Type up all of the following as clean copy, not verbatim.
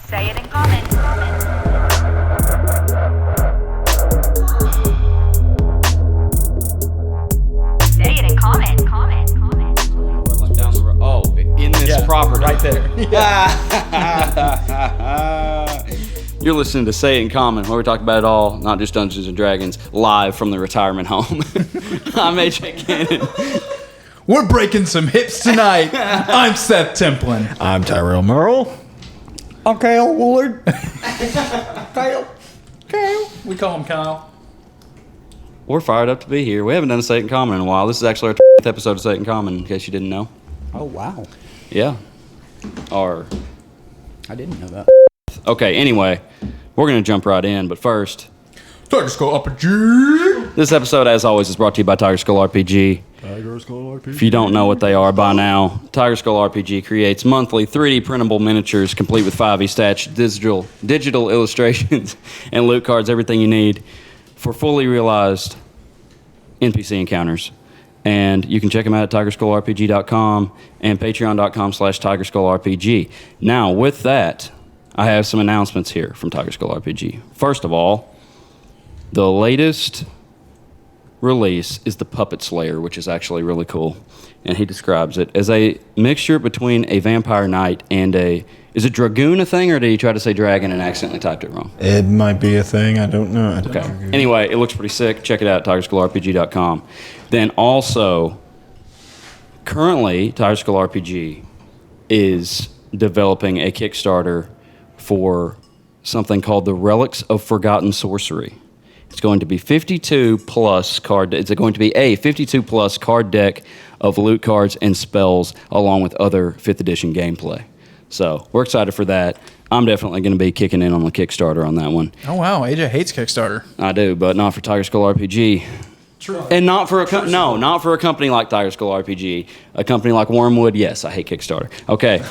Say it in common. Say it in common. Like down the road. Oh, in this property. Right there. You're listening to Say It in Common, where we talk about it all, not just Dungeons and Dragons, live from the retirement home. I'm AJ Cannon. We're breaking some hips tonight. I'm Seth Templin. I'm Tyrel Merle. I'm Kyle Woolard. Kyle. We call him Kyle. We're fired up to be here. We haven't done a Say It in Common in a while. This is actually our 10th episode of Say It in Common, in case you didn't know. Oh, wow. Yeah. Or, I didn't know that. okay, anyway, we're going to jump right in, but first, Tiger Skull RPG. this episode, as always, is brought to you by Tiger Skull RPG. Tiger Skull RPG. If you don't know what they are by now, Tiger Skull RPG creates monthly 3D printable miniatures complete with 5e stats, digital illustrations, and loot cards, everything you need for fully realized NPC encounters. And you can check them out at tigerskullrpg.com and patreon.com/tigerskullrpg. Now, with that, I have some announcements here from Tiger Skull RPG. First of all, the latest release is the Puppet Slayer, which is actually really cool. And he describes it as a mixture between a vampire knight and a... Is it dragoon a thing, or did he try to say dragon and accidentally typed it wrong? It might be a thing. I don't know. Okay. Anyway, it looks pretty sick. Check it out, tigerskullrpg.com. Then also, currently, Tiger Skull RPG is developing a Kickstarter for something called the Relics of Forgotten Sorcery. It's going to be 52 plus card. It's going to be a 52 plus card deck of loot cards and spells, along with other 5th edition gameplay. So we're excited for that. I'm definitely going to be kicking in on the Kickstarter on that one. Oh, wow. AJ hates Kickstarter. I do, but not for Tiger Skull RPG. True. And not for a not for a company like Tiger Skull RPG. A company like Wormwood, yes, I hate Kickstarter. Okay.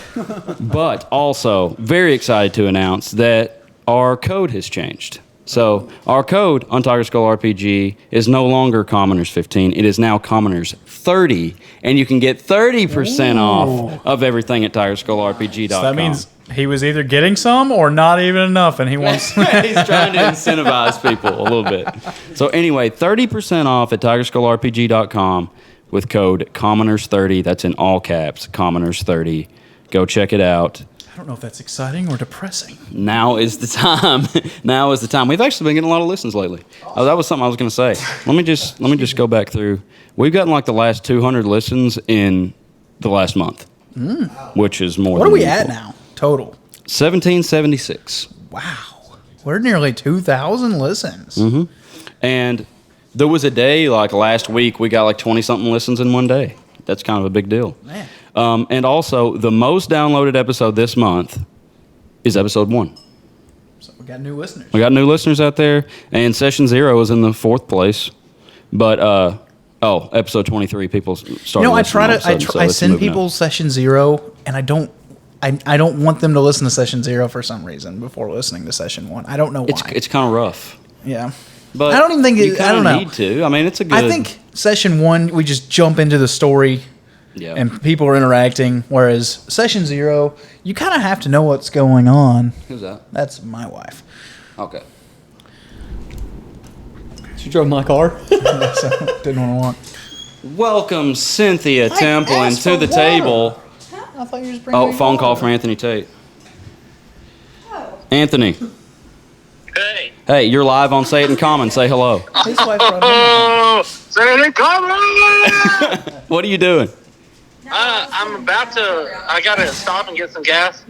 But also, very excited to announce that our code has changed. So our code on Tiger Skull RPG is no longer Commoners 15. It is now Commoners 30, and you can get 30% off of everything at tigerskullrpg.com. So that means he was either getting some or not even enough, and he wants... He's trying to incentivize people a little bit. So anyway, 30% off at tigerskullrpg.com with code Commoners30. That's in all caps, Commoners30. Go check it out. I don't know if that's exciting or depressing. Now is the time. Now is the time. We've actually been getting a lot of listens lately. Oh, that was something I was going to say. Let me just go back through. We've gotten like the last 200 listens in the last month, which is more. What than are we usual. at now, total? 1776. Wow. We're nearly 2,000 listens. Mm-hmm. And there was a day like last week we got like 20-something listens in one day. That's kind of a big deal. Man. And also, the most downloaded episode this month is episode 1. So we got new listeners. We got new listeners out there, and Session 0 is in the 4th place. But, episode 23, people started listening. I send people Session 0, and I don't want them to listen to Session 0 for some reason before listening to Session 1. I don't know why. It's kind of rough. Yeah. But I don't even think you I don't know. need to. I mean, it's a good... I think Session 1, we just jump into the story. Yeah. And people are interacting, whereas Session 0, you kind of have to know what's going on. Who's that? That's my wife. Okay. She drove my car. So, didn't want to walk. Welcome, Cynthia Templin, asked to for the water. table. I thought you were just bringing Oh, me phone call water. from Anthony Tate. Anthony. Hey. Hey, you're live on Say It in Common. Say hello. His wife brought him Oh, say it in common. What are you doing? I'm about to. I gotta stop and get some gas.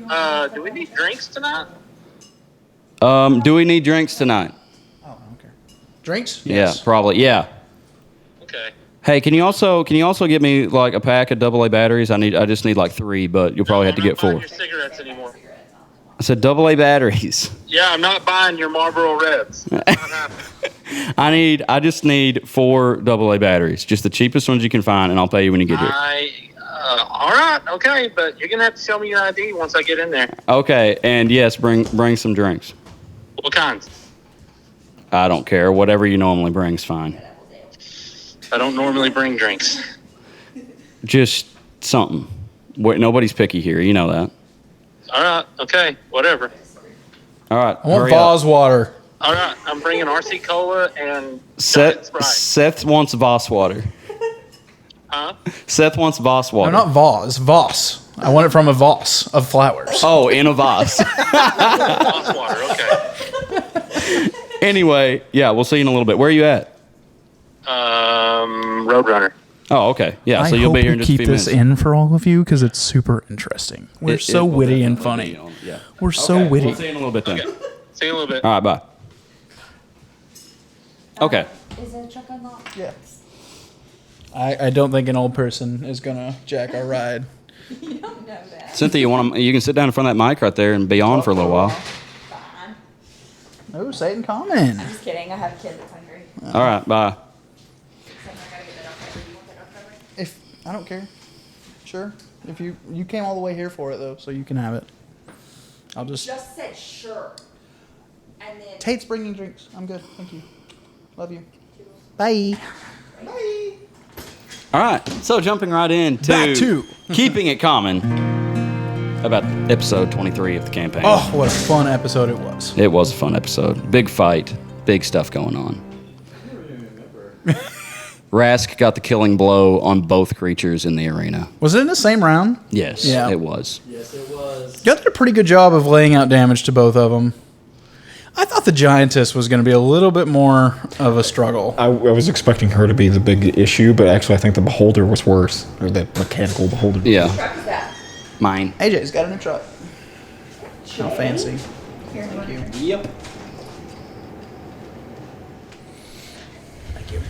Do we need drinks tonight? Do we need drinks tonight? Oh, okay. Drinks? Yeah, probably. Yeah. Okay. Hey, can you also get me like a pack of AA batteries? I just need like 3, but you'll probably have to get 4. I'm not buying your cigarettes anymore. I said AA batteries. Yeah, I'm not buying your Marlboro Reds. Not happening. I just need 4 AA batteries, just the cheapest ones you can find, and I'll pay you when you get here. All right, okay, but you're gonna have to show me your ID once I get in there. Okay, and yes, bring some drinks. What kinds? I don't care. Whatever you normally bring's fine. I don't normally bring drinks. Just something. Nobody's picky here. You know that. All right, okay, whatever. All right. I want hurry up. Voss water. All right, I'm bringing RC Cola and Giant Sprite. Seth wants Voss water. Huh? Seth wants Voss No, water. not Voss. Voss. I want it from a vase of flowers. Oh, in a Voss. Boss water, okay. Anyway, yeah, we'll see you in a little bit. Where are you at? Roadrunner. Oh, okay. Yeah, so I you'll hope be here we in just a keep few this minutes. in for all of you because it's super interesting. We're It so will witty and definitely funny. be on, yeah. We're so Okay, witty. We'll see you in a little bit then. Okay. See you in a little bit. All right, bye. Okay. Is there a truck unlocked? Yeah. I don't think an old person is gonna jack our ride. You don't know that. Cynthia, you can sit down in front of that mic right there and be on for a little while. Fine. Oh, say it in comment. Just kidding. I have a kid that's hungry. All right, bye. So I gotta get that off cover. You want that off cover? If I don't care, sure. If you came all the way here for it though, so you can have it. I'll just. Just said sure. And then. Tate's bringing drinks. I'm good. Thank you. Love you. Bye. Bye. All right, so jumping right in Back to- keeping it common about episode 23 of the campaign. Oh, what a fun episode it was. It was a fun episode. Big fight, big stuff going on. Rask got the killing blow on both creatures in the arena. Was it in the same round? Yes, Yeah. it was. Yes, it was. You did a pretty good job of laying out damage to both of them. I thought the giantess was going to be a little bit more of a struggle. I was expecting her to be the big issue, but actually I think the beholder was worse. Or the mechanical beholder. Yeah, Truck is that? mine. AJ's got a new truck. How fancy. Here, Thank you. Yep. Thank you.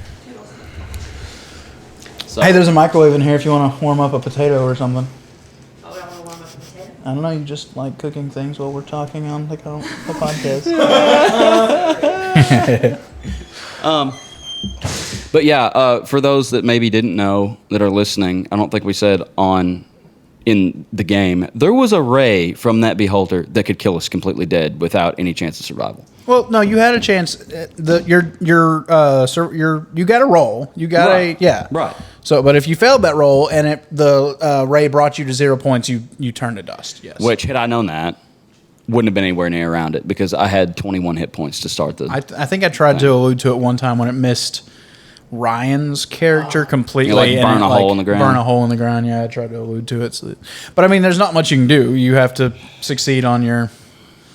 So, Hey, there's a microwave in here if you want to warm up a potato or something. Oh, I want to warm up the potato. I don't know, you just like cooking things while we're talking on the podcast. But yeah, for those that maybe didn't know that are listening, I don't think we said in the game, there was a ray from that beholder that could kill us completely dead without any chance of survival. Well, no, you had a chance. You got a roll. You got Right. Right. So, but if you failed that roll and the ray brought you to 0 points, you turned to dust. Yes. Which, had I known that, wouldn't have been anywhere near around it because I had 21 hit points to start the. I think I tried to allude to it one time when it missed Ryan's character completely. You, like, and burn it, a hole in the ground? Burn a hole in the ground. Yeah, I tried to allude to it. But I mean, there's not much you can do. You have to succeed on your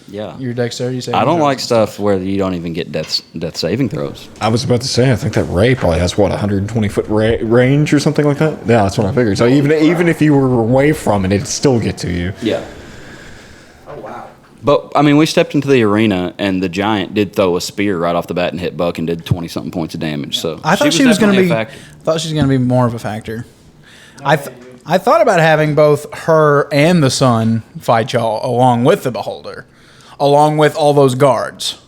yeah. dexterity saving I don't throws. like stuff where you don't even get death saving throws. I was about to say, I think that ray probably has, 120-foot range or something like that? Yeah, that's what I figured. So even if you were away from it, it'd still get to you. Yeah. Oh, wow. But, I mean, we stepped into the arena, and the giant did throw a spear right off the bat and hit Buck and did 20-something points of damage. So I thought she was going to be. definitely a factor. I thought she was going to be more of a factor. I thought about having both her and the sun fight y'all along with the beholder, along with all those guards.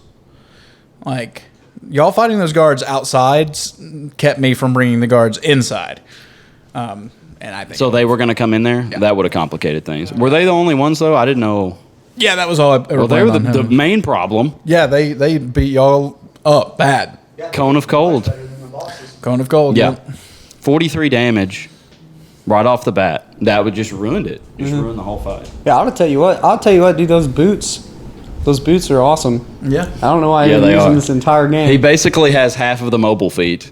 Like y'all fighting those guards outside kept me from bringing the guards inside. And I think So they were going to come in there? Yeah. That would have complicated things. Were they the only ones, though? I didn't know. yeah, that was all. Well, they were the main problem. Yeah, they beat y'all up bad. Cone of Cold. Cone of gold. Yeah. 43 damage right off the bat. That would just ruined it. Just ruined the whole fight. Yeah, I'll tell you what, dude. Those boots are awesome. Yeah. I don't know why I Yeah, didn't they use them are. this entire game. He basically has half of the mobile feat.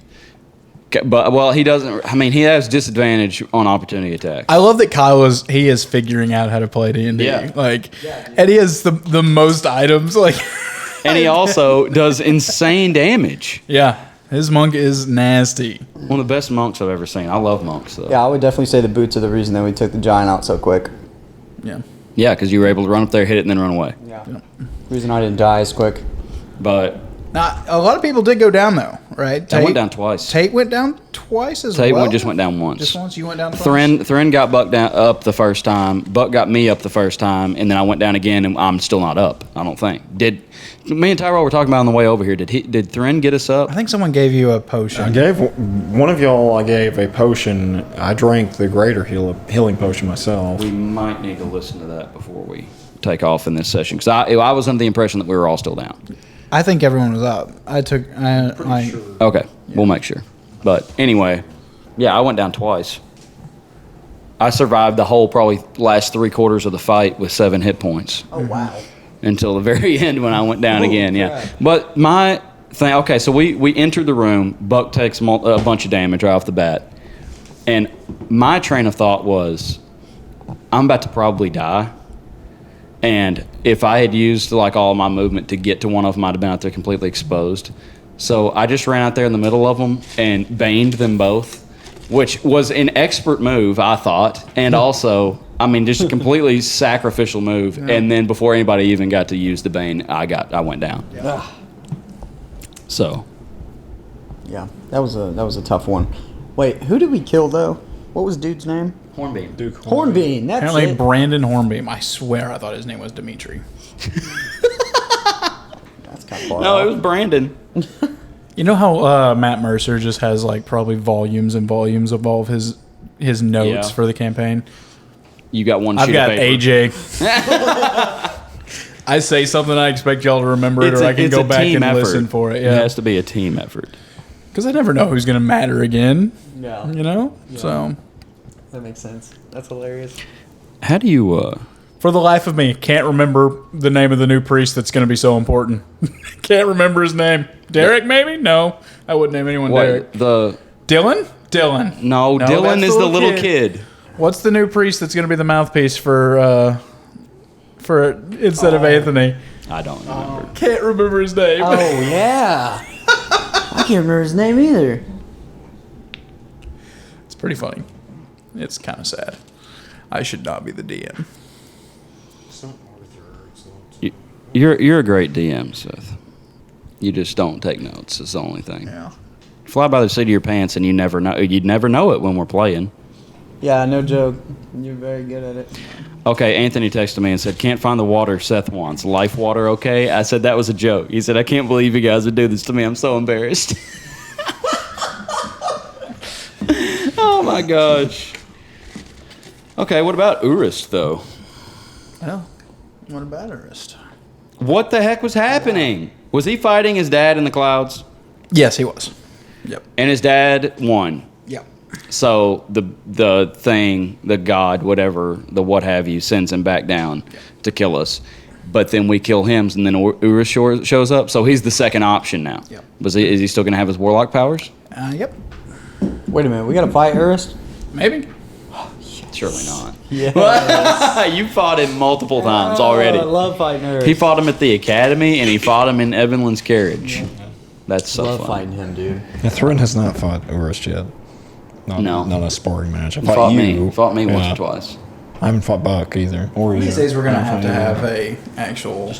But, well, he doesn't. I mean, he has disadvantage on opportunity attacks. I love that Kyle is figuring out how to play D&D. Yeah. And he has the most items. Like, And he also does insane damage. yeah, his monk is nasty. One of the best monks I've ever seen. I love monks, though. Yeah, I would definitely say the boots are the reason that we took the giant out so quick. Yeah. Yeah, because you were able to run up there, hit it, and then run away. Yeah. Reason I didn't die as quick. But Now, a lot of people did go down though, right? I went down twice. Tate went down twice as Tate well. just went down once. Just once. You went down twice. Thren got Buck down up the first time. Buck got me up the first time, and then I went down again, and I'm still not up. I don't think. Did me and Tyrel were talking about on the way over here? Did Thren get us up? I think someone gave you a potion. I gave one of y'all. I gave a potion. I drank the greater healing potion myself. We might need to listen to that before we take off in this session, because I was under the impression that we were all still down. I think everyone was up. Okay, we'll make sure. But anyway, yeah, I went down twice. I survived the whole probably last 3/4 of the fight with 7 hit points. Oh wow. until the very end when I went down again. Yeah, crap. but my thing. Okay, so we entered the room. Buck takes a bunch of damage right off the bat, and my train of thought was, I'm about to probably die. And if I had used like all my movement to get to one of them, I'd have been out there completely exposed. So I just ran out there in the middle of them and baned them both, which was an expert move, I thought. And also, I mean, just a completely sacrificial move. Yeah. And then before anybody even got to use the bane, I went down. So Yeah, that was a tough one. Wait, who did we kill though? What was dude's name? Hornbeam. Duke Hornbeam. That's Apparently, it. Brandon Hornbeam. I swear I thought his name was Dimitri. That's kind of far No, off. it was Brandon. You know how Matt Mercer just has like probably volumes and volumes of all of his notes Yeah. for the campaign? You got one I've sheet got of paper. AJ. I say something, I expect y'all to remember it, or I can it's go a back team and effort. listen for it. It Yeah, has to be a team effort. because I never know who's going to matter again. Yeah. You know, so That makes sense. That's hilarious. How do you for the life of me, can't remember the name of the new priest that's going to be so important. Can't remember his name. Derek, maybe? No, I wouldn't name anyone Derek. what the Dylan? Dylan. No, that's Dylan is the little kid. What's the new priest that's going to be the mouthpiece for instead of Anthony? I don't remember. Can't remember his name. Oh yeah. I can't remember his name either. It's pretty funny. It's kind of sad. I should not be the DM. You're a great DM, Seth. You just don't take notes. It's the only thing. Yeah. Fly by the seat of your pants, and you never know. You'd never know it when we're playing. Yeah, no joke. You're very good at it. Okay, Anthony texted me and said, "Can't find the water Seth wants. Life water, okay?" I said that was a joke. He said, "I can't believe you guys would do this to me. I'm so embarrassed." Oh my gosh. Okay, what about Urist though? Well, what about Urist? What the heck was happening? Was he fighting his dad in the clouds? Yes, he was. Yep. And his dad won. Yep. So the thing, the god, whatever, the what have you, sends him back down to kill us. But then we kill him, and then Urus shows up. So he's the second option now. Yep. Is he still going to have his warlock powers? Yep. Wait a minute, we gotta fight Urist? Maybe. Surely not. Yeah. You fought him multiple times already. I love fighting Urist. He fought him at the academy, and he fought him in Evelyn's carriage. That's so love fun. fighting him, dude. Yeah, Thrun has not fought Urust yet. No. Not a sparring match. I He fought fought you. me. Fought me once Yeah. or twice. I haven't fought Buck either. Or These you. days we're gonna I have haven't to fought have a actual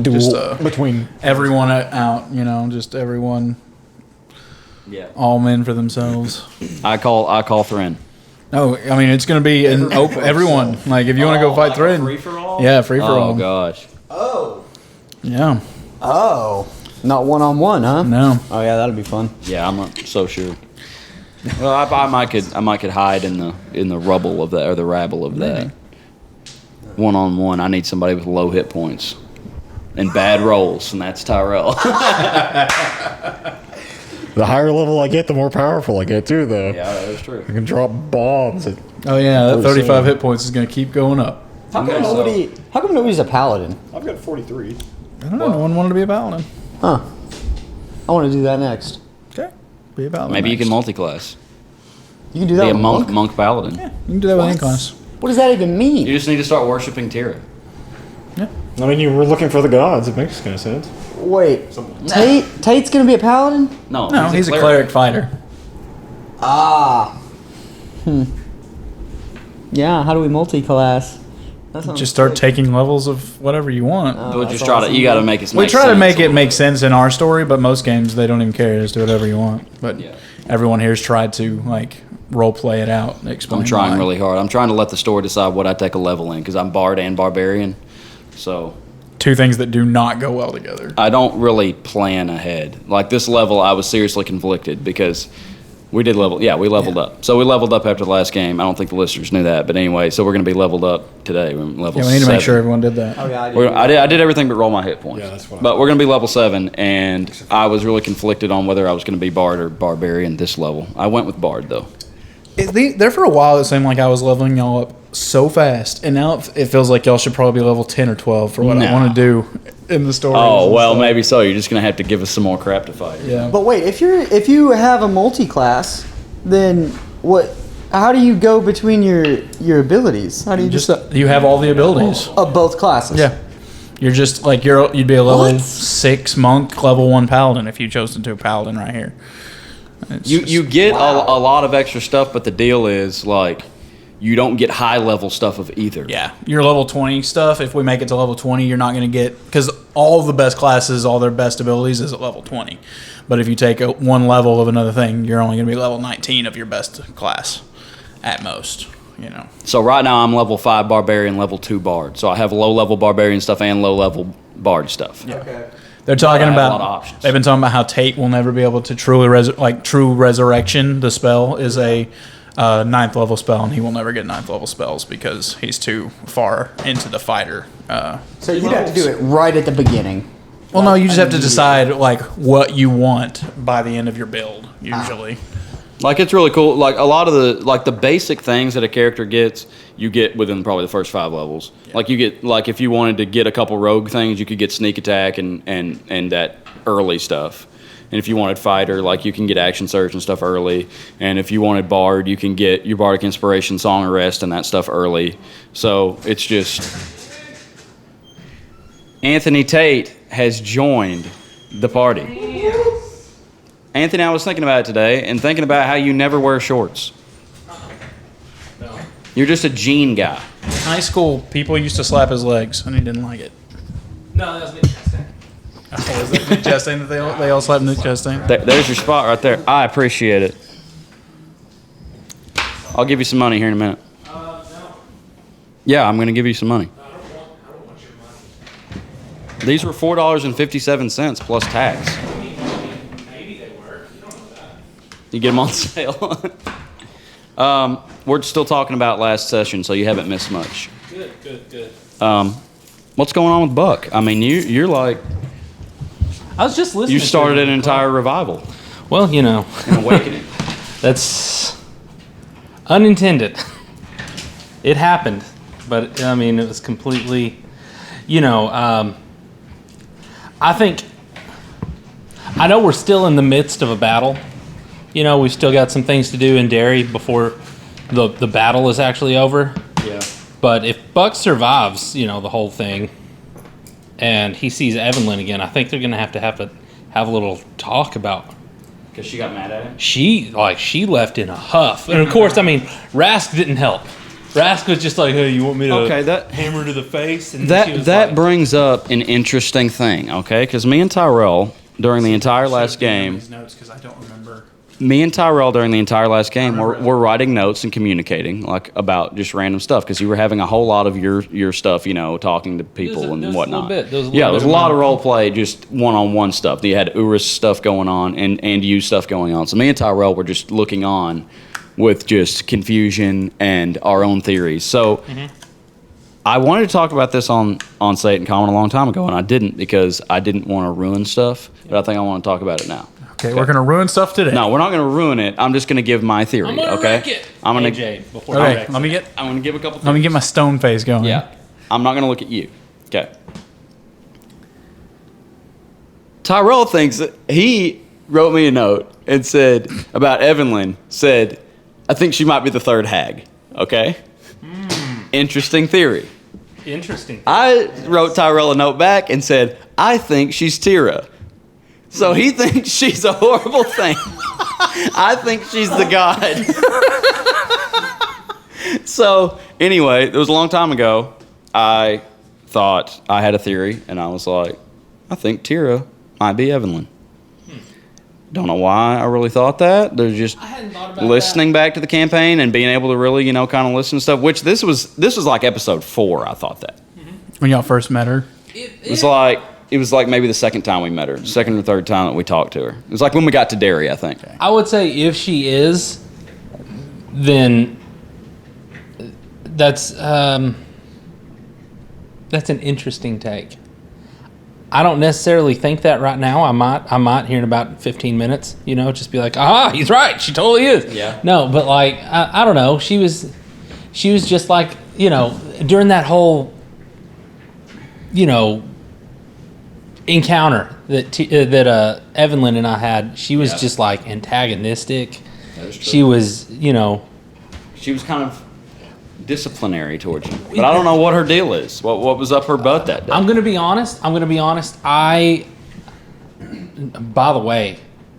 Duel just, between. everyone out. You know, just everyone Yeah. all men for themselves. I call Thren. No, I mean it's gonna be an open everyone. Like if you want to go fight Thread, for all. yeah, free for Oh all. gosh. Yeah, Oh. Not one-on-one, huh? no. Oh yeah, that'll be fun. Yeah, I'm not so sure. Well, I might could hide in the rubble of that or the rabble of that. 1-on-1, I need somebody with low hit points and bad rolls, and that's Tyrel. The higher level I get, the more powerful I get too. Though Yeah, that's true. I can drop bombs. Oh yeah, that 35 percent. hit points is gonna keep going up. How Okay, come so- nobody's a paladin? I've got 43. I don't know. No one wanted to be a paladin. Huh. I want to do that next. Okay, be a paladin. Maybe you next. can multi-class. You can do that Be a with monk paladin. Yeah, you can do that with any class. What does that even mean? You just need to start worshiping Tyrel. Yeah. I mean, you were looking for the gods. It makes kind of sense. Wait, Tate's gonna be a paladin? No, No, he's a cleric fighter. Ah. Yeah, how do we multi-class? That sounds Just start sick. taking levels of whatever you want. Oh, We'll that's just try to. awesome. You got to make it. We try to make it make sense. sense in our story, but most games they don't even care. Just do whatever you want. But Yeah. everyone here's tried to like role play it out. And explain I'm trying why. really hard. I'm trying to let the story decide what I take a level in because I'm bard and barbarian. So Two things that do not go well together. I don't really plan ahead. Like this level, I was seriously conflicted because we did level. Yeah, we leveled up. So we leveled up after the last game. I don't think the listeners knew that, but anyway, so we're going to be leveled up today. We're level. Yeah, we need to 7. make sure everyone did that. Oh yeah, I did everything but roll my hit points. Yeah, that's what I But we're going to be level 7, and I was really conflicted on whether I was going to be bard or barbarian this level. I went with bard though. There for a while, it seemed like I was leveling y'all up so fast, and now it feels like y'all should probably be level 10 or 12 for what I want to do in the story. Oh, well, maybe so. You're just going to have to give us some more crap to fight. Yeah. But wait, if you have a multi-class, then what? How do you go between your abilities? How do you Just you have all the abilities. of both classes? Yeah. You're just like you'd be a level What? 6 monk, level 1 paladin if you chose to do a paladin right here. It's You get a lot of extra stuff, but the deal is, like, you don't get high-level stuff of either. Yeah, your level 20 stuff, if we make it to level 20, you're not going to get... Because all the best classes, all their best abilities is at level 20. But if you take one level of another thing, you're only going to be level 19 of your best class at most, you know. So right now I'm level 5 barbarian, level 2 bard. So I have low-level barbarian stuff and low-level bard stuff. Yeah. Okay. They're talking I have a about... lot of options. They've been talking about how Tate will never be able to truly... True Resurrection, the spell, is a 9th level spell, and he will never get 9th level spells because he's too far into the fighter. So you'd have to do it right at the beginning. Well, no, you just have to decide like what you want by the end of your build. Usually, Like, it's really cool. Like, a lot of the basic things that a character gets, you get within probably the first 5 levels. Yeah. Like, you get, like, if you wanted to get a couple rogue things, you could get sneak attack and that early stuff. And if you wanted fighter, like, you can get action surge and stuff early. And if you wanted bard, you can get your bardic inspiration, song of rest, and that stuff early. So it's just... Anthony Tate has joined the party. Anthony, I was thinking about it today and thinking about how you never wear shorts. no. You're just a jean guy. High school people used to slap his legs, and he didn't like it. No, that was Nick Chastain. Oh, was it Nick Chastain that they all slapped Nick Chastain? There's your spot right there. I appreciate it. I'll give you some money here in a minute. No, Yeah, I'm going to give you some money. I don't want your money. These were $4.57 plus tax. Maybe they were. You don't know that. You get them on sale. We're still talking about last session, so you haven't missed much. Good. What's going on with Buck? I mean, you're like, I was just listening. you started to an entire revival, Well, you know, an awakening. that's unintended. It happened, but I mean, it was completely, you know, I know we're still in the midst of a battle. You know, we've still got some things to do in Derry before the battle is actually over. Yeah. But if Buck survives, you know, the whole thing, and he sees Evelyn again, I think they're going to have a little talk about. Because she got mad at him? She left in a huff. And of course, I mean, Rask didn't help. Rask was just like, hey, you want me to hammer her to the face? And she was That like, brings up an interesting thing, okay? Because me and Tyrel, during the entire last game, Notes because I don't remember. we're writing notes and communicating, like, about just random stuff. Because you were having a whole lot of your stuff, you know, talking to people there and was whatnot. there was a lot of role play, just one-on-one stuff. You had Urus stuff going on and you stuff going on. So me and Tyrel were just looking on with just confusion and our own theories. So I wanted to talk about this on Say It in Common a long time ago, and I didn't because I didn't want to ruin stuff. But I think I want to talk about it now. Okay, we're gonna ruin stuff today. No, we're not going to ruin it. I'm just going to give my theory. I'm gonna okay. wreck it. I'm going AJ, to. before Okay, he wrecks let me it. get I'm going to give a couple. let me get my stone face going. Yeah. I'm not going to look at you. Okay. Tyrell thinks that he wrote me a note and said about Evelyn, said, I think she might be the third hag. Okay? Interesting theory. Interesting. I wrote Tyrell a note back and said, I think she's Tira. So he thinks she's a horrible thing. I think she's the god. So anyway, it was a long time ago. I thought I had a theory, and I was like, I think Tira might be Evelyn. Don't know why I really thought that. They're just I hadn't thought about listening back to the campaign and being able to really, you know, kind of listen to stuff. Which this was like episode 4. I thought that When y'all first met her. it was like maybe the second time we met her, second or third time that we talked to her. It was like when we got to Derry, I think. I would say if she is, then that's an interesting take. I don't necessarily think that right now. I might hear in about 15 minutes, you know, just be like, he's right. She totally is. Yeah. No, but like, I don't know. She was just like during that whole, encounter that Evelyn and I had, she was just like antagonistic. That is true. She was, She was kind of disciplinary towards you, but I don't know what her deal is. What was up her butt that day? I'm gonna be honest. By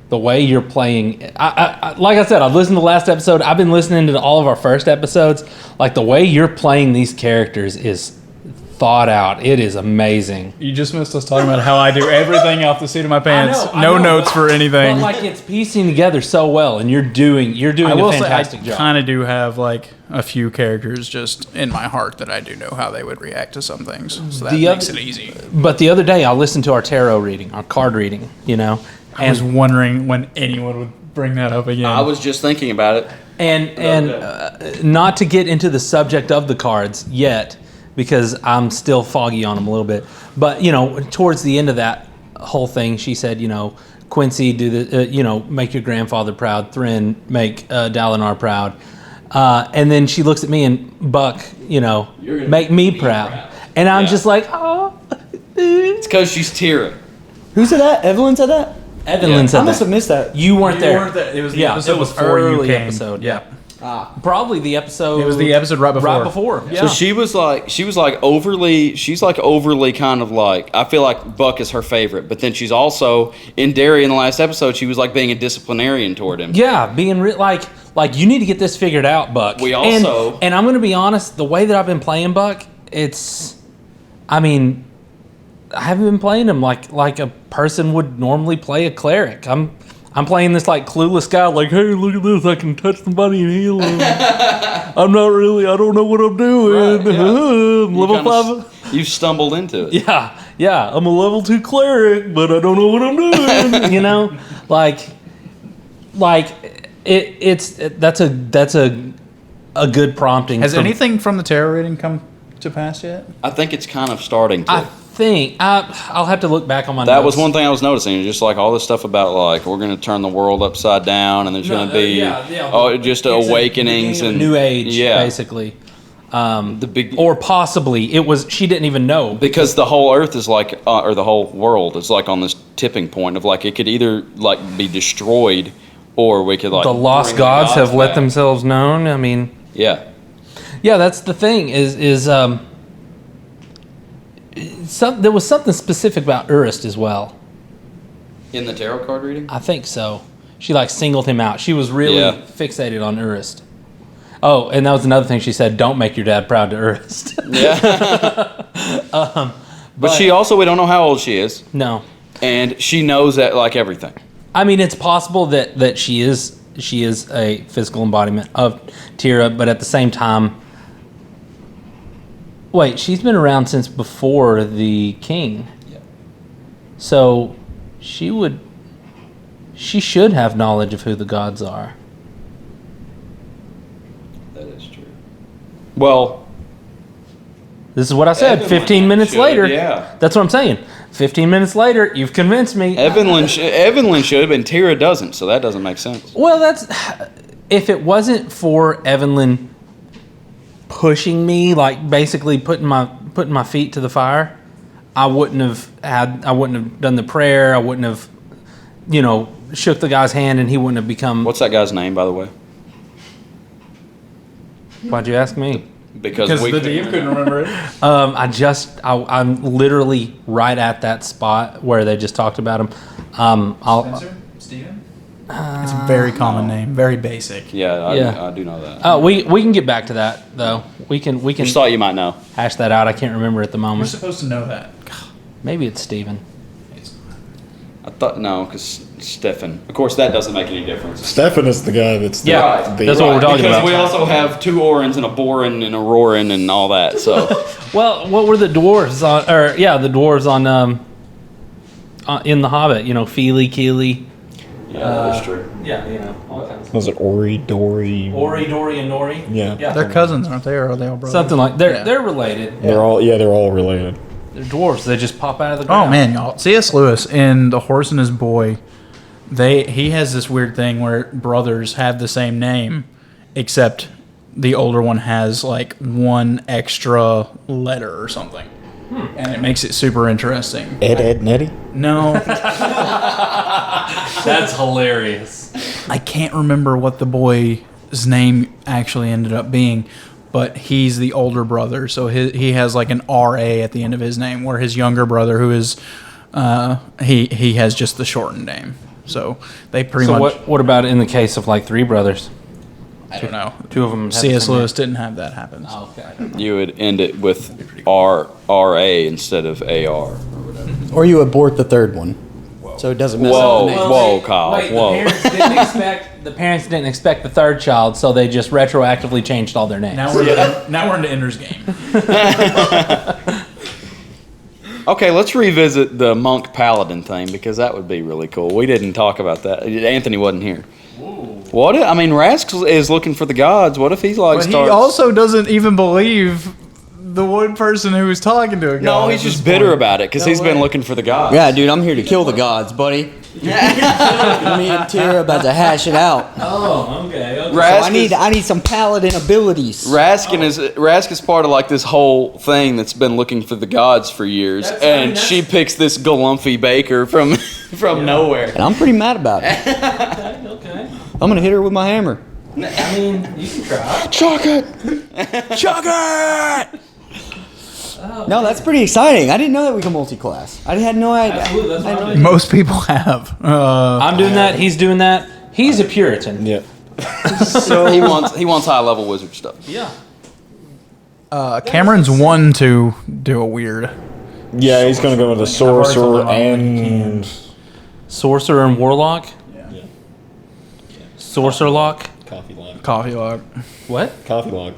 the way you're playing, I like I said, I've listened to the last episode. I've been listening to all of our first episodes. Like, the way you're playing these characters is thought out. It is amazing. You just missed us talking about how I do everything off the seat of my pants. I No know, notes for anything. But like, it's piecing together so well, and you're doing I a will say fantastic I job. kind of do have like a few characters just in my heart that I do know how they would react to some things. So that makes it easy. But the other day, I listened to our tarot reading, our card reading. I was wondering when anyone would bring that up again. I was just thinking about it. And not to get into the subject of the cards yet, because I'm still foggy on them a little bit. But towards the end of that whole thing, she said, Quincy, do the make your grandfather proud. Thrin, make Dalinar proud. And then she looks at me and Buck, make me proud. And I'm just like, oh. It's because she's tearing. Who said that? Evelyn said that? Evelyn said I must that. have missed that. You weren't there. It was the episode it was before you early came. episode. Yeah. Probably the episode. It was the episode right before. Right before. Yeah. So she's like overly kind of like, I feel like Buck is her favorite, but then she's also, in Derry in the last episode, she was like being a disciplinarian toward him. Yeah, being like you need to get this figured out, Buck. We also, and I'm going to be honest, the way that I've been playing Buck, I haven't been playing him like a person would normally play a cleric. I'm playing this like clueless guy, like, hey, look at this, I can touch somebody and heal them. I don't know what I'm doing. Right, yeah. I'm level 5. You stumbled into it. Yeah, I'm a level 2 cleric, but I don't know what I'm doing. That's a good prompting. Has anything from the tarot reading come to pass yet? I think it's kind of starting to. I think I'll have to look back on my That notes. was one thing I was noticing, just like all this stuff about like we're going to turn the world upside down and there's going to be just It's awakenings a and new age, basically. The big Or possibly it was, she didn't even know. because the whole earth is like or the whole world is like on this tipping point of like it could either like be destroyed or we could like The lost bring gods have let back. themselves known. Yeah. That's the thing there was something specific about Urist as well. In the tarot card reading? I think so. She like singled him out. She was really Yeah. fixated on Urist. Oh, and that was another thing she said, don't make your dad proud to Urist. Yeah. But she also, we don't know how old she is. No. And she knows that like everything. It's possible that she is a physical embodiment of Tira, but at the same time, wait, she's been around since before the king. Yeah. So she should have knowledge of who the gods are. That is true. Well, This is what I said. Evelyn 15 minutes should, later. yeah. That's what I'm saying. 15 minutes later, you've convinced me. Evelyn should, and Tira doesn't, so that doesn't make sense. Well, if it wasn't for Evelyn pushing me, like basically putting my feet to the fire, I wouldn't have done the prayer. I wouldn't have, shook the guy's hand, and he wouldn't have become. What's that guy's name, by the way? Why'd you ask me? Because we the DM couldn't remember it. I'm literally right at that spot where they just talked about him. Spencer? Steven? It's a very common name, very basic. Yeah, Yeah. I do know that. We can get back to that though. We can Just thought you might know. hash that out. I can't remember at the You're moment. supposed to know that. Maybe it's Steven. I thought no, because Stefan. Of course, that doesn't make any difference. Stefan is the guy that's the, Yeah, the that's what we're talking because about. we also have 2 Orins and a Borin and a Rorin and all that. So Well, what were the dwarves on? The dwarves on in the Hobbit. Feely, Keely. yeah, that's true. Yeah, all kinds. Was it Ori, Dory? Ori, Dory, and Nori. Yeah. They're cousins, aren't they? Or are they all brothers? Something like they're Yeah. they're related. They're all related. They're dwarves. They just pop out of the Oh ground. man, y'all! C.S. Lewis in *The Horse and His Boy*, he has this weird thing where brothers have the same name, except the older one has like one extra letter or something, and it makes it super interesting. Ed, Nettie? No, That's hilarious. I can't remember what the boy's name actually ended up being, but he's the older brother, so he has like an RA at the end of his name, where his younger brother, who is he has just the shortened name. So they pretty So much. what about in the case of like three brothers? I don't know. Two of them. C.S. Lewis didn't have that happen. Oh, okay. You would end it with RA instead of AR. Or you abort the third one, so it doesn't mess Whoa, up the name. whoa, Kyle, Wait, whoa. The parents didn't expect the third child, so they just retroactively changed all their names. Now we're into Ender's Game. Okay, let's revisit the monk paladin thing because that would be really cool. We didn't talk about that. Anthony wasn't here. What if, I mean, Rask is looking for the gods. What if he's like But he starts? also doesn't even believe the one person who was talking to a god. No, at he's this just bitter point. about it because No he's been way. looking for the gods. Yeah, dude, I'm here to kill the gods, buddy. Me and Tira about to hash it out. Oh, okay. So Rask I need some paladin abilities. Rask is part of like this whole thing that's been looking for the gods for years, and she picks this galumpy baker from nowhere. And I'm pretty mad about it. Okay. I'm gonna hit her with my hammer. I mean, you can try. Chocolate. No, that's pretty exciting. I didn't know that we could multi-class. I had no idea. Absolutely, that's I had what no I'm idea. Most people have. I'm doing that. He's doing that. He's a Puritan. Yeah. So he wants high level wizard stuff. Yeah. Cameron's one to do a weird. Yeah, he's going to go with the sorcerer and Sorcerer and Warlock. Yeah. Sorcerer Lock. coffee log. Coffee log. What? Coffee log.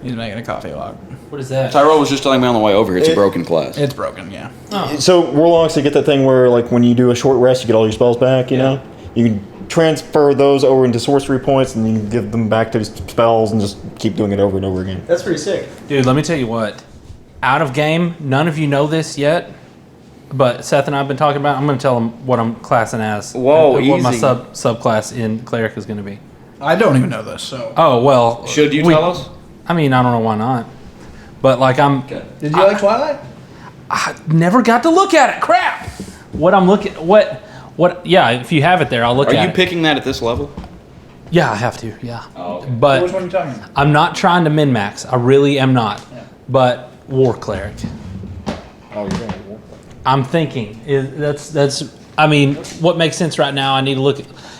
He's making a coffee log. What is that? Tyrel was just telling me on the way over here. It's a broken class. It's broken, yeah. So warlocks, they get that thing where like when you do a short rest, you get all your spells back. You know, you can transfer those over into sorcery points, and you can give them back to spells, and just keep doing it over and over again. That's pretty sick. Dude, let me tell you what. Out of game, none of you know this yet, but Seth and I have been talking about. I'm going to tell them what I'm classing as. Whoa, and what my easy. subclass in cleric is going to be. I don't even know this, so. Oh well. Should you tell us? I mean, I don't know why not. But like Did you like Twilight? I never got to look at it. Crap. What I'm looking what yeah, if you have it there, I'll look Are at you it. picking that at this level? Yeah, I have to. Yeah. Oh, okay. But Which one are you talking about? I'm not trying to min max. I really am not. But war cleric. Oh, you're going to war. I'm thinking that's. I mean, what makes sense right now? I need to look.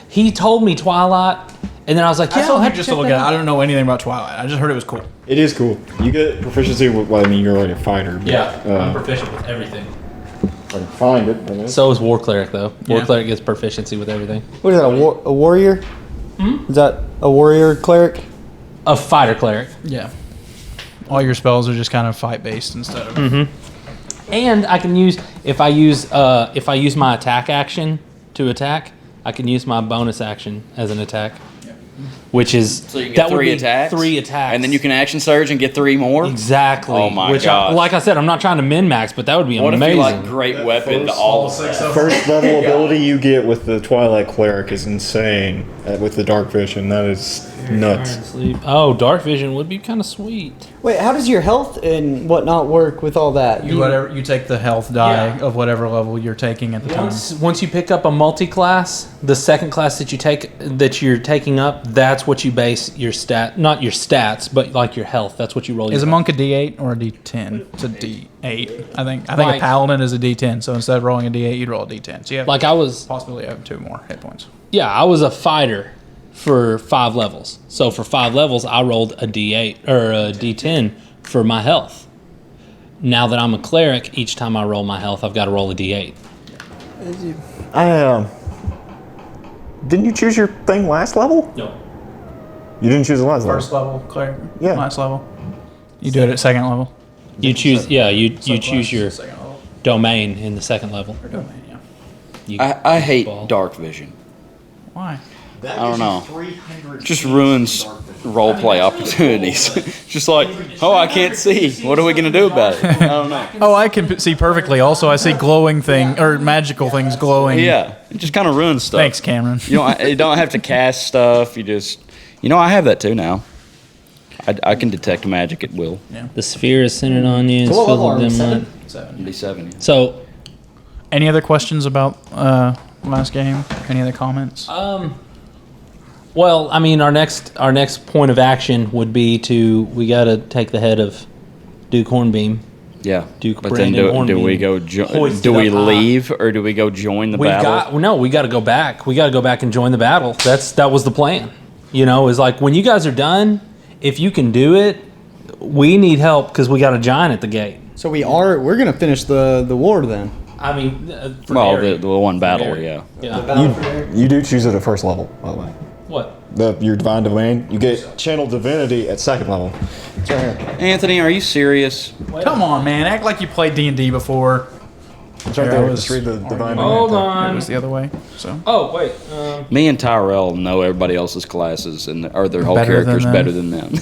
He told me Twilight, and then I was like, yeah, I told I'll him have just to to look check at it. that I out. don't know anything about Twilight. I just heard it was cool. It is cool. You get proficiency with. Well, I mean, you're already a fighter. But, I'm proficient with everything. if I can find it. Then it's- So is war cleric though. War Yeah. cleric gets proficiency with everything. What is that? A warrior? Is that a warrior cleric? A fighter cleric. Yeah. All your spells are just kind of fight based instead of. And I can use if I use my attack action to attack, I can use my bonus action as an attack, which is So you can get would three be attacks? 3 attacks, And then you can action surge and get 3 more? exactly. Oh my which gosh. like I said, I'm not trying to min max, but that would be What amazing. if you like great weapon to all of that? First level ability you get with the Twilight Cleric is insane. With the Dark Vision, that is nuts. Sleep. Oh, dark vision would be kind of sweet. Wait, how does your health and whatnot work with all that? You take the health die Yeah. of whatever level you're taking at the time. Once you pick up a multi-class, the second class that you're taking up, that's what you base your not your stats, but like your health. That's what you roll. Is a your monk a D8 or a D10? It's a D8. I think Like- a paladin is a D10. So instead of rolling a D8, you'd roll a D10. So you have like I was. possibility of 2 more hit points. Yeah, I was a fighter for 5 levels. So for 5 levels, I rolled a D8 or a D10 for my health. Now that I'm a cleric, each time I roll my health, I've got to roll a D8. Didn't you choose your thing last level? No. You didn't choose the last level. First level cleric. Yeah. Last level. You do it at second level. You choose. Yeah, you choose your Second level. domain in the second level. Or domain, yeah. You- I hate Ball. dark vision. Why? I don't know. Just ruins role play opportunities. Just like, oh, I can't see. What are we gonna do about it? I don't know. Oh, I can see perfectly. Also, I see glowing thing or magical things glowing. Yeah, it just kind of ruins stuff. Thanks, Cameron. You don't have to cast stuff. You just, I have that too now. I can detect magic at will. The sphere is centered on you. So It's what filled level with are we, dim light. 7? 77. Yeah. So, Any other questions about last game? Any other comments? well, I mean, our next point of action would be we got to take the head of Duke Hornbeam. Yeah. Duke but then Brandon do we Hornbeam go? hoisted Do we up high. leave or do we go join the battle? We got to go back. We got to go back and join the battle. That was the plan. You know, is like when you guys are done, if you can do it, we need help because we got a giant at the gate. So we're gonna finish the war then. I mean, for Well, Mary. the one battle, Mary. yeah. Yeah. You do choose it at first level, by the way. What? Your divine domain. You get channel divinity at second level. It's right here. Anthony, are you serious? Come on, man. Act like you played D&D before. It's right Here, I there. was- Just read the divine Hold domain. on. It was the other way. So Oh wait. Me and Tyrel know everybody else's classes or their whole Better than characters them. better than them.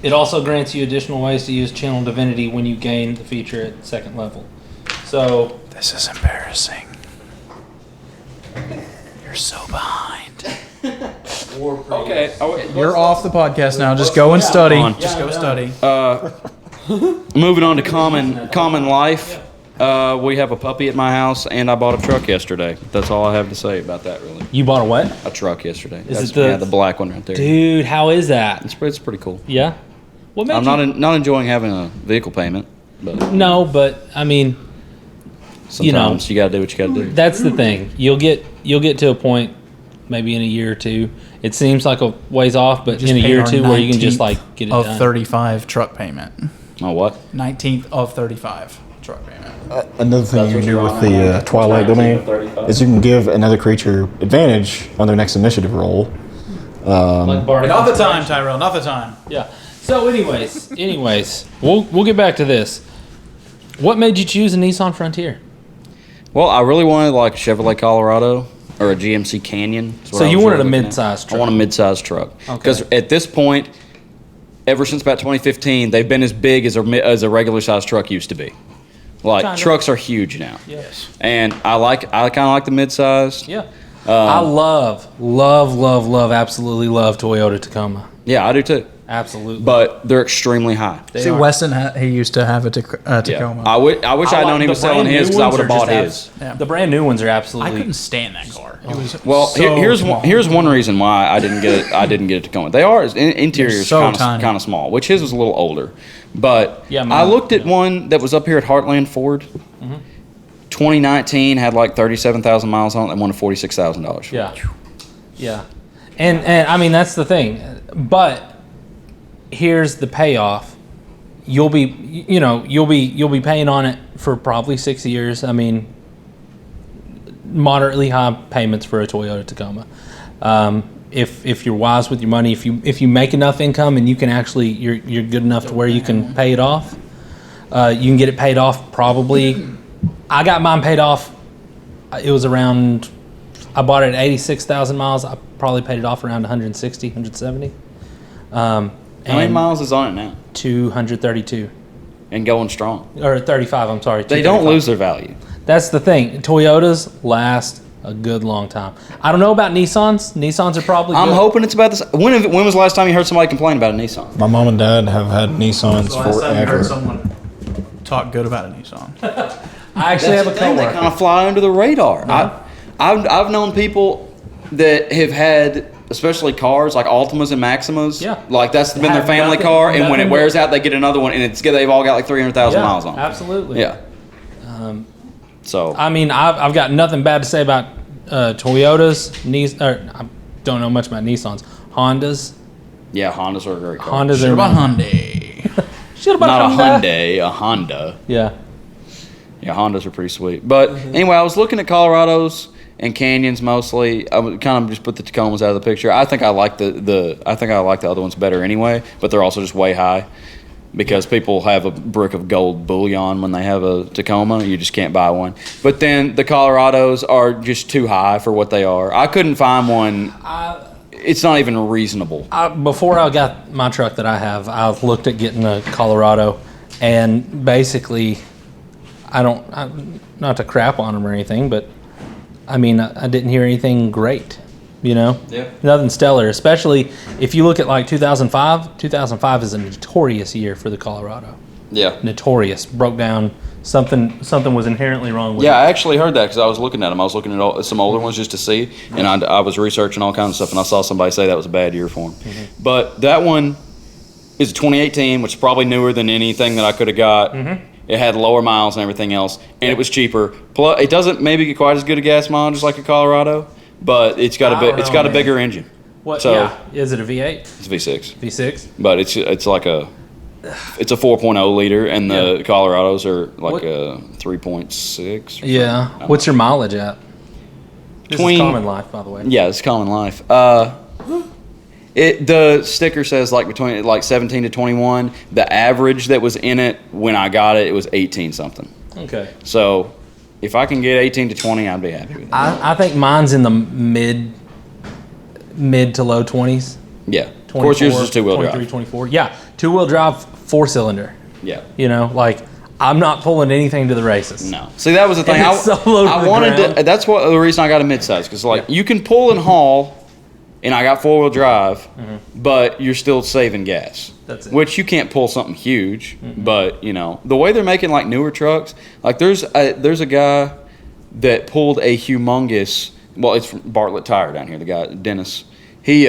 It also grants you additional ways to use Channel Divinity when you gain the feature at second level. So this is embarrassing. You're so behind. Okay. You're off the podcast now. Just go and study. on. Just go study. Moving on to common life. We have a puppy at my house, and I bought a truck yesterday. That's all I have to say about that, really. you bought a what? A truck yesterday. Is it the- the black one right there? Dude, how is that? It's pretty cool. Yeah. What made I'm you? not enjoying having a vehicle payment, but No, but I mean, sometimes you gotta do what you gotta do. that's the thing. You'll get to a point, maybe in a year or two. It seems like a ways off, but Just in a paid year or our two, where you can just 19th like get it of done. 35 truck payment. Oh, what? 19th of 35 truck payment. Another thing you can do with the Twilight domain is you can give another creature advantage on their next initiative roll. Like Bardic Not the time, Tyrell. Not the time. Yeah. So, anyways, we'll get back to this. What made you choose a Nissan Frontier? Well, I really wanted like a Chevrolet Colorado or a GMC Canyon. That's what So I you was wanted a really looking at. mid-sized truck. I want a mid-sized truck because at this point, ever since about 2015, they've been as big as a regular-sized truck used to be. Like Kinda. trucks are huge now. Yes. And I kind of like the mid-size. Yeah. I love, absolutely love Toyota Tacoma. Yeah, I do too. Absolutely. But they're extremely high. They See, are. Weston, he used to have a Tacoma. I wish I'd like known he the was selling brand his new because I ones would have are bought just his. Yeah. The brand new ones are I absolutely. couldn't stand that car. It was Well, so small. here's one reason why I didn't get it. I didn't get it to Tacoma. They are interiors so kind tiny. of small, which his was a little older. But Yeah, I mine- looked at one that was up here at Heartland Ford. 2019 had like 37,000 miles on it and wanted $46,000. Yeah. Yeah. And I mean that's the thing. But here's the payoff. You'll be paying on it for probably 6 years. I mean moderately high payments for a Toyota Tacoma. If you're wise with your money, if you make enough income and you can actually you're good enough to where you can pay it off, you can get it paid off probably. I got mine paid off. It was around. I bought it at 86,000 miles. I probably paid it off around 160, 170. How many And miles is on it now? 232 And going strong. or 35. I'm sorry. They don't 235. lose their value. That's the thing. Toyotas last a good long time. I don't know about Nissans. Nissans are probably. I'm good. hoping it's about this. When was the last time you heard somebody complain about a Nissan? My mom and dad have had Nissans Last time you heard forever. someone talk good about a Nissan. I actually have a They coworker. kind of fly under the radar. I've known people that have had, especially cars like Altimas and Maximas. Yeah. Like that's been their Have family nothing- car, and when nothing it wears out, they get another one, and they've all got like 300,000 Yeah, miles on. it. absolutely. Yeah. So I mean, I've got nothing bad to say about Toyotas. I don't know much about Nissans. Hondas. yeah, Hondas are a great car. Hondas What are about Hyundai? Shit about Not a Honda. Hyundai, a Honda. Yeah. Yeah, Hondas are pretty sweet. But anyway, I was looking at Colorados and Canyons mostly. I would kind of just put the Tacomas out of the picture. I think I like the other ones better anyway, but they're also just way high because people have a brick of gold bullion when they have a Tacoma. You just can't buy one. But then the Colorados are just too high for what they are. I couldn't find one. It's not even reasonable. Before I got my truck that I have, I looked at getting a Colorado, and basically, not to crap on them or anything, but I mean, I didn't hear anything great. You know, nothing stellar. Especially if you look at like 2005. 2005 is a notorious year for the Colorado. Yeah. Notorious. Broke down. Something was inherently wrong with it. Yeah, I actually heard that because I was looking at them. I was looking at some older ones just to see, and I was researching all kinds of stuff, and I saw somebody say that was a bad year for them. Mm-hmm. But that one is a 2018, which is probably newer than anything that I could have got. Mm-hmm. It had lower miles and everything else, and it was cheaper. Plus, it doesn't maybe get quite as good a gas mileage as like a Colorado, but it's got a bigger engine. What? So, yeah. Is it a V8? It's V6. V6? But it's a 4.0 liter, and the Colorados are like a 3.6. Yeah. What's your mileage at? This is Between- Common Life, by the way. Yeah, it's common life. The sticker says like between like 17 to 21. The average that was in it when I got it, it was 18 something. Okay. So if I can get 18 to 20, I'd be happy with that. I think mine's in the mid to low 20s. Yeah. Of course, yours is two-wheel 23, drive. 24. Yeah. 2-wheel drive, 4-cylinder. Yeah. You know, like I'm not pulling anything to the races. No. See, that was the thing. And it's so low to I the wanted ground. to. That's what the reason I got a midsize, because like you can pull and haul, and I got 4-wheel drive, but you're still saving gas. That's it. Which you can't pull something huge, but you know the way they're making like newer trucks. Like there's a guy that pulled a humongous. Well, it's from Bartlett Tire down here. The guy Dennis, he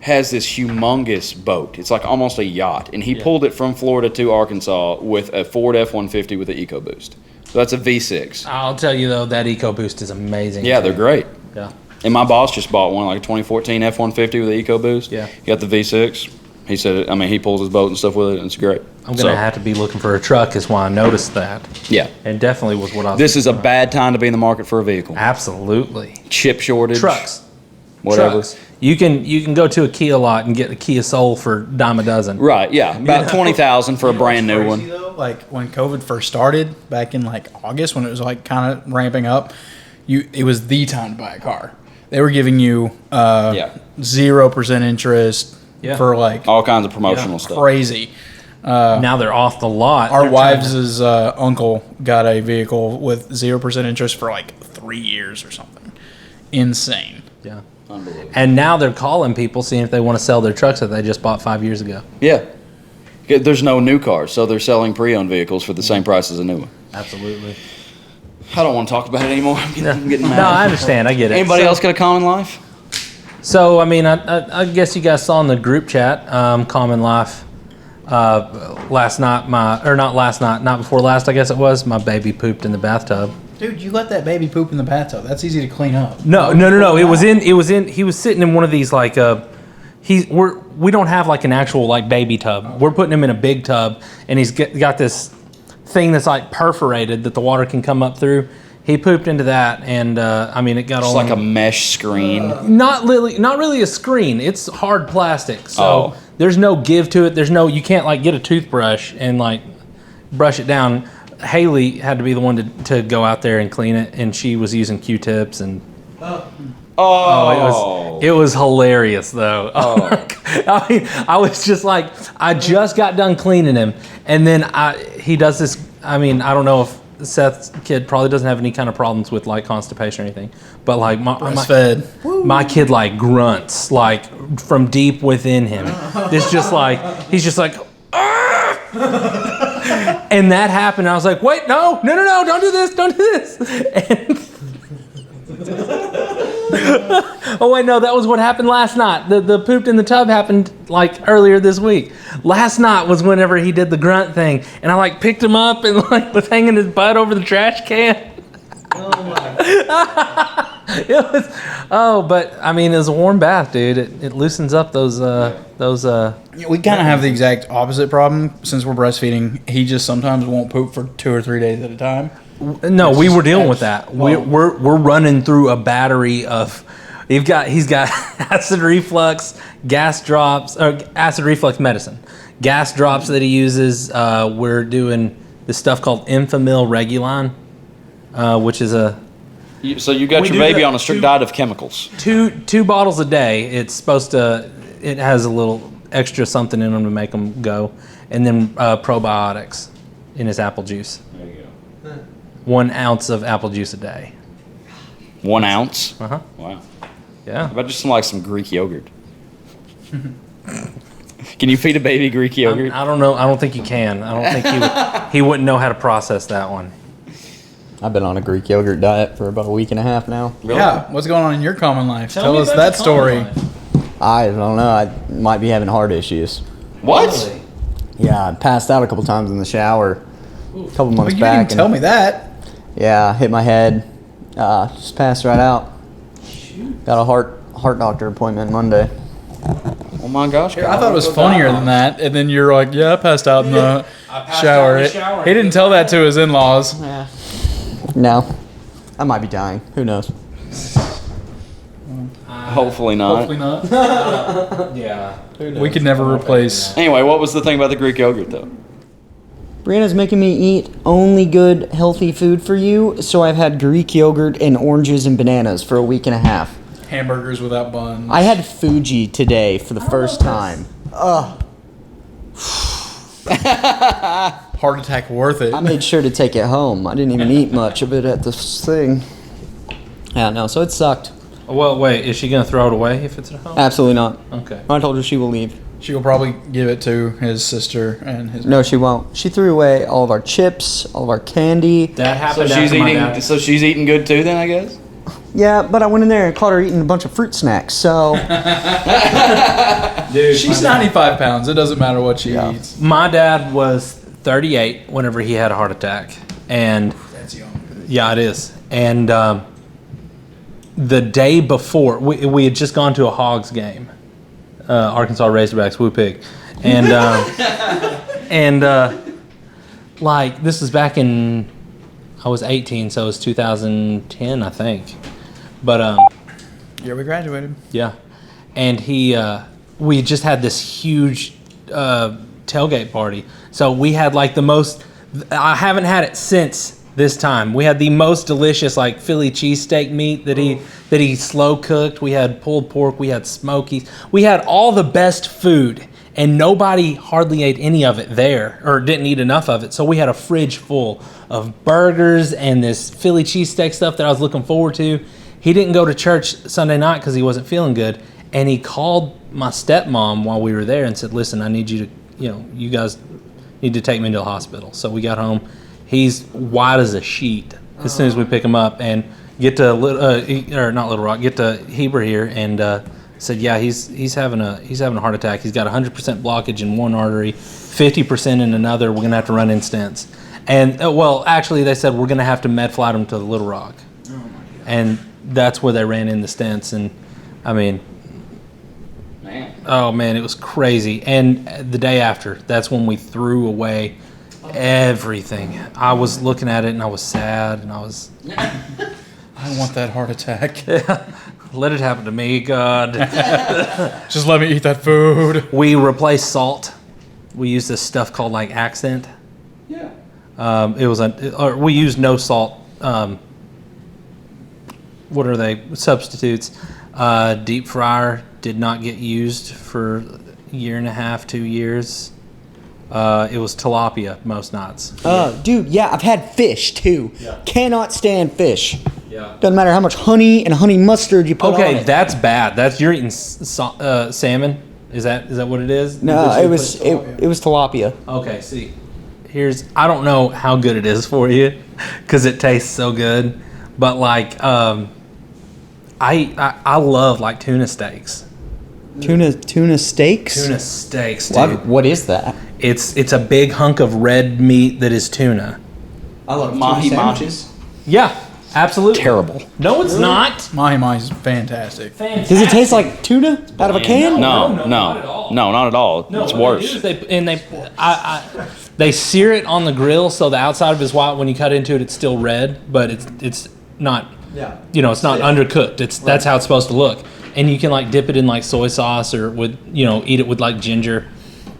has this humongous boat. It's like almost a yacht, and he pulled it from Florida to Arkansas with a Ford F-150 with an EcoBoost. So that's a V6. I'll tell you though, that EcoBoost is amazing. Yeah, they're great. Yeah. And my boss just bought one, like a 2014 F-150 with an EcoBoost. Yeah. He got the V6. He said, he pulls his boat and stuff with it, and it's great. I'm going to have to be looking for a truck is why I noticed that. Yeah. And definitely was what I was This is a bad time to be in the market for a vehicle. Absolutely. Chip shortage. Trucks. Whatever. Trucks. You can go to a Kia lot and get a Kia Soul for dime a dozen. Right, yeah. About 20,000 for a brand new one. Like when COVID first started back in like August, when it was like kind of ramping up, it was the time to buy a car. They were giving you 0% interest for like all kinds of promotional stuff. Crazy. Now they're off the lot. Our wives' uncle got a vehicle with 0% interest for like 3 years or something. Insane. Yeah. Unbelievable. And now they're calling people seeing if they want to sell their trucks that they just bought 5 years ago. Yeah. There's no new cars, so they're selling pre-owned vehicles for the same price as a new one. Absolutely. I don't want to talk about it anymore. I'm getting mad. No, I understand. I get it. Anybody else got a common life? So, I mean, I guess you guys saw in the group chat, Common Life, last night, not before last, I guess it was, my baby pooped in the bathtub. Dude, you let that baby poop in the bathtub. That's easy to clean up. No. It was in, he was sitting in one of these, like, we don't have, like, an actual, like, baby tub. We're putting him in a big tub, and he's got this thing that's, like, perforated that the water can come up through. He pooped into that, and it got all. It's like a mesh screen. Not really a screen. It's hard plastic, so there's no give to it. You can't like get a toothbrush and like brush it down. Haley had to be the one to go out there and clean it, and she was using Q-tips and. It was hilarious though. I was just like, I just got done cleaning him, and then he does this. I don't know if Seth's kid probably doesn't have any kind of problems with like constipation or anything, but like my kid like grunts like from deep within him. It's just like he's just like, "Argh!" And that happened. I was like, wait, no, don't do this. And oh wait, no, that was what happened last night. The pooped in the tub happened like earlier this week. Last night was whenever he did the grunt thing, and I like picked him up and like was hanging his butt over the trash can. Oh my! It was. But it was a warm bath, dude. It loosens up those. We kind of have the exact opposite problem since we're breastfeeding. He just sometimes won't poop for 2 or 3 days at a time. No, we were dealing with that. We're running through a battery of. He's got acid reflux, gas drops, or acid reflux medicine, gas drops that he uses. We're doing this stuff called Enfamil Reguline, which is a. So you got your baby on a strict diet of chemicals. Two bottles a day. It's supposed to. It has a little extra something in them to make them go, and then probiotics in his apple juice. There you go. 1 ounce of apple juice a day. 1 ounce? Uh-huh. Wow. Yeah. How about just some Greek yogurt? Can you feed a baby Greek yogurt? I don't know. I don't think you can. I don't think he wouldn't know how to process that one. I've been on a Greek yogurt diet for about a week and a half now. Really? Yeah. What's going on in your common life? Tell me us about that your story. common life. I don't know. I might be having heart issues. What? Really? Yeah, I passed out a couple times in the shower a couple Well, months you back. didn't tell me that. Yeah, hit my head. Just passed right out. Got a heart doctor appointment Monday. Oh my gosh. I thought it was funnier than that. And then you're like, yeah, I passed out in the passed shower. out in the shower. He didn't tell that to his in-laws. Yeah. No, I might be dying. Who knows? Hopefully not. Hopefully not. Yeah. We could never replace. Anyway, what was the thing about the Greek yogurt though? Brianna's making me eat only good, healthy food for you, so I've had Greek yogurt and oranges and bananas for a week and a half. Hamburgers without buns. I had Fuji today for the first time. Ugh. Heart attack worth it. I made sure to take it home. I didn't even eat much of it at this thing. Yeah, no, so it sucked. Well, wait. Is she gonna throw it away if it's at home? Absolutely not. Okay. I told her she will leave. She will probably give it to his sister and his. No, she won't. She threw away all of our chips, all of our candy. That So happened she's after my eating. dad. So she's eating good too, then I guess. Yeah, but I went in there and caught her eating a bunch of fruit snacks, so... Dude, She's 95 pounds. It doesn't matter what she eats. My dad was 38 whenever he had a heart attack, and That's young. yeah, it is. And the day before, we had just gone to a Hogs game, Arkansas Razorbacks, Woo Pig, and like this was back in, I was 18, so it was 2010, I think. But Yeah, we graduated. yeah, and we just had this huge tailgate party. So we had like the most. I haven't had it since this time. We had the most delicious like Philly cheesesteak meat that he slow cooked. We had pulled pork. We had smokies. We had all the best food, and nobody hardly ate any of it there, or didn't eat enough of it. So we had a fridge full of burgers and this Philly cheesesteak stuff that I was looking forward to. He didn't go to church Sunday night because he wasn't feeling good, and he called my stepmom while we were there and said, "Listen, I need you to, you guys need to take me to the hospital." So we got home. He's white as a sheet as soon as we pick him up and get to not Little Rock, get to Heber here, and said, "Yeah, he's having a heart attack. He's got 100% blockage in one artery, 50% in another. We're gonna have to run in stents." And well, actually, they said we're gonna have to med flight him to Little Rock, and that's where they ran in the stents. And I mean, Man. oh man, it was crazy. And the day after, that's when we threw away everything. I was looking at it and I was sad, and I was, I don't want that heart attack. let it happen to me, God. Just let me eat that food. We replaced salt. We used this stuff called like Accent. Yeah. We used no salt. What are they? Substitutes. Deep fryer did not get used for a year and a half, 2 years. It was tilapia most nights. Dude, yeah, I've had fish, too. Yeah. Cannot stand fish. Yeah. Doesn't matter how much honey and honey mustard you put on Okay, it. that's bad. You're eating salmon. Is that what it is? No, Did you it was tilapia. Okay, see, I don't know how good it is for you, because it tastes so good, but like, I love like tuna steaks. Tuna steaks? Tuna steaks, dude. What is that? It's a big hunk of red meat that is tuna. I love Mahi mahis. Yeah, absolutely. Terrible. No, it's not. Mahi Mahi's fantastic. Does it taste like tuna out of a can? No, not at all. No, not at all. No, It's what worse. They do is they sear it on the grill, so the outside of it is white. When you cut into it, it's still red, but it's not. Yeah. It's not undercooked. That's how it's supposed to look. And you can like dip it in like soy sauce, or with eat it with like ginger.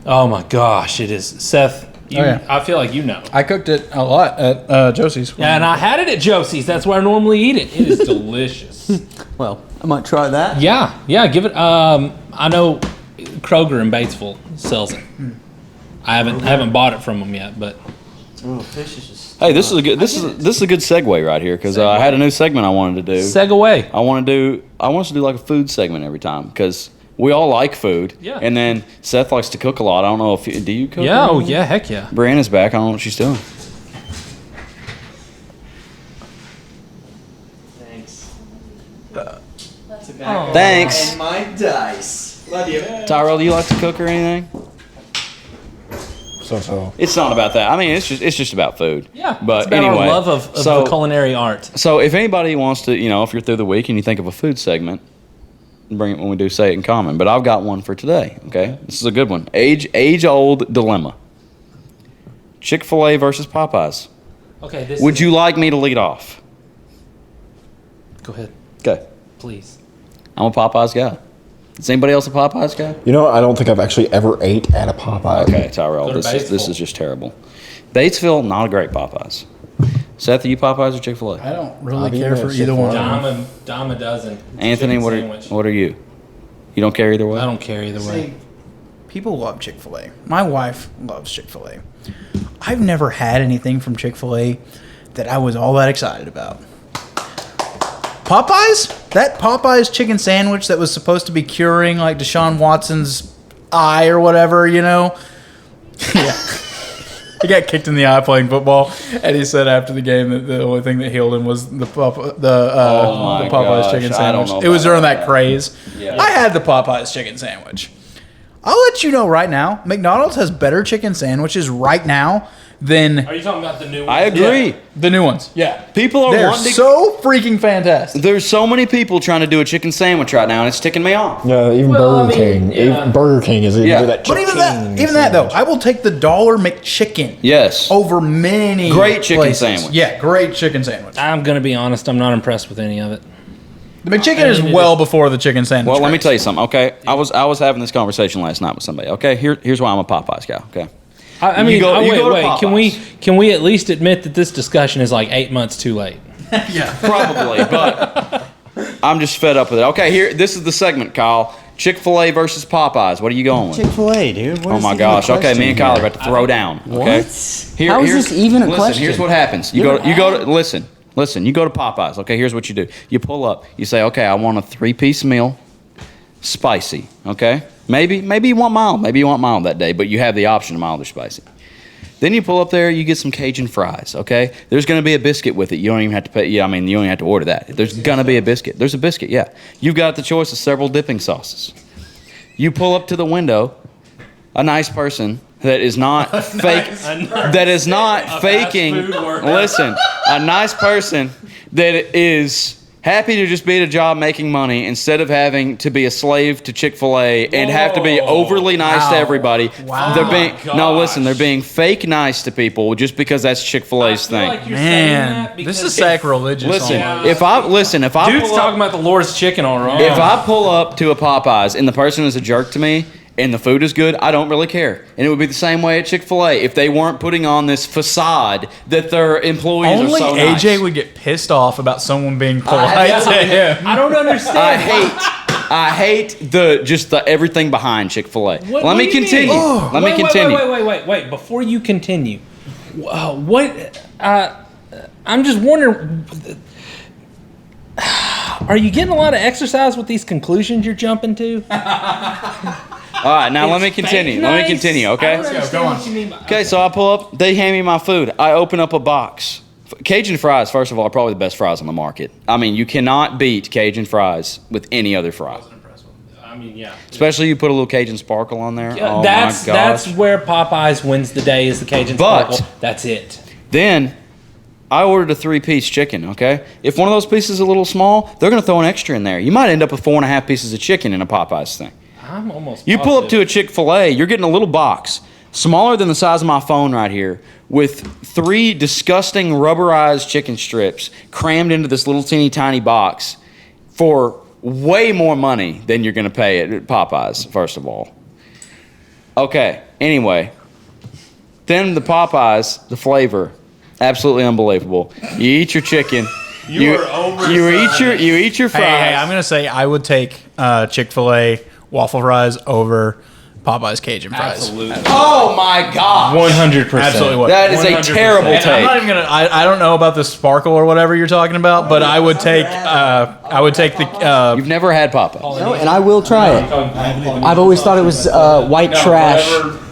Oh my gosh, it is. Seth, I feel like you know. I cooked it a lot at Josie's. Yeah, and I had it at Josie's. That's where I normally eat it. It is delicious. Well, I might try that. Yeah, give it. I know Kroger in Batesville sells it. I haven't bought it from them yet, but Hey, this is a good this is a good segue right here because I had a new segment I wanted to do. Seg away. I want us to do like a food segment every time because we all like food. Yeah. And then Seth likes to cook a lot. I don't know if do you cook? Yeah. Oh Brianna? yeah. Heck yeah. Brianna's back. I don't know what she's doing. Thanks. And my dice. Love you. Tyrel, do you like to cook or anything? So. It's not about that. I mean, it's just about food. Yeah. But it's about anyway, our love of the culinary art. So if anybody wants to, if you're through the week and you think of a food segment, bring it when we do say it in common. But I've got one for today. Okay, this is a good one. Age old dilemma. Chick-fil-A versus Popeyes. Okay. This. Would you like me to lead off? Go ahead, Okay, please. I'm a Popeyes guy. Is anybody else a Popeyes guy? You know, I don't think I've actually ever ate at a Popeye. Okay, Tyrell, Go to this Batesville. is just terrible. Batesville, not a great Popeyes. Seth, are you Popeyes or Chick-fil-A? I don't really I've care eaten for at either one. Chick-fil-A. Dime a dozen. Anthony, Chicken what sandwich. are you? You don't care either way? I don't care either way. People love Chick-fil-A. My wife loves Chick-fil-A. I've never had anything from Chick-fil-A that I was all that excited about. Popeyes? That Popeyes chicken sandwich that was supposed to be curing like Deshaun Watson's eye or whatever, Yeah. He got kicked in the eye playing football, and he said after the game that the only thing that healed him was the Popeyes gosh, chicken I don't sandwich. know It was about during that that. craze. Yeah. I had the Popeyes chicken sandwich. I'll let you know right now, McDonald's has better chicken sandwiches right now than Are you talking about the new one? I agree. the new ones. Yeah. People are They're wanting to. so freaking fantastic. There's so many people trying to do a chicken sandwich right now, and it's ticking me off. Yeah, even Well, Burger I mean, King. yeah. Even Burger King is even Yeah. that. But even that though, I will take the $1 McChicken Yes. over many Great chicken places. sandwich. Yeah, great chicken sandwich. I'm gonna be honest. I'm not impressed with any of it. The McChicken I is mean, it well is- before the chicken sandwich. Well, let me craze. tell you something. Okay, I was having this conversation last night with somebody. Okay, here's why I'm a Popeyes guy. Okay, I You mean, go- you wait, go to wait. Popeyes. Can we at least admit that this discussion is like 8 months too late? probably, but I'm just fed up with it. Okay, this is the segment, Kyle. Chick-fil-A versus Popeyes. What are you going with? Chick-fil-A, dude. What Oh is my even gosh. the Okay, me and question Kyle are here? about to throw down. Okay. What? How is here's- this even a listen, question? Here's what happens. You go to listen. You go to Popeyes. Okay, here's what you do. You pull up. You say, okay, I want a 3-piece meal, spicy. Okay, maybe you want mild. Maybe you want mild that day, but you have the option of mild or spicy. Then you pull up there. You get some Cajun fries. Okay, there's going to be a biscuit with it. You don't even have to pay. Yeah, I mean, you don't even have to order that. There's going to be a biscuit. There's a biscuit. Yeah, you've got the choice of several dipping sauces. You pull up to the window. A nice person that is not fake, that is not faking. Listen, a nice person that is happy to just be at a job making money instead of having to be a slave to Chick-fil-A and have to be overly nice to Wow. everybody. Wow. They're being Oh my listen, they're being fake nice to people just because that's Chick-fil-A's thing. Man, this is sacrilegious. Listen, almost. if I Dude's pull up, talking about the Lord's chicken, all right. if I pull up to a Popeyes and the person is a jerk to me and the food is good, I don't really care. And it would be the same way at Chick-fil-A if they weren't putting on this facade that their employees Only are so nice. AJ would get pissed off about someone being polite to him. I don't understand. I hate the everything behind Chick-fil-A. What Let do me you continue. mean? Let me continue. Wait. Before you continue, what? I'm just wondering. Are you getting a lot of exercise with these conclusions you're jumping to? All right, now let me It's continue. fake Let me nice? continue, okay? I don't understand what you mean by- Okay, so I pull up. They hand me my food. I open up a box. Cajun fries, first of all, are probably the best fries on the market. I mean, you cannot beat Cajun fries with any other fry. I mean, yeah. Especially you put a little Cajun sparkle on there. Oh that's my gosh. that's where Popeyes wins the day is the Cajun But- sparkle. That's it. Then I ordered a 3-piece chicken, okay? If one of those pieces is a little small, they're going to throw an extra in there. You might end up with 4.5 pieces of chicken in a Popeyes thing. I'm almost. You pull up to positive. a Chick-fil-A, you're getting a little box, smaller than the size of my phone right here, with 3 disgusting rubberized chicken strips crammed into this little teeny tiny box for way more money than you're going to pay at Popeyes, first of all. Okay, anyway. Then the Popeyes, the flavor, absolutely unbelievable. You eat your chicken. You eat your fries. Hey, I'm gonna say I would take Chick-fil-A waffle fries over Popeyes Cajun fries. Absolutely. Oh my god! 100%. Absolutely would. That is a 100%. terrible And I'm not take. even gonna. I don't know about the sparkle or whatever you're talking about, but I would take. I would take the. You've never had Popeyes. No, and I will try it. I've always thought it was white trash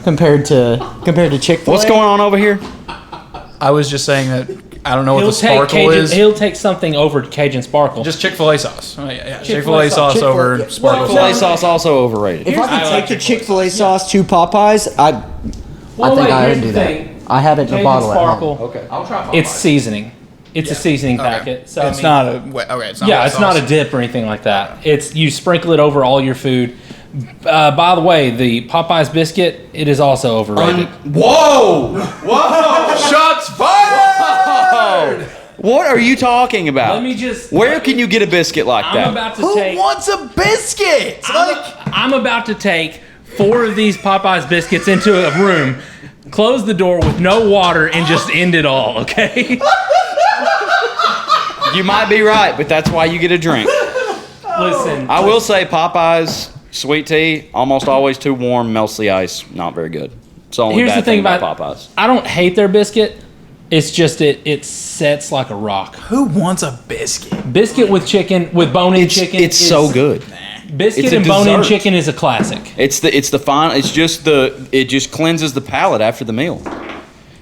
compared to Chick-fil-A. What's going on over here? I was just saying that I don't know what He'll the take sparkle Cajun, is. he'll take something over Cajun Sparkle. Just Chick-fil-A sauce. Oh, yeah. Chick-fil-A Chick-fil-A sauce Chick-fil-A. over Yeah. sparkle Chick-fil-A sauce. sauce also overrated. If I could take the Chick-fil-A sauce to Popeyes, I think wait, I here's would do the that. thing. I have it in a Cajun bottle at home. Sparkle. Okay. I'll try It's seasoning. It's a seasoning packet. So It's not a. Okay, it's not. Yeah, white it's not sauce. a dip or anything like that. It's you sprinkle it over all your food. By the way, the Popeyes biscuit, it is also overrated. Whoa! Whoa! Shots fired! What are you talking about? Let me just. Where can you get a biscuit like I'm that? about to Who take. wants a biscuit? I'm about to take 4 of these Popeyes biscuits into a room, close the door with no water, and just end it all. Okay. You might be right, but that's why you get a drink. Listen. I will say Popeyes sweet tea almost always too warm, melts the ice. Not very good. It's the only Here's bad the thing about about Popeyes. I don't hate their biscuit. It's just it sets like a rock. Who wants a biscuit? Biscuit with chicken with bone-in chicken. It's so good. Biscuit It's a and bone-in dessert. chicken is a classic. It's the fine. It just cleanses the palate after the meal.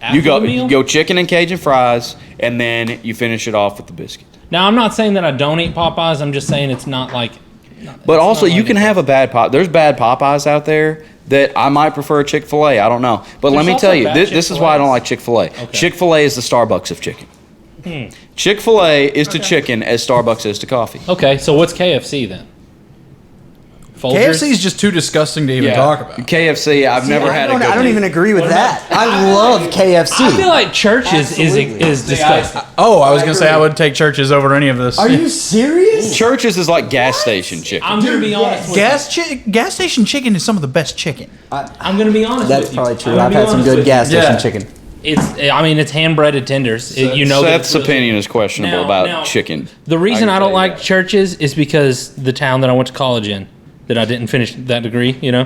After You the meal? go chicken and Cajun fries, and then you finish it off with the biscuit. Now I'm not saying that I don't eat Popeyes. I'm just saying it's not like. But also, not you like can it. have a bad Pop. There's bad Popeyes out there that I might prefer Chick-fil-A. I don't know. But let There's me also tell you, bad this is why I don't like Chick-fil-A's. Chick-fil-A. Chick-fil-A is the Starbucks of chicken. Chick-fil-A is to chicken as Starbucks is to coffee. Okay, so what's KFC then? Folgers? KFC is just too disgusting to even talk about. KFC, I've never had a good I don't even agree with that. I love KFC. I feel like Church's Absolutely. is disgusting. Oh, I was gonna say I would take Churches over any of this. Are you serious? Church's is like gas station chicken. I'm gonna be honest with Gas station chicken is some of the best chicken. you. I'm gonna be honest That's with you. probably true. I'm gonna I've be had some honest good with gas you. station Yeah. chicken. It's hand breaded tenders. You know that Seth's it's really- opinion is questionable Now- about now, chicken. The reason I I can don't tell you like that. Church's is because the town that I went to college in, that I didn't finish that degree. You know.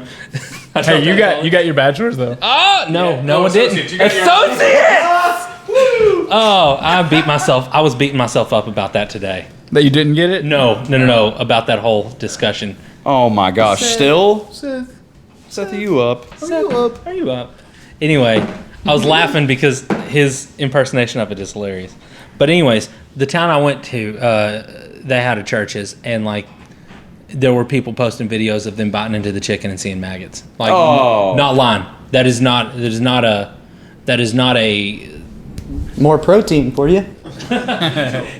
I Hey, dropped you out of got college. your bachelor's though. Oh no, no one didn't. associates. You got your- Associates. Oh, I beat myself. I was beating myself up about that today. That you didn't get it? No, about that whole discussion. Oh my gosh! Still, Seth, are you up? Are you up? Anyway, I was laughing because his impersonation of it is hilarious. But anyways, the town I went to, they had a Church's, and like there were people posting videos of them biting into the chicken and seeing maggots. Like, Oh. not lying. That is not a. More protein for you.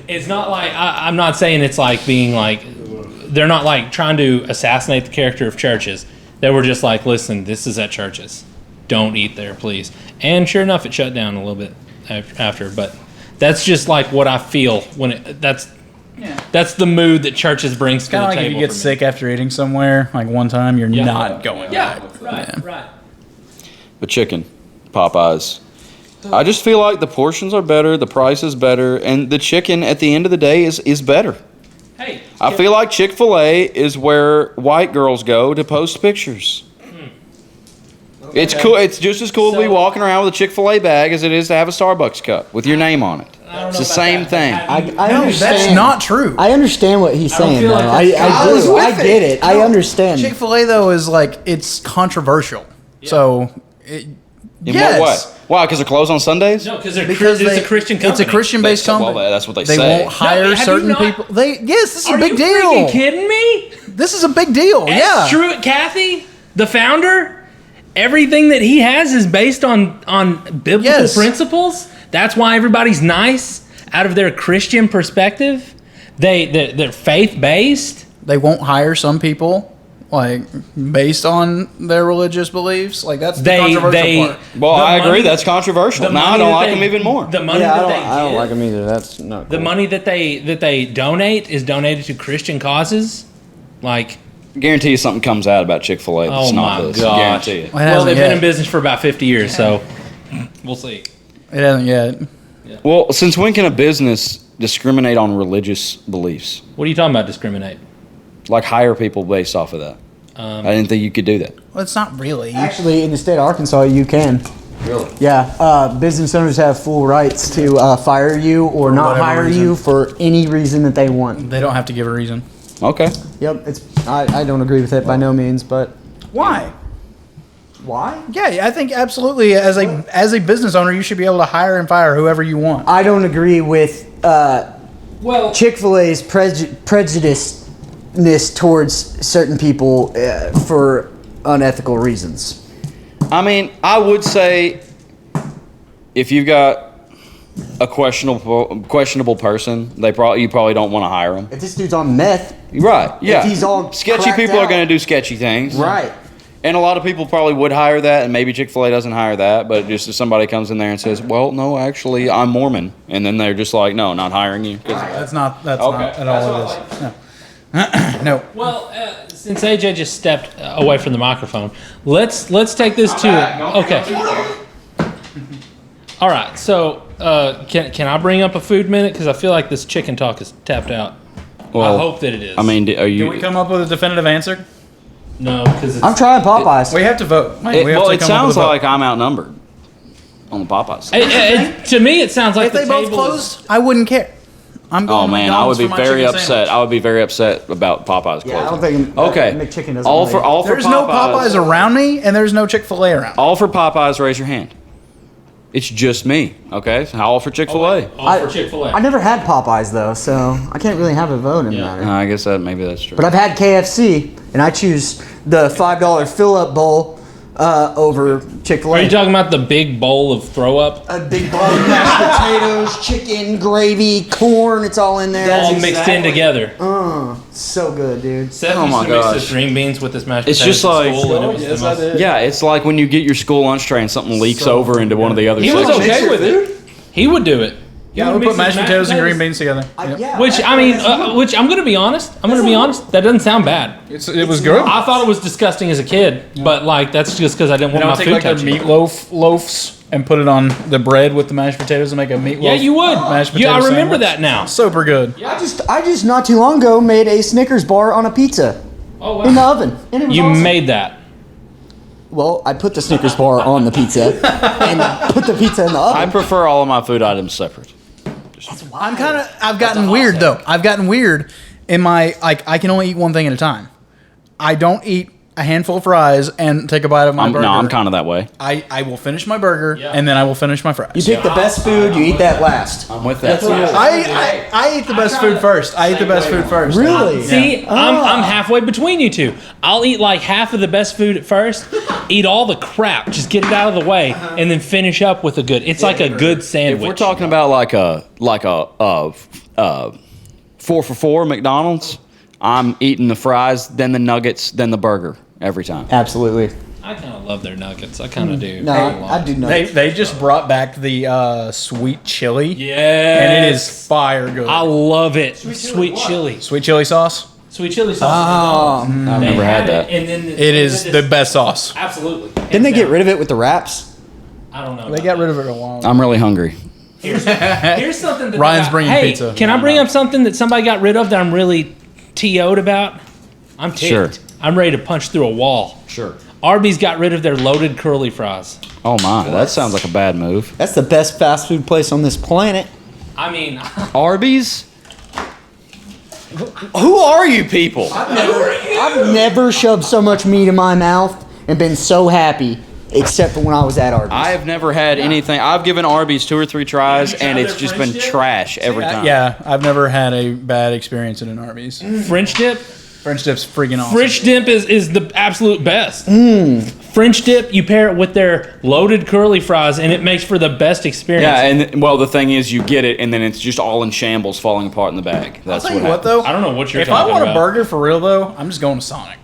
It's not like I'm not saying it's like being like they're not like trying to assassinate the character of Church's. They were just like, listen, this is at Church's. Don't eat there, please. And sure enough, it shut down a little bit after. But that's just like what I feel when that's the mood that Church's brings to the Kind of like table. if you get for me. sick after eating somewhere, like one time, you're Yeah. not going. Yeah, back. right. But chicken, Popeyes. I just feel like the portions are better, the price is better, and the chicken at the end of the day is better. Hey, I feel like Chick-fil-A is where white girls go to post pictures. It's cool. It's just as cool to be So- walking around with a Chick-fil-A bag as it is to have a Starbucks cup with your name on it. know It's the about same that, thing. but I No, understand. that's not true. I understand what he's saying, feel though. like that's- I was do. with I get it. I No, understand. Chick-fil-A though is like it's controversial. So, In yes. what way? Why? Because they're closed on Sundays? no, because Because it's they- a Christian company. It's a Christian-based Well, company. that's what they They say. won't hire have you certain not- people. Yes, this is Are a big you deal. freaking kidding me? This is a big deal. Yeah. Truett Cathy, the founder, everything that he has is based on biblical Yes. principles. That's why everybody's nice out of their Christian perspective. They're faith based. They won't hire some people like based on their religious beliefs. Like that's the controversial part. Well, the I agree. money- That's controversial. the Now I money don't that like they- them even more. The money Yeah, I that they don't give, like him either. That's not the cool. money that they donate is donated to Christian causes. Like, Guarantee you something comes out about Chick-fil-A that's oh not my this. gosh. Guarantee it. Well, it Well, hasn't they've been yet. in business for about 50 years, so we'll see. It hasn't yet. Well, since when can a business discriminate on religious beliefs? What are you talking about? Discriminate? Like hire people based off of that? I didn't think you could do that. Well, it's not really. Actually, in the state of Arkansas, you can. Really? Yeah, business owners have full rights to fire you or not whatever hire reason. you for any reason that they want. They don't have to give a reason. Okay. Yep, I don't agree with it by no means, but Why? why? Yeah, I think absolutely. As a business owner, you should be able to hire and fire whoever you want. I don't agree with Well, Chick-fil-A's prejudiceness towards certain people for unethical reasons. I mean, I would say if you've got a questionable person, you probably don't want to hire them. If this dude's on meth, Right? Yeah. he's all sketchy cracked people are out. going to do sketchy things. right? And a lot of people probably would hire that, and maybe Chick-fil-A doesn't hire that. But just if somebody comes in there and says, "Well, no, actually, I'm Mormon," and then they're just like, "No, not hiring you." 'cause- That's not at That's all what it is. No. No. well, since AJ just stepped away from the microphone, let's take this to it. Okay. All right. So, can I bring up a food minute? Because I feel like this chicken talk is tapped out. Well, I hope that it is. I mean, are you? Did we come up with a definitive answer? no, because I'm trying Popeyes. We have to vote. It, We have well, to it come up sounds with a vote. like I'm outnumbered on the Popeyes. to me it sounds like If they the both table closed, I wouldn't care. I'm going Oh to man, I would McDonald's be for my very chicken upset. sandwich. I would be very upset about Popeyes closing. Yeah, I don't think Okay. McChicken doesn't. All really- for all for There's no Popeyes around me, and there's no Chick-fil-A around. All for Popeyes, raise your hand. It's just me. Okay, so all for Chick-fil-A. all for Chick-fil-A. I never had Popeyes though, so I can't really have a vote in the Yeah. matter. I guess maybe that's true. But I've had KFC, and I choose the $5 fill-up bowl over Chick-fil-A. Are you talking about the big bowl of throw up? A big bowl of mashed potatoes, chicken, gravy, corn. It's all in there. All mixed in together. So good, dude. Seth Oh used my to mix gosh. his green beans with his mashed It's potatoes just at like- school, and it was the most- Yeah, it's like when you get your school lunch tray and something leaks over into one of the other He was sections. okay with it. He would do it. He Yeah, I would mix put his mashed potatoes and green beans together. Yep. Yeah, Which I mean, which I'm gonna be honest. That doesn't sound bad. It was good. I thought it was disgusting as a kid, but like that's just because I didn't You want know, my take food like their touching. meatloaf loaves and put it on the bread with the mashed potatoes and make a meatloaf. Yeah, you would. Mashed Yeah, I potato remember sandwich. that now. Super good. I just not too long ago made a Snickers bar on a pizza Oh in the wow! oven. And it was You awesome. made that. Well, I put the Snickers bar on the pizza and put the pizza in the I oven. prefer all of my food items separate. I've gotten weird though. I've gotten weird in my, like, I can only eat one thing at a time. I don't eat a handful of fries and take a bite of my burger. No, I'm kind of that way. I will finish my burger Yeah. and then I will finish my fries. You pick the best food, you eat that last. I'm with that. I eat the best food first. I eat the best food first. Really? See, I'm halfway between you two. I'll eat like half of the best food at first, eat all the crap, just get it out of the way, and then finish up with a good. It's like a good If sandwich. we're talking about like a 4 for $4 McDonald's, I'm eating the fries, then the nuggets, then the burger every time. Absolutely. I kind of love their nuggets. I kind of do. No, I do not. They just brought back the sweet chili. Yeah, And it is fire good. I love it. Sweet chili. Sweet chili sauce. Sweet chili sauce. I've never had that. And then It is the best sauce. Absolutely. Didn't they get rid of it with the wraps? I don't know. They got rid of it a while ago. I'm really hungry. Here's something that Ryan's bringing hey, pizza. Can I bring up something that somebody got rid of that I'm really TO'd about? I'm ticked. Sure. I'm ready to punch through a wall. Sure. Arby's got rid of their loaded curly fries. Oh my, that sounds like a bad move. That's the best fast food place on this planet. I mean, Arby's? Who are you people? I've never shoved so much meat in my mouth and been so happy, except for when I was at Arby's. I have never had anything. I've given Arby's 2 or 3 tries, Have you and tried it's their just French been dip? trash every time. Yeah, I've never had a bad experience at an Arby's. French dip. French dip's freaking awesome. French dip is the absolute best. French dip, you pair it with their loaded curly fries, and it makes for the best experience. Yeah, and well, the thing is, you get it, and then it's just all in shambles, falling apart in the bag. That's I'll tell you what what happens. though. I don't know what you're If I talking want about. a burger for real though, I'm just going to Sonic.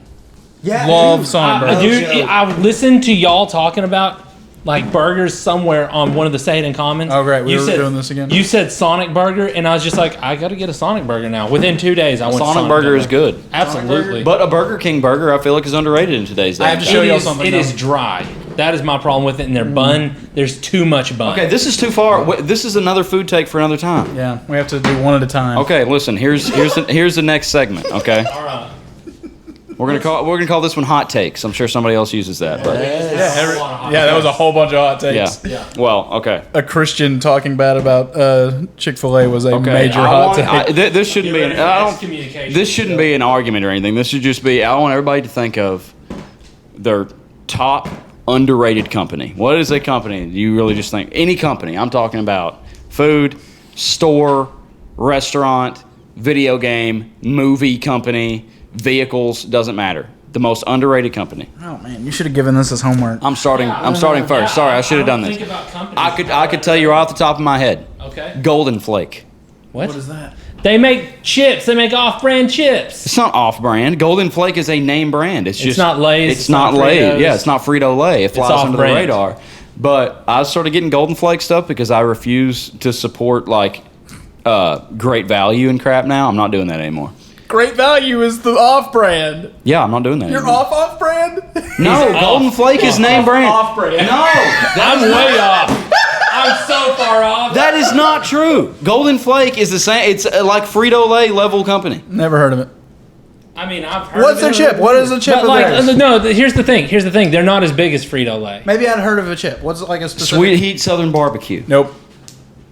yeah, Love dude. Sonic burgers. Dude, I listened to y'all talking about like burgers somewhere on one of the Say-It Commons. Oh, great. We You were said- doing this again? You said Sonic Burger, and I was just like, I got to get a Sonic Burger now. Within 2 days, I went to Sonic Burger is good. Absolutely. But a Burger King burger, I feel like, is underrated in today's day. I have to show It y'all is- something. It though. is dry. That is my problem with it. And their bun, there's too much bun. Okay, this is too far. This is another food take for another time. Yeah, we have to do one at a time. Okay, listen. Here's the next segment. Okay, All right. We're gonna call this one hot takes. I'm sure somebody else uses that, but that was a whole bunch of hot takes. yeah. Well, okay. A Christian talking bad about Chick-fil-A was a Okay. major hot take. This shouldn't be. This shouldn't be an argument or anything. This should just be. I want everybody to think of their top underrated company. What is a company you really just think? Any company. I'm talking about food, store, restaurant, video game, movie company, vehicles. Doesn't matter. The most underrated company. Oh man, you should have given this as homework. I'm starting first. Sorry, I should have done this. Think about companies. I could tell you right off the top of my head. Okay. Golden Flake. What is that? They make chips. They make off-brand chips. It's not off-brand. Golden Flake is a name brand. It's just not Lay's, It's not Lay's. Fritos. Yeah, it's not Frito-Lay. It flies under the off-brand. radar. But I started getting Golden Flake stuff because I refuse to support like Great Value and crap. Now I'm not doing that anymore. Great Value is the off-brand. Yeah, I'm not doing that. You're anymore. off-brand? No, Golden Flake is name brand. Off-brand. No, I'm way off. I'm so far off. that is not true. Golden Flake is the same. It's like Frito-Lay level company. Never heard of it. I mean, I've heard. What's of the it. chip? What is the chip But of like, theirs? no. Here's the thing. They're not as big as Frito-Lay. Maybe I'd heard of a chip. What's it like a specific? Sweet Heat Southern Barbecue. Nope.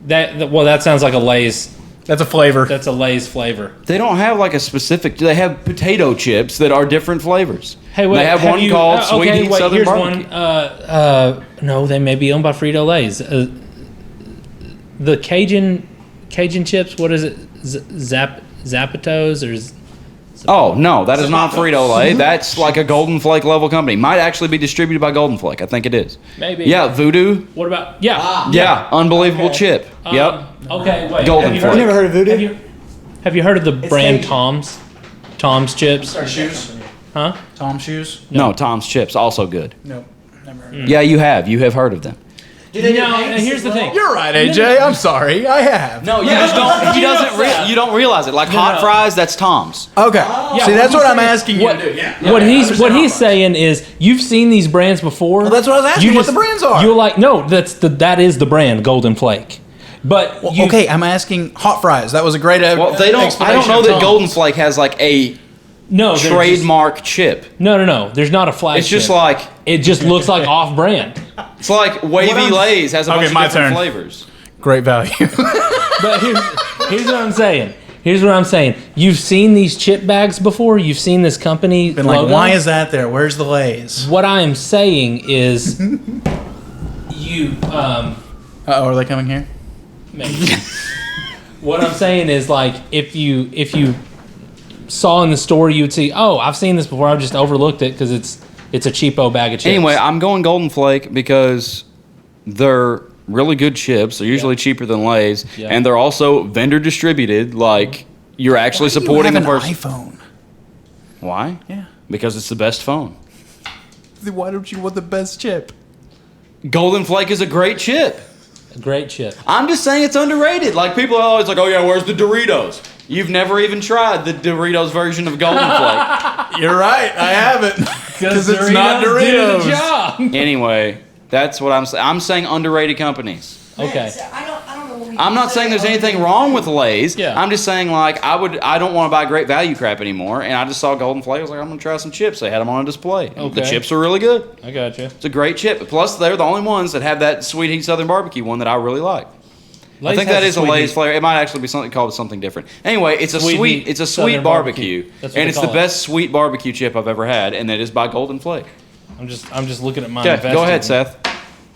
That sounds like a Lay's. That's a flavor. That's a Lay's flavor. They don't have like a specific. They have potato chips that are different flavors. Hey, wait, they have one called Sweet Heat Southern here's Barbecue. one. No, they may be owned by Frito-Lay's. The Cajun chips. What is it? Zapatos or? Oh no, that is not Frito-Lay. That's like a Golden Flake level company. Might actually be distributed by Golden Flake. I think it is. Maybe. Yeah, Voodoo. What about? Yeah. Yeah, unbelievable chip. Yep. Okay. Wait. Golden have you Flake. heard, Never heard of Voodoo? Have you heard of the brand Cajun. Tom's chips? Shoes? Huh? Tom shoes? No, Tom's chips also good. Nope. Never heard of it. Yeah, you have heard of them. Do they do No. eggs Here's as the well? thing. You're right, AJ. I'm sorry. I have. No, you just don't. He doesn't. You don't realize it. Like hot fries, that's Tom's. Okay. See, that's what I'm saying- asking you to do. Yeah. What he's saying is you've seen these brands before. Well, that's what I was asking, You what the brands are. You're like, no, that is the brand Golden Flake. But Well, you- okay, I'm asking hot fries. That was a great. Well, they don't. I don't know that Golden Flake has like a no they're trademark chip. Just, no. There's not a flagship. It's just like it just looks like off-brand. it's like Wavy Lay's has a bunch of my different turn. flavors. Great Value. But here's what I'm saying. Here's what I'm saying. You've seen these chip bags before. You've seen this company. Been like, logo. why is that there? Where's the Lay's? What I am saying is, you Are they coming here? maybe. What I'm saying is like if you saw in the store, you would see, oh, I've seen this before. I've just overlooked it because it's a cheapo bag of chips. Anyway, I'm going Golden Flake because they're really good chips. They're usually cheaper than Lay's, Yeah. and they're also vendor distributed. Like you're actually supporting the an person. iPhone. Why? Yeah. Because it's the best phone. Then why don't you want the best chip? Golden Flake is a great chip. A great chip. I'm just saying it's underrated. Like people are always like, "Oh yeah, where's the Doritos?" You've never even tried the Doritos version of Golden Flake. You're right. I haven't. Because it's not did Doritos. the job. Anyway, that's what I'm saying. I'm saying underrated companies. Okay. So I don't know what we I'm not saying there's anything wrong with Lay's. Yeah. I'm just saying like I don't want to buy Great Value crap anymore. And I just saw Golden Flake. I was like, I'm gonna try some chips. They had them on a display. And the Okay. chips are really good. I got you. It's a great chip. Plus, they're the only ones that have that Sweet Heat Southern Barbecue one that I really like. I think that is a Lay's flavor. It might actually be something called something different. Anyway, it's a Sweet sweet. Heat It's a Southern sweet Barbecue. barbecue, That's what and they it's the call it. best sweet barbecue chip I've ever had, and that is by Golden Flake. I'm just looking at my. Okay, go ahead, Seth.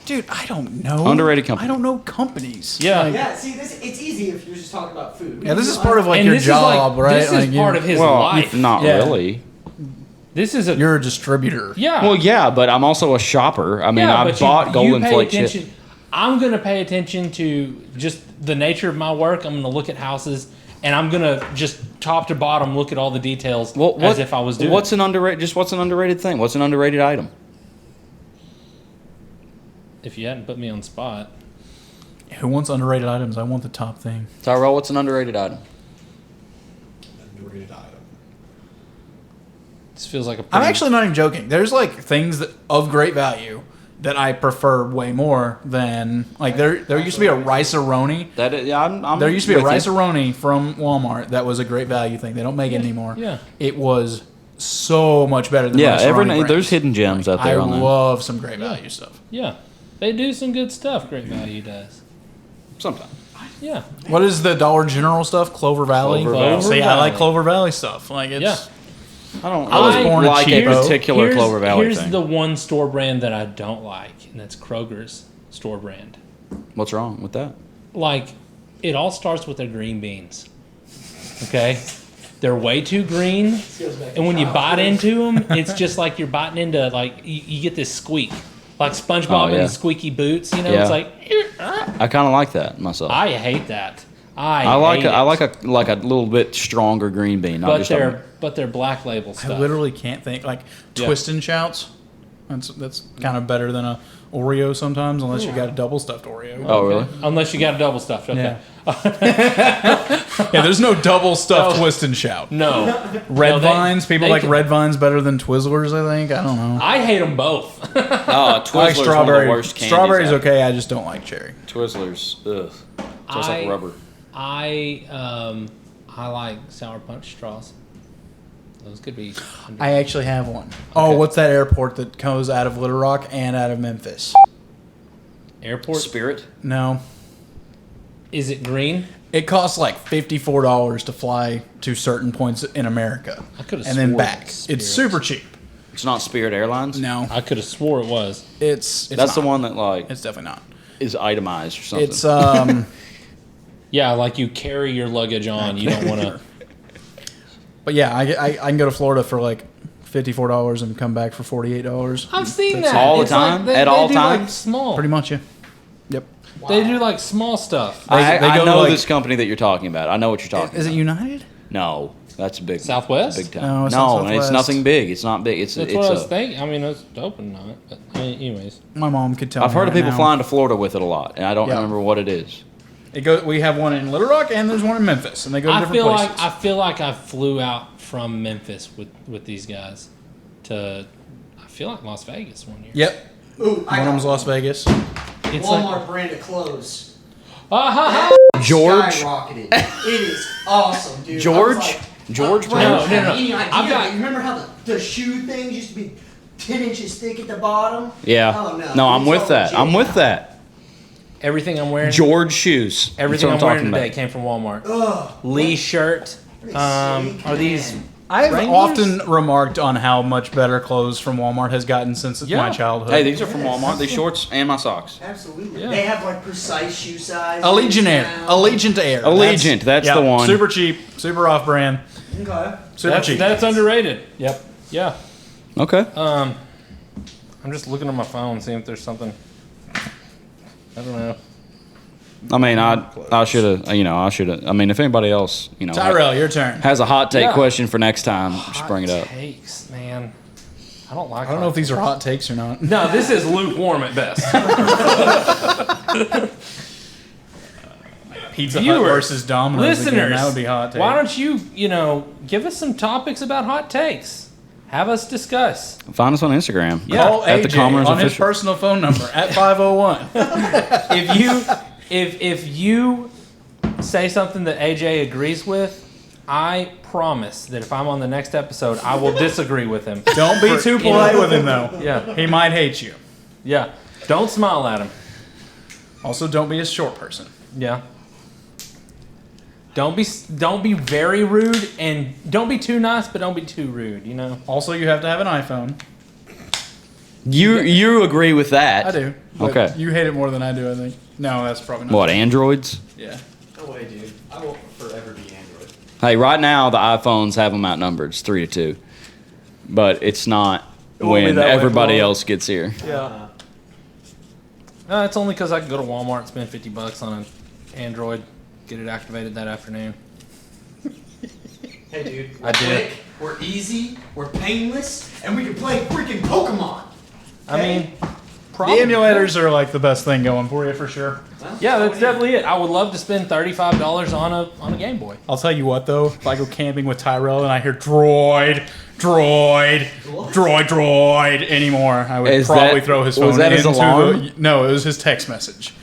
Dude, I don't know. Underrated company. I don't know companies. Yeah. Yeah, see, it's easy if you're just talking about food. Yeah, this is part of like And your this job, is like, right? This Like, is part of his Well, life. not Yeah. really. This is a. You're a distributor. Yeah. Well, yeah, but I'm also a shopper. I mean, Yeah, I but bought Golden pay Flake attention. chip. I'm gonna pay attention to just the nature of my work. I'm gonna look at houses, and I'm gonna just top to bottom look at all the details as if I was doing. What's an underrated? Just what's an underrated thing? What's an underrated item? If you hadn't put me on the spot. Who wants underrated items? I want the top thing. Tyrel, what's an underrated item? This feels like a. I'm pretty- actually not even joking. There's like things that, of great value that I prefer way more than like there used to be a rice-a-roni. That is, yeah, I'm There used to be a with you. rice-a-roni from Walmart that was a great value thing. They don't make it anymore. Yeah. It was so much better than Yeah, restaurant brands. there's hidden gems out there I on that. love some great value stuff. Yeah, they do some good stuff. Great Value does. Sometimes. Yeah. What is the Dollar General stuff? Clover Valley. Clover Valley. See, I like Clover Valley stuff. Like it's. Yeah. I don't I was really born a like a cheapo. particular Clover Valley Here's thing. the one store brand that I don't like, and that's Kroger's store brand. What's wrong with that? Like, it all starts with their green beans. Okay? They're way too green, and when you bite into them, it's just like you're biting into, like, you get this squeak. Like SpongeBob yeah. and squeaky boots, you know? Yeah. It's like, I kind of like that myself. I hate that. I like a little bit stronger green bean. Not just But they're black label stuff. I literally can't think. Like Twist and Shouts. That's kind of better than a Oreo sometimes, unless you got a double stuffed Oreo. Oh, really? Unless you got a double stuffed. Okay. Yeah, there's no double stuffed Twist and Shout. No. Red No, Vines. People they like can- Red Vines better than Twizzlers. I think. I don't know. I hate them both. Oh, I like Twizzlers one of strawberry. the worst candies. Strawberry's out okay. I just don't like cherry. there. Twizzlers, ugh, tastes like rubber. I like Sour Punch straws. Those could be. I actually have one. Oh, what's that airport that goes out of Little Rock and out of Memphis? Airport. Spirit. No. Is it green? It costs like $54 to fly to certain points in America, I could've and then swore back. it's It's Spirit. super cheap. It's not Spirit Airlines. No, I could have swore it was. it's That's not. the one that like It's definitely not. is itemized or something. It's Yeah, like you carry your luggage on. You don't want to. but yeah, I can go to Florida for like $54 and come back for $48. I've seen That's that all the It's like time? they, At they all do like times? small. Pretty much, yeah. Yep. They do like small stuff. I they go know like- this company that you're talking about. I know what you're talking Is it about. United? No, that's a big Southwest? Big time. No, it's not No, it's Southwest. nothing big. It's not big. It's That's it's what I was a, thinking. I mean, it's dope and not. But anyways, My mom could tell I've me heard of right people now. flying to Florida with it a lot, and I don't Yeah. remember what it is. We have one in Little Rock and there's one in Memphis, and they go to I different feel places. like I feel like I flew out from Memphis with these guys to. I feel like Las Vegas one year. Yep. Ooh, One of them's Las Vegas. It's Walmart brand of clothes. George? Skyrocketed. It is awesome, dude. George? I was like, George I brand? don't have No. any idea, I've got- but you remember how the shoe things used to be 10 inches thick at the bottom? Yeah. Oh, no. No, I'm It's with all that. I'm legit with now. that. Everything I'm wearing. George shoes. That's Everything what I'm wearing talking today about. came from Walmart. Ugh. Lee shirt. Sick, Are these? man. I've Wranglers? often remarked on how much better clothes from Walmart has gotten since Yeah. my childhood. Hey, these are from Walmart. These shorts and my socks. Absolutely. Yeah. They have like precise shoe size. Allegiant Air. Allegiant Air. Allegiant, that's the one. Super cheap, super off brand, Okay. super cheap. That's underrated. Yep. Yeah. Okay. I'm just looking at my phone, seeing if there's something. I don't know. I mean, I should have. I mean, if anybody else, Tyrel, your turn. has a hot take Yeah. question for next time, just bring it up. Takes, man. I don't like. I don't know if these are hot takes or not. No, this is lukewarm at best. Pizza Hut Viewers, versus Domino's. Listeners, Again. That would be hot take. why don't you, give us some topics about hot takes? Have us discuss. Find us on Instagram. Call at AJ the Commoners on his official. personal phone number at 501. If you say something that AJ agrees with, I promise that if I'm on the next episode, I will disagree with him. Don't be too polite with him though. Yeah, He might hate you. yeah. Don't smile at him. Also, don't be a short person. Yeah. Don't be very rude, and don't be too nice, but don't be too rude. Also, you have to have an iPhone. You agree with that? I do. But Okay. You hate it more than I do, I think. No, that's probably not. What, Androids? Yeah. No way, dude. I will forever be Android. Hey, right now the iPhones have them outnumbered. It's 3-2, but it's not won't be when that way for everybody long. else gets here. Yeah. No, it's only because I can go to Walmart and spend $50 on an Android, get it activated that afternoon. Hey, dude. We're I did. quick, we're easy, we're painless, and we can play freaking Pokemon. I mean, The probably. emulators are like the best thing going for you for sure. Yeah, that's definitely it. I would love to spend $35 on a Game Boy. I'll tell you what though, if I go camping with Tyrell and I hear droid anymore, I would Is probably that- throw his was phone that his into alarm? the. No, it was his text message.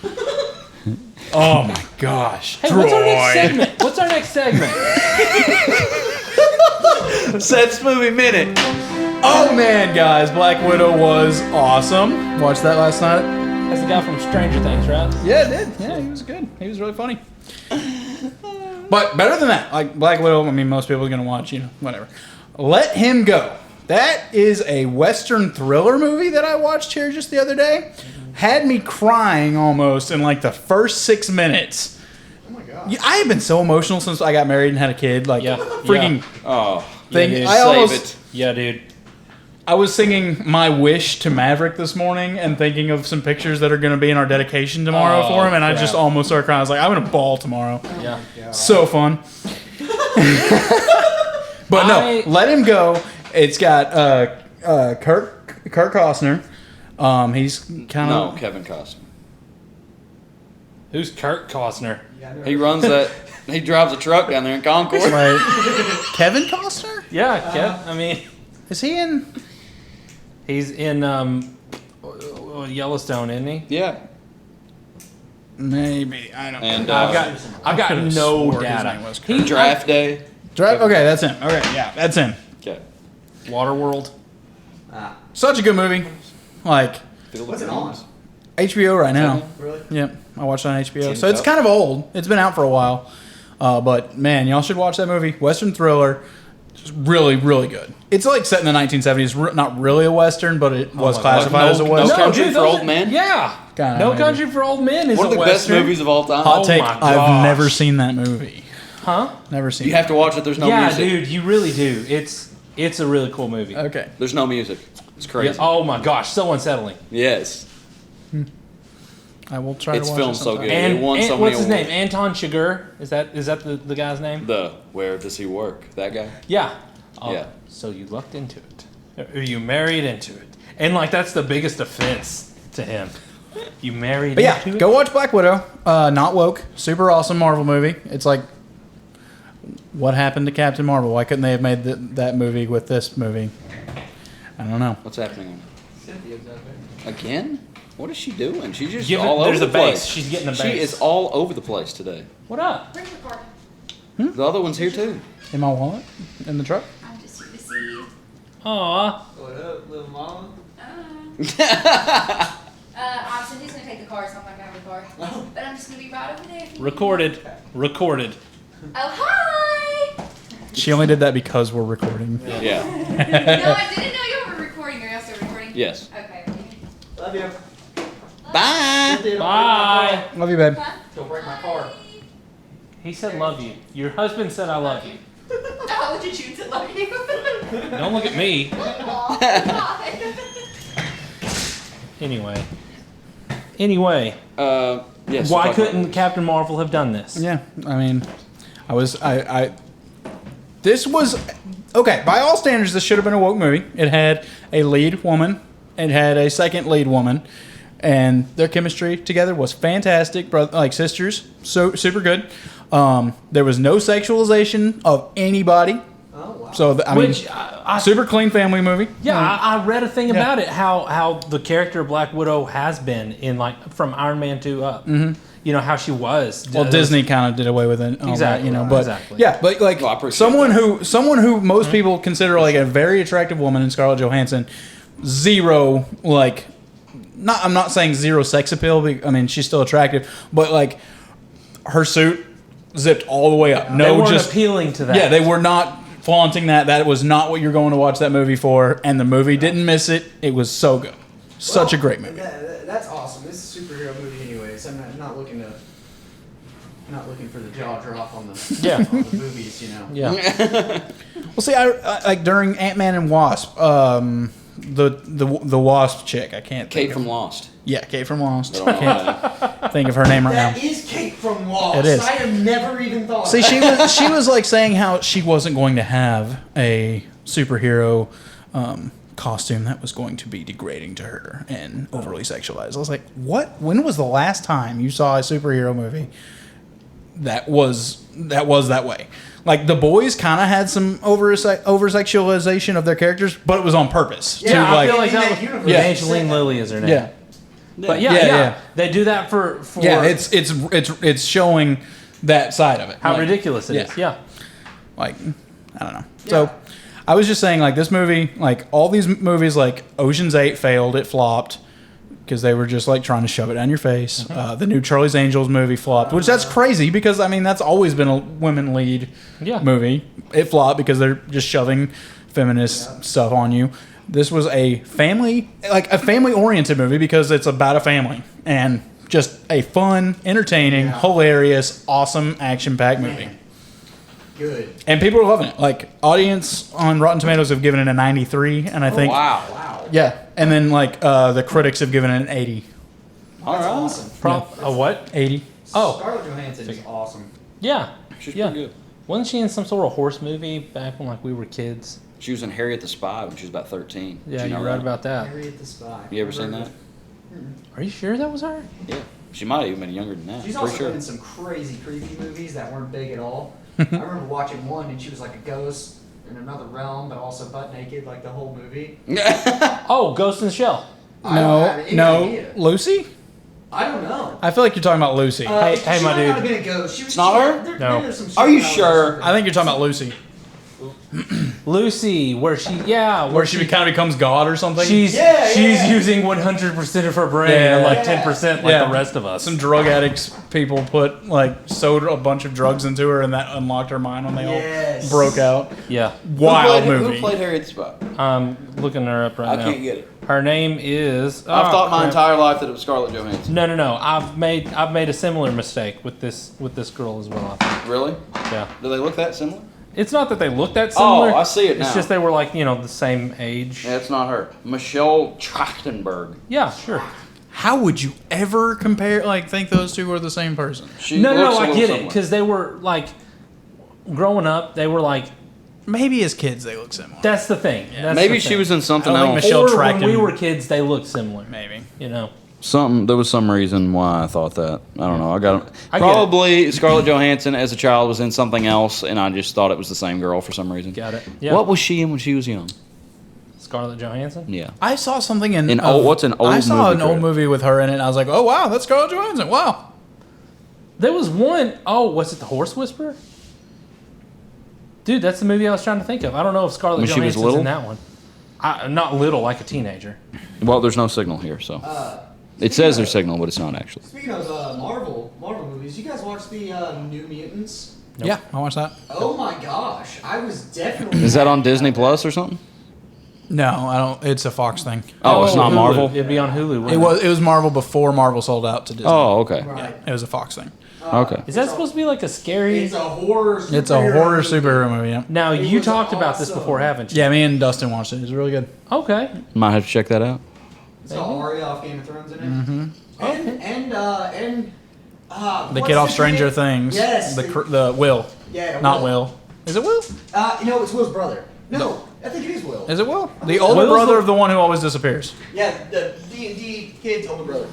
Oh my gosh, Hey, droid. what's our next segment? Seth's movie minute. Oh man, guys, Black Widow was awesome. Watched that last night. That's the guy from Stranger Things, right? Yeah, it did. Yeah, he was good. He was really funny. But better than that, like Black Widow, I mean, most people are gonna watch, whatever. Let Him Go. That is a Western thriller movie that I watched here just the other day. Had me crying almost in like the first 6 minutes. Oh my god! I have been so emotional since I got married and had a kid. Like, freaking thing. Yeah, dude. I almost. Save it. Yeah, dude. I was singing My Wish to Maverick this morning and thinking of some pictures that are going to be in our dedication tomorrow for him, and I just almost started crying. I was like, I'm going to bawl tomorrow. Yeah. So fun. But no, Let Him Go. It's got Kurt Costner. He's kind of... No, Kevin Costner. Who's Kurt Costner? He runs that. He drives a truck down there in Concord. Right. Kevin Costner? Yeah, Kev. I mean, Is he in... he's in Yellowstone, isn't he? Yeah. Maybe. I don't know. And I've got could've no swore his data. name was Kurt. Draft Day. Okay, that's him. Okay, yeah, that's him. Okay. Waterworld. Such a good movie. Like, What's it on? HBO right now. Really? Yep, I watched it on HBO. So it's kind of old. It's been out for a while. But, man, y'all should watch that movie. Western thriller. Just really, really good. It's like set in the 1970s. Not really a Western, but it was classified as a Western. No Country dude, for Old Men? Yeah. Kinda, No maybe. Country for Old Men is One of a the best Western. movies of all time. Hot take, my I've gosh. never seen that movie. Huh? Never seen You it. have to watch it. There's no Yeah, music. dude, you really do. It's a really cool movie. Okay. There's no music. It's crazy. Oh my gosh, so unsettling. Yes. I will try It's to watch filmed it so sometime. good. It won so what's his many name? Anton Chigurh? Is that the guy's name? Where does he work? That guy? Yeah. Oh, Yeah. So you lucked into it, or you married into it, and like that's the biggest offense to him. You married But yeah, into it. go watch Black Widow. Not woke. Super awesome Marvel movie. It's like, what happened to Captain Marvel? Why couldn't they have made that movie with this movie? I don't know. What's happening? Again? What is she doing? She's just Give it- all over there's the a base. place. She's getting a She base. is all over the place today. What up? Bring the card. The other one's here too. In my wallet? In the truck? I'm just here to see. Aw. What up, little mama? Obviously, he's gonna take the card, so I'm not gonna have the card. But I'm just gonna be right over there. If you Recorded. Oh, hi! She only did that because we're recording. Yeah. No, I didn't know you were recording. Are you also recording? Yes. Okay. Love you. Bye. Bye. Love you, babe. Don't break my car. He said love you. Your husband said I love you. Oh, did you to love you? Don't look at me. Aw, God. Anyway. Yes. Why talk about couldn't this. Captain Marvel have done this? Yeah, I mean, this was, okay, by all standards, this should have been a woke movie. It had a lead woman, it had a second lead woman, and their chemistry together was fantastic, like sisters, so super good. There was no sexualization of anybody. Oh, wow. So, I mean, Which I super clean family movie. Yeah, I read a thing about it, how the character of Black Widow has been in like from Iron Man 2 up. Mm-hmm. You know how she was. Well, Disney kind of did away with it, Exactly, that, but exactly. yeah, but like Well, I appreciate someone who most people consider like a very attractive woman in Scarlett Johansson, zero like, I'm not saying zero sex appeal. I mean, she's still attractive, but like her suit zipped all the way up. They No, weren't just appealing to that. yeah, they were not flaunting that. That was not what you're going to watch that movie for, and the movie didn't miss it. It was so good, such a great movie. That's awesome. This is a superhero movie, anyways. I'm not looking for the jaw drop on the Yeah. on the movies, you know. Yeah. Well, see, I like during Ant-Man and Wasp, the Wasp chick. I can't. Kate think from of, Lost. Yeah, Kate from Lost. I don't know Can't why. think of her name right now. That is Kate from Lost. It is. I have never even thought. See, of she was like saying how she wasn't going to have a superhero costume that was going to be degrading to her and overly sexualized. I was like, what? When was the last time you saw a superhero movie that was that way? Like the boys kind of had some over sexualization of their characters, but it was on purpose. Yeah, I feel in like that that was universe. Yeah. Evangeline Lilly is her name. Yeah. But Yeah, yeah. they do that for Yeah, it's showing that side of it. how Like, ridiculous it is. Yeah. Like, I don't know. So, I was just saying, like, this movie, like, all these movies, like, Ocean's 8 failed. It flopped because they were just, like, trying to shove it down your face. The new Charlie's Angels movie flopped, which that's crazy because, I mean, that's always been a women lead movie. It flopped because they're just shoving feminist stuff on you. This was a family-oriented movie because it's about a family and just a fun, entertaining, hilarious, awesome, action-packed movie. Good. And people are loving it. Like, audience on Rotten Tomatoes have given it a 93, and I think... Wow. Yeah. And then, like, the critics have given it an 80. All right. Awesome. A what? 80. Oh. Scarlett Johansson is awesome. Yeah. She's Yeah. pretty good. Wasn't she in some sort of horse movie back when like we were kids? She was in Harriet the Spy when she was about 13. Yeah, Did you know read that? about that. Harriet the Spy. You ever seen that? Are you sure that was her? Yeah. She might have even been younger than that. She's Pretty also sure. been in some crazy, creepy movies that weren't big at all. I remember watching one and she was like a ghost in another realm, but also butt naked, like the whole movie. Oh, Ghost in the Shell. I don't have any idea. Lucy? I don't know. I feel like you're talking about Lucy. Hey, she my might dude. not have been a ghost. She was Not her? No. there's some Are you supernatural sure? stuff. I think you're talking about Lucy. Lucy, where she Where she kind of becomes God or something. she's Yeah, she's yeah. using 100% of her brain Yeah. and like Yeah. 10% like the rest of us. Some drug addicts people put, like, sewed a bunch of drugs into her, and that unlocked her mind when they Yes. all broke out. Yeah. Wild Who movie. played Harriet the Spy? I'm looking her up right I now. can't get it. Her name is. I've thought my crap. entire life that it was Scarlett Johansson. No. I've made a similar mistake with this girl as well. I think. Really? Yeah. Do they look that similar? It's not that they look that similar. Oh, I see it now. It's just they were like the same age. Yeah, it's not her. Michelle Trachtenberg. Yeah, sure. How would you ever compare, like, think those two are the same person? She No, looks a I little get it similar. because they were like growing up. They were like Maybe as kids they look similar. that's the thing. That's Maybe the she thing. was in something I don't else. think Michelle Or when we Trachtenberg. were kids, they looked similar. Maybe. There was some reason why I thought that. I don't know. I got I get it. probably Scarlett Johansson as a child was in something else, and I just thought it was the same girl for some reason. Got it. Yeah. What was she in when she was young? Scarlett Johansson? Yeah. I saw something in... what's an old I saw movie an old credit? movie with her in it, and I was like, oh, wow, that's Scarlett Johansson. Wow. There was one oh was it The Horse Whisperer? Dude, that's the movie I was trying to think of. I don't know if Scarlett When she was Johansson's little? in that one. Not little, like a teenager. Well, there's no signal here, so it says there's signal, but it's not actually. Speaking of Marvel movies, you guys watch the New Mutants? Nope. Yeah, I watched that. Oh my gosh, I was definitely. Is that on Disney Plus or something? No, I don't. It's a Fox thing. Oh, it's not Hulu. Marvel. It'd be on Hulu. wouldn't It was Marvel before Marvel sold out to Disney. Oh, okay. Right. It was a Fox thing. Okay. Is that supposed to be like a scary? It's a horror. It's a horror superhero movie. Yeah. Now It you was talked about this awesome. before, haven't you? Yeah, me and Dustin watched it. It was really good. Okay. Might have to check that out. It's got Arya off Game of Thrones in it. Mm-hmm. And The what's kid off the Stranger kid? Things. Yes. The Will. Yeah. Not Will. Is it Will? It's Will's brother. No, I think it is Will. Is it Will? The older Will's brother the- of the one who always disappears. Yeah, the D&D kid's older brother.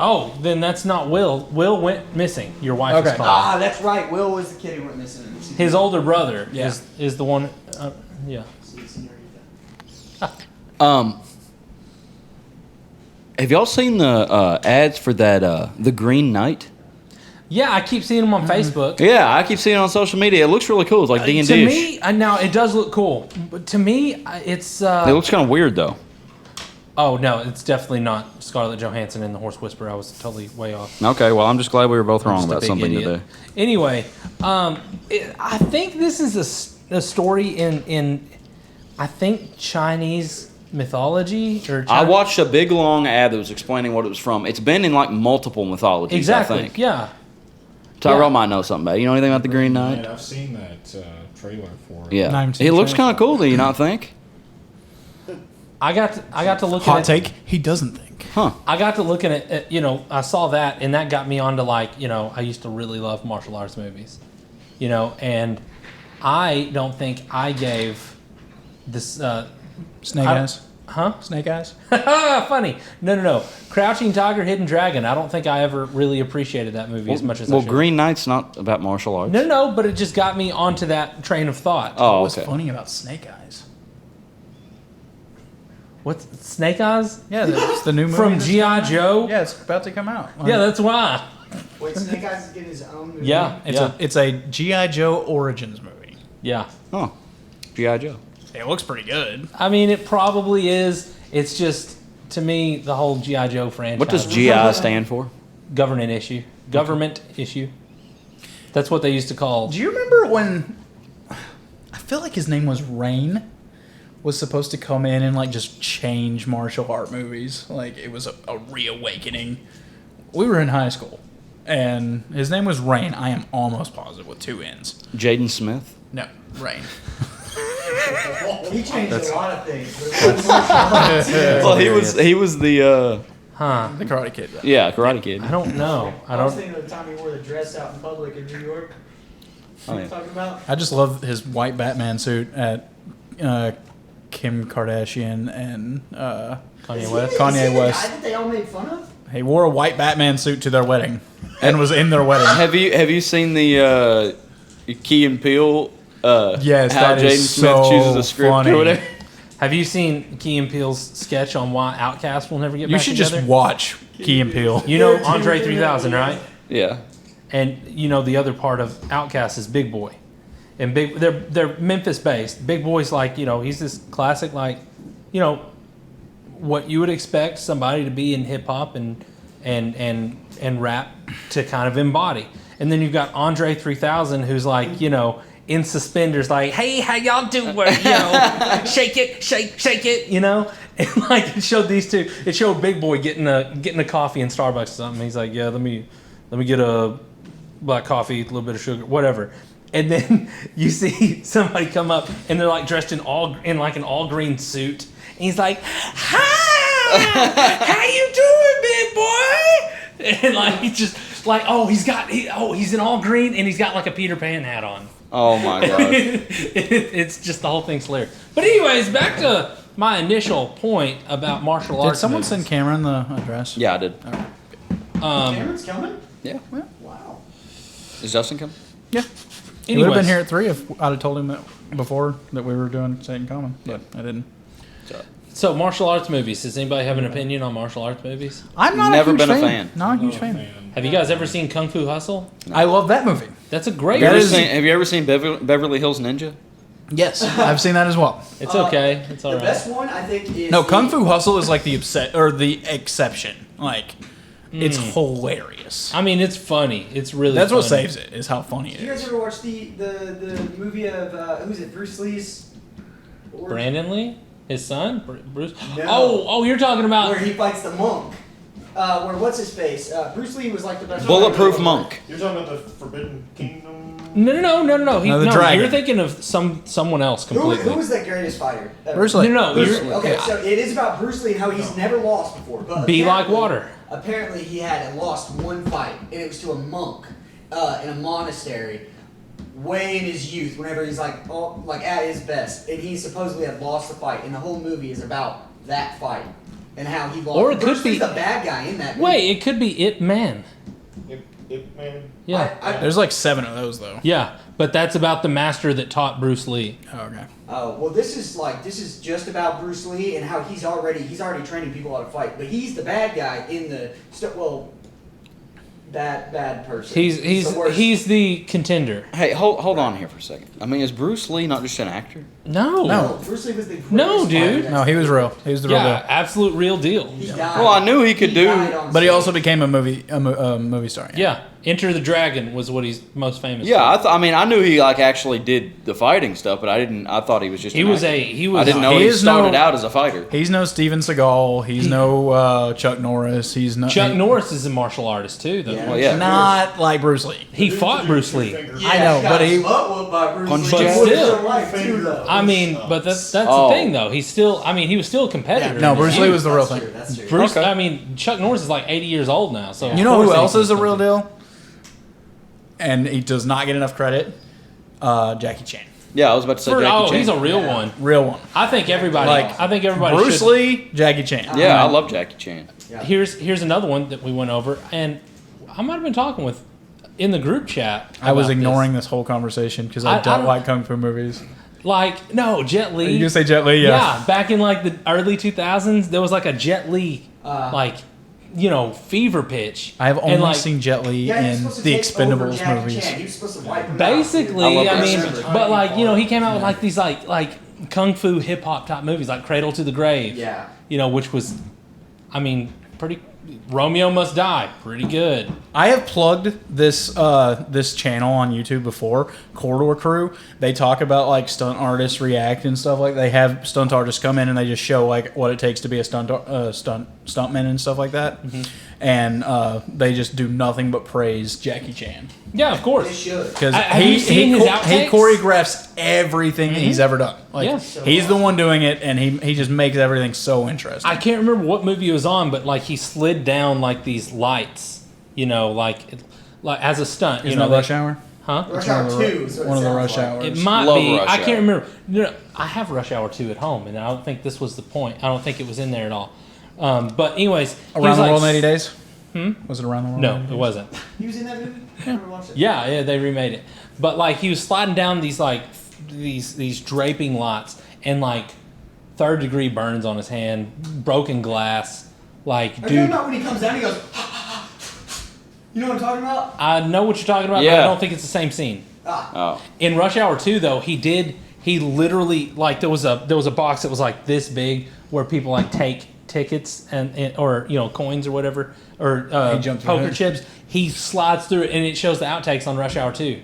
Oh, then that's not Will. Will went missing. Your wife is Okay. calling. That's right. Will was the kid who went missing. His older brother Yeah. is the one. Yeah. Have y'all seen the ads for that the Green Knight? Yeah, I keep seeing him on Facebook. Yeah, I keep seeing it on social media. It looks really cool. It's like D and To D. me, now it does look cool, but to me, it's. It looks kind of weird though. Oh no, it's definitely not Scarlett Johansson in The Horse Whisperer. I was totally way off. Okay, well I'm just glad we were both wrong Just a about big something idiot. today. Anyway, I think this is a story in I think Chinese mythology or. I watched a big long ad that was explaining what it was from. It's been in like multiple mythologies. Exactly. I think. Yeah. Tyrel Yeah. might know something about it. You know anything about the Green Knight? I've seen that trailer for it. Yeah. Not even seen It the looks trailer. kind of cool. Do you not think? I got to look Hot at take. He doesn't think. Huh. I got to looking at I saw that and that got me onto like I used to really love martial arts movies, and I don't think I gave this Snake I- Eyes. huh. Snake Eyes. Funny. No. Crouching Tiger, Hidden Dragon. I don't think I ever really appreciated that movie as much as I Well, should. Green Knight's not about martial arts. No, but it just got me onto that train of thought. Oh, What's okay. funny about Snake Eyes? What's Snake Eyes? Yeah, that's the new movie. From that's G.I. coming out. Joe? Yeah, it's about to come out. Yeah, that's why. Wait, Snake Eyes is getting his own movie? Yeah, It's a G.I. Joe Origins movie. yeah. Huh. G.I. Joe. It looks pretty good. I mean, it probably is. It's just, to me, the whole G.I. Joe franchise. What does G.I. stand for? Government issue. Government issue. That's what they used to call. Do you remember when I feel like his name was Rain was supposed to come in and like just change martial art movies? Like it was a reawakening. We were in high school, and his name was Rain. I am almost positive with 2 N's. Jaden Smith. No, Rain. He changed a lot of things. Well, he was the The Karate Kid. yeah, Karate Kid. I don't know. I was thinking of the time he wore the dress out in public in New York. Oh, What are yeah. you talking about? I just love his white Batman suit at Kim Kardashian and Kanye West. Kanye Is he the West. guy that they all made fun of? He wore a white Batman suit to their wedding and was in their wedding. Have you seen the Key and Peele? Yes, how that Jaden is Smith so chooses a script funny. or whatever. Have you seen Key and Peele's sketch on why Outkast will never get You back should together? just watch Key and Peele. You know Andre 3000, right? Yeah. And you know the other part of Outkast is Big Boy, and they're Memphis based. Big Boy's like, you know, he's this classic, like, you know, what you would expect somebody to be in hip hop and rap to kind of embody. And then you've got Andre 3000, who's like, you know, in suspenders, like, hey, how y'all doing? You know, shake it, you know. And like it showed these two. It showed Big Boy getting a coffee in Starbucks or something. He's like, yeah, let me get a black coffee, a little bit of sugar, whatever. And then you see somebody come up and they're like dressed in like an all green suit. And he's like, hi, how you doing, big boy? And like he's just like, he's in all green and he's got like a Peter Pan hat on. Oh my god. It's just the whole thing's hilarious. But anyways, back to my initial point about martial Did arts. someone movies. send Cameron the address? Yeah, I did. Cameron's coming? Yeah. Wow. Is Justin coming? Yeah. He would have been Anyways. here at 3 if I'd have told him that before that we were doing Satan Common, but I didn't. So martial arts movies. Does anybody have an opinion on martial arts movies? I'm not Never a huge been a fan. fan. Not a huge fan. Have you guys ever seen Kung Fu Hustle? I love that movie. That's a great Have movie. you ever seen Beverly Hills Ninja? Yes, I've seen that as well. It's okay. It's all The right. best one, I think, is. No, the- Kung Fu Hustle is like the exception. Like, it's hilarious. I mean, it's funny. It's really That's what funny. saves it. Is how funny it Did you guys is. ever watch the movie of who's it? Bruce Lee's. Brandon Lee, his son, Bruce. No. Oh, you're talking about. Where he fights the monk. Where what's his face? Bruce Lee was like the best. Bulletproof Monk. You're talking about the Forbidden Kingdom? No. No, the dragon. You're thinking of someone else completely. Who was the greatest fighter? ever? Bruce Lee. No, Bruce you're, Lee. Okay, so it is about Bruce Lee and how he's never lost before. But Be like apparently- water. Apparently, he had lost one fight, and it was to a monk in a monastery, way in his youth. Whenever he's like at his best, and he supposedly had lost the fight, and the whole movie is about that fight and how he lost. Or it could Bruce be- Lee's the bad guy in that movie. Wait, it could be Ip Man. Man. Yeah, There's like 7 of those though. yeah, but that's about the master that taught Bruce Lee. Oh, okay. Oh well, this is just about Bruce Lee and how he's already training people how to fight, but he's the bad guy in the bad person. He's the worst. he's the contender. Hey, hold on here for a second. I mean, is Bruce Lee not just an actor? No, No, Bruce Lee was the greatest No, dude. fighter that- No, he was real. He was the real yeah, deal. absolute real deal. He died. Well, I knew he could do- died on But he stage. also became a movie star. Yeah, Enter the Dragon was what he's most famous. Yeah, for. I mean, I knew he like actually did the fighting stuff, but I didn't. I thought he was just. He an was actor. he was. I didn't know He he is started no- out as a fighter. He's no Steven Seagal. He's no Chuck Norris. He's no Chuck Norris is a martial artist too, though. Yeah. Well, yeah. Not like Bruce Lee. He fought Bruce Lee. Yeah, I know, he got but he- butt whooped by Bruce Punch Lee. But He whooped still- his wife, too, though. I mean, but that's Oh. the thing, though. He's still. I mean, he was still a competitor. No, in Bruce his Lee youth. was the real That's thing. true. That's true. Bruce. Okay. I mean, Chuck Norris is like 80 years old now. So You know who of course else he is the can real compete. deal? And he does not get enough credit. Jackie Chan, Yeah, I was about to say Jackie Chan. He's a real Yeah. one. real one. I think everybody. Like, I think everybody. Bruce should. Lee, Jackie Chan. Yeah, I love Jackie Chan. Yeah. Here's another one that we went over, and I might have been talking with in the group chat. I was about ignoring this. this whole conversation because I I don't don't- like kung fu movies. Like no Jet Li. You just say Jet Li, yeah. Yeah, back in like the early 2000s, there was like a Jet Li like fever pitch. I have And, only seen Jet Li Yeah, he was in supposed to the take over Expendables Jackie movies. Chan. He was supposed to wipe him out. Basically, I love I mean, that. but like he came out with like these like kung fu hip hop type movies, like Cradle to the Grave. Yeah. Which was, I mean, pretty. Romeo Must Die, pretty good. I have plugged this this channel on YouTube before, Corridor Crew. They talk about like stunt artists react and stuff like. They have stunt artists come in and they just show like what it takes to be a stuntman and stuff like that. And they just do nothing but praise Jackie Chan Yeah, of They course. should. because Have you seen his he outtakes? choreographs everything he's ever done. Like Yeah. he's the one doing it, and he just makes everything so interesting. I can't remember what movie it was on, but like he slid down like these lights, like as a stunt. Isn't that Rush Hour? Huh? Rush One Hour of the 2 is what one of the sounds Rush like. Hours. It might Love be. Rush I can't Hour. remember. No, I have Rush Hour 2 at home, and I don't think this was the point. I don't think it was in there at all. But anyways, he Around was the like, World in 80 Days. Was it Around the World? in No, 80 it Days? wasn't. He was in that movie? I never watched it. Yeah, they remade it. But like he was sliding down these like these draping lots, and like third-degree burns on his hand, broken glass. Like, Are you talking dude, about when he comes down, he goes, you know what I'm talking about? I know what you're talking about, but I Yeah. don't think it's the same scene. Ah. Oh. In Rush Hour 2, though, he literally, like, there was a box that was like this big where people like take tickets and or coins or whatever, or He jumped through poker it. chips. He slides through it, and it shows the outtakes on Rush Hour 2.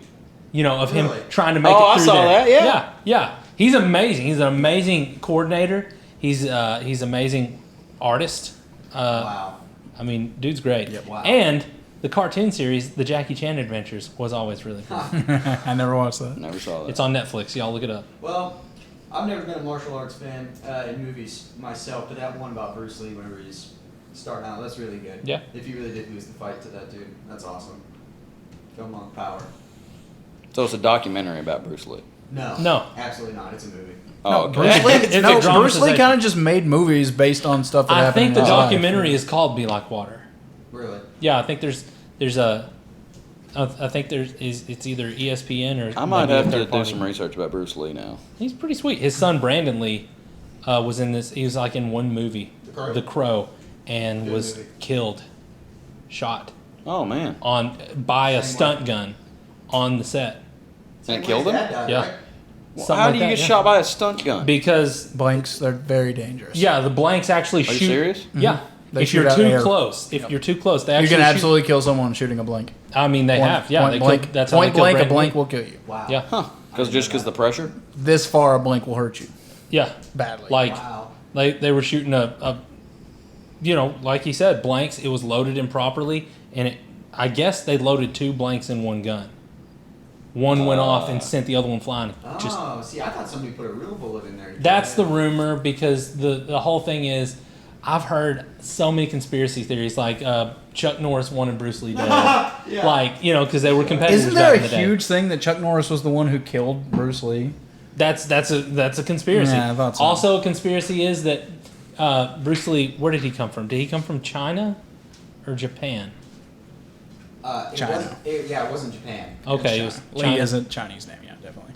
Of him Really? trying to make Oh, it through I saw there. that, yeah. Yeah. He's amazing. He's an amazing coordinator. He's amazing artist. Wow. I mean, dude's great. Wow. And the cartoon series, The Jackie Chan Adventures, was always really good. I never watched that. Never saw that. It's on Netflix. Y'all look it up. Well, I've never been a martial arts fan in movies myself, but that one about Bruce Lee whenever he's starting out, that's really good. Yeah. If you really did lose the fight to that dude, that's awesome. Film on power. So it's a documentary about Bruce Lee. No. Absolutely not. It's a movie. Oh, Bruce okay. Lee, It's a Bruce Lee dramatization. kind of just made movies based on stuff that I happened. think the in his life. documentary is called Be Like Water. Really? Yeah, I think there's a. I think it's either ESPN or. I might maybe a have to third do party. some research about Bruce Lee now. He's pretty sweet. His son Brandon Lee was in this. He was like in one movie, Crow? The Crow, and Good was movie. killed, shot Oh man, by a Same stunt way. gun on the set. and it Same way killed his him. dad died, Yeah. right? Well, Something how like do you that, get yeah. shot by a stunt gun? Because Blanks, they're very dangerous. yeah, the blanks actually Are you shoot. serious? Yeah. They If shoot you're out too air. close, you're too close, they You actually can shoot- absolutely kill someone shooting a blank. I mean, they have. Yeah, Point they blank. killed, that's how they Point killed blank. A Brandon blank Lee. will kill you. Wow. Yeah. Huh? Because the pressure. This far, a blank will hurt you Yeah. badly. Like Wow. they were shooting a like he said, blanks. It was loaded improperly, and I guess they loaded 2 blanks in one gun. One went off and sent the other one flying. Just Oh, see, I thought somebody put a real bullet in there. that's the rumor, because the whole thing is, I've heard so many conspiracy theories, like Chuck Norris wanted Bruce Lee dead, Yeah. like because they were competitors. Isn't there back a in the day. huge thing that Chuck Norris was the one who killed Bruce Lee? That's a conspiracy. Yeah, I thought so. Also, a conspiracy is that Bruce Lee. Where did he come from? Did he come from China or Japan? It China. wasn't, it wasn't Japan. Okay, it was Lee China. is a Chinese name, yeah, definitely.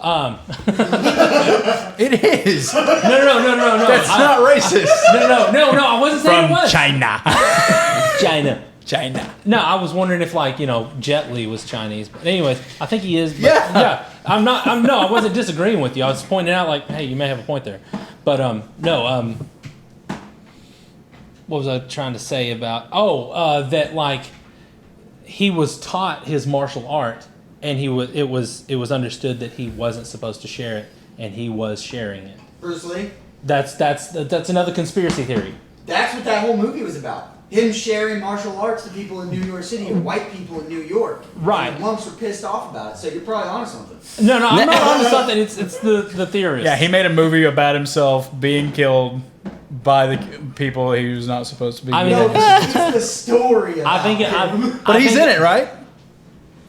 Um, It is. no. That's not racist. No. I wasn't saying it From was China. China. China. No, I was wondering if Jet Li was Chinese. But anyways, I think he is. But Yeah. I'm not. I wasn't disagreeing with you. I was pointing out hey, you may have a point there. But no. What was I trying to say about? That he was taught his martial art, and it was understood that he wasn't supposed to share it, and he was sharing it. Bruce Lee? That's another conspiracy theory. That's what that whole movie was about. Him sharing martial arts to people in New York City and white people in New York. Right. And the monks were pissed off about it, so you're probably onto something. No, I'm not onto something. It's the theorist. Yeah, he made a movie about himself being killed by the people he was not supposed to be. I mean, No, killed. it's the story about I think him. But he's in it, right?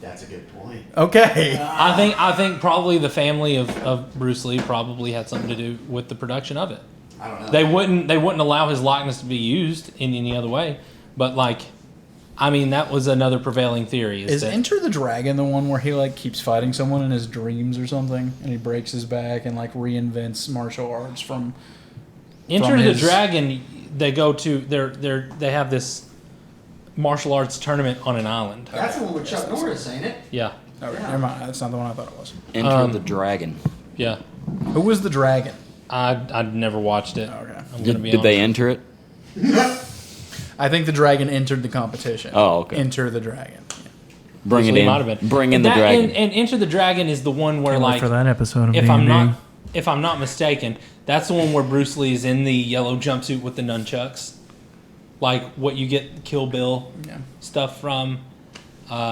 That's a good point. Okay. I think probably the family of Bruce Lee probably had something to do with the production of it. I don't know. They wouldn't allow his likeness to be used in any other way. But that was another prevailing theory. Is that, Enter the Dragon the one where he keeps fighting someone in his dreams or something, and he breaks his back and reinvents martial arts from Enter the his- Dragon? they go to they have this martial arts tournament on an island. That's the one with Chuck Norris, ain't it? Yeah. Oh, never mind. That's not the one I thought it was. Enter the Dragon. Yeah. Who was the dragon? I'd never watched it. Okay. I'm gonna be Did they honest. enter it? I think the dragon entered the competition. Oh, okay. Enter the dragon. Bring it Actually, in. might have been. Bring in the That dragon. And Enter the Dragon is the one where like for that episode of if D&D. if I'm not mistaken, that's the one where Bruce Lee is in the yellow jumpsuit with the nunchucks, like what you get Kill Bill stuff from.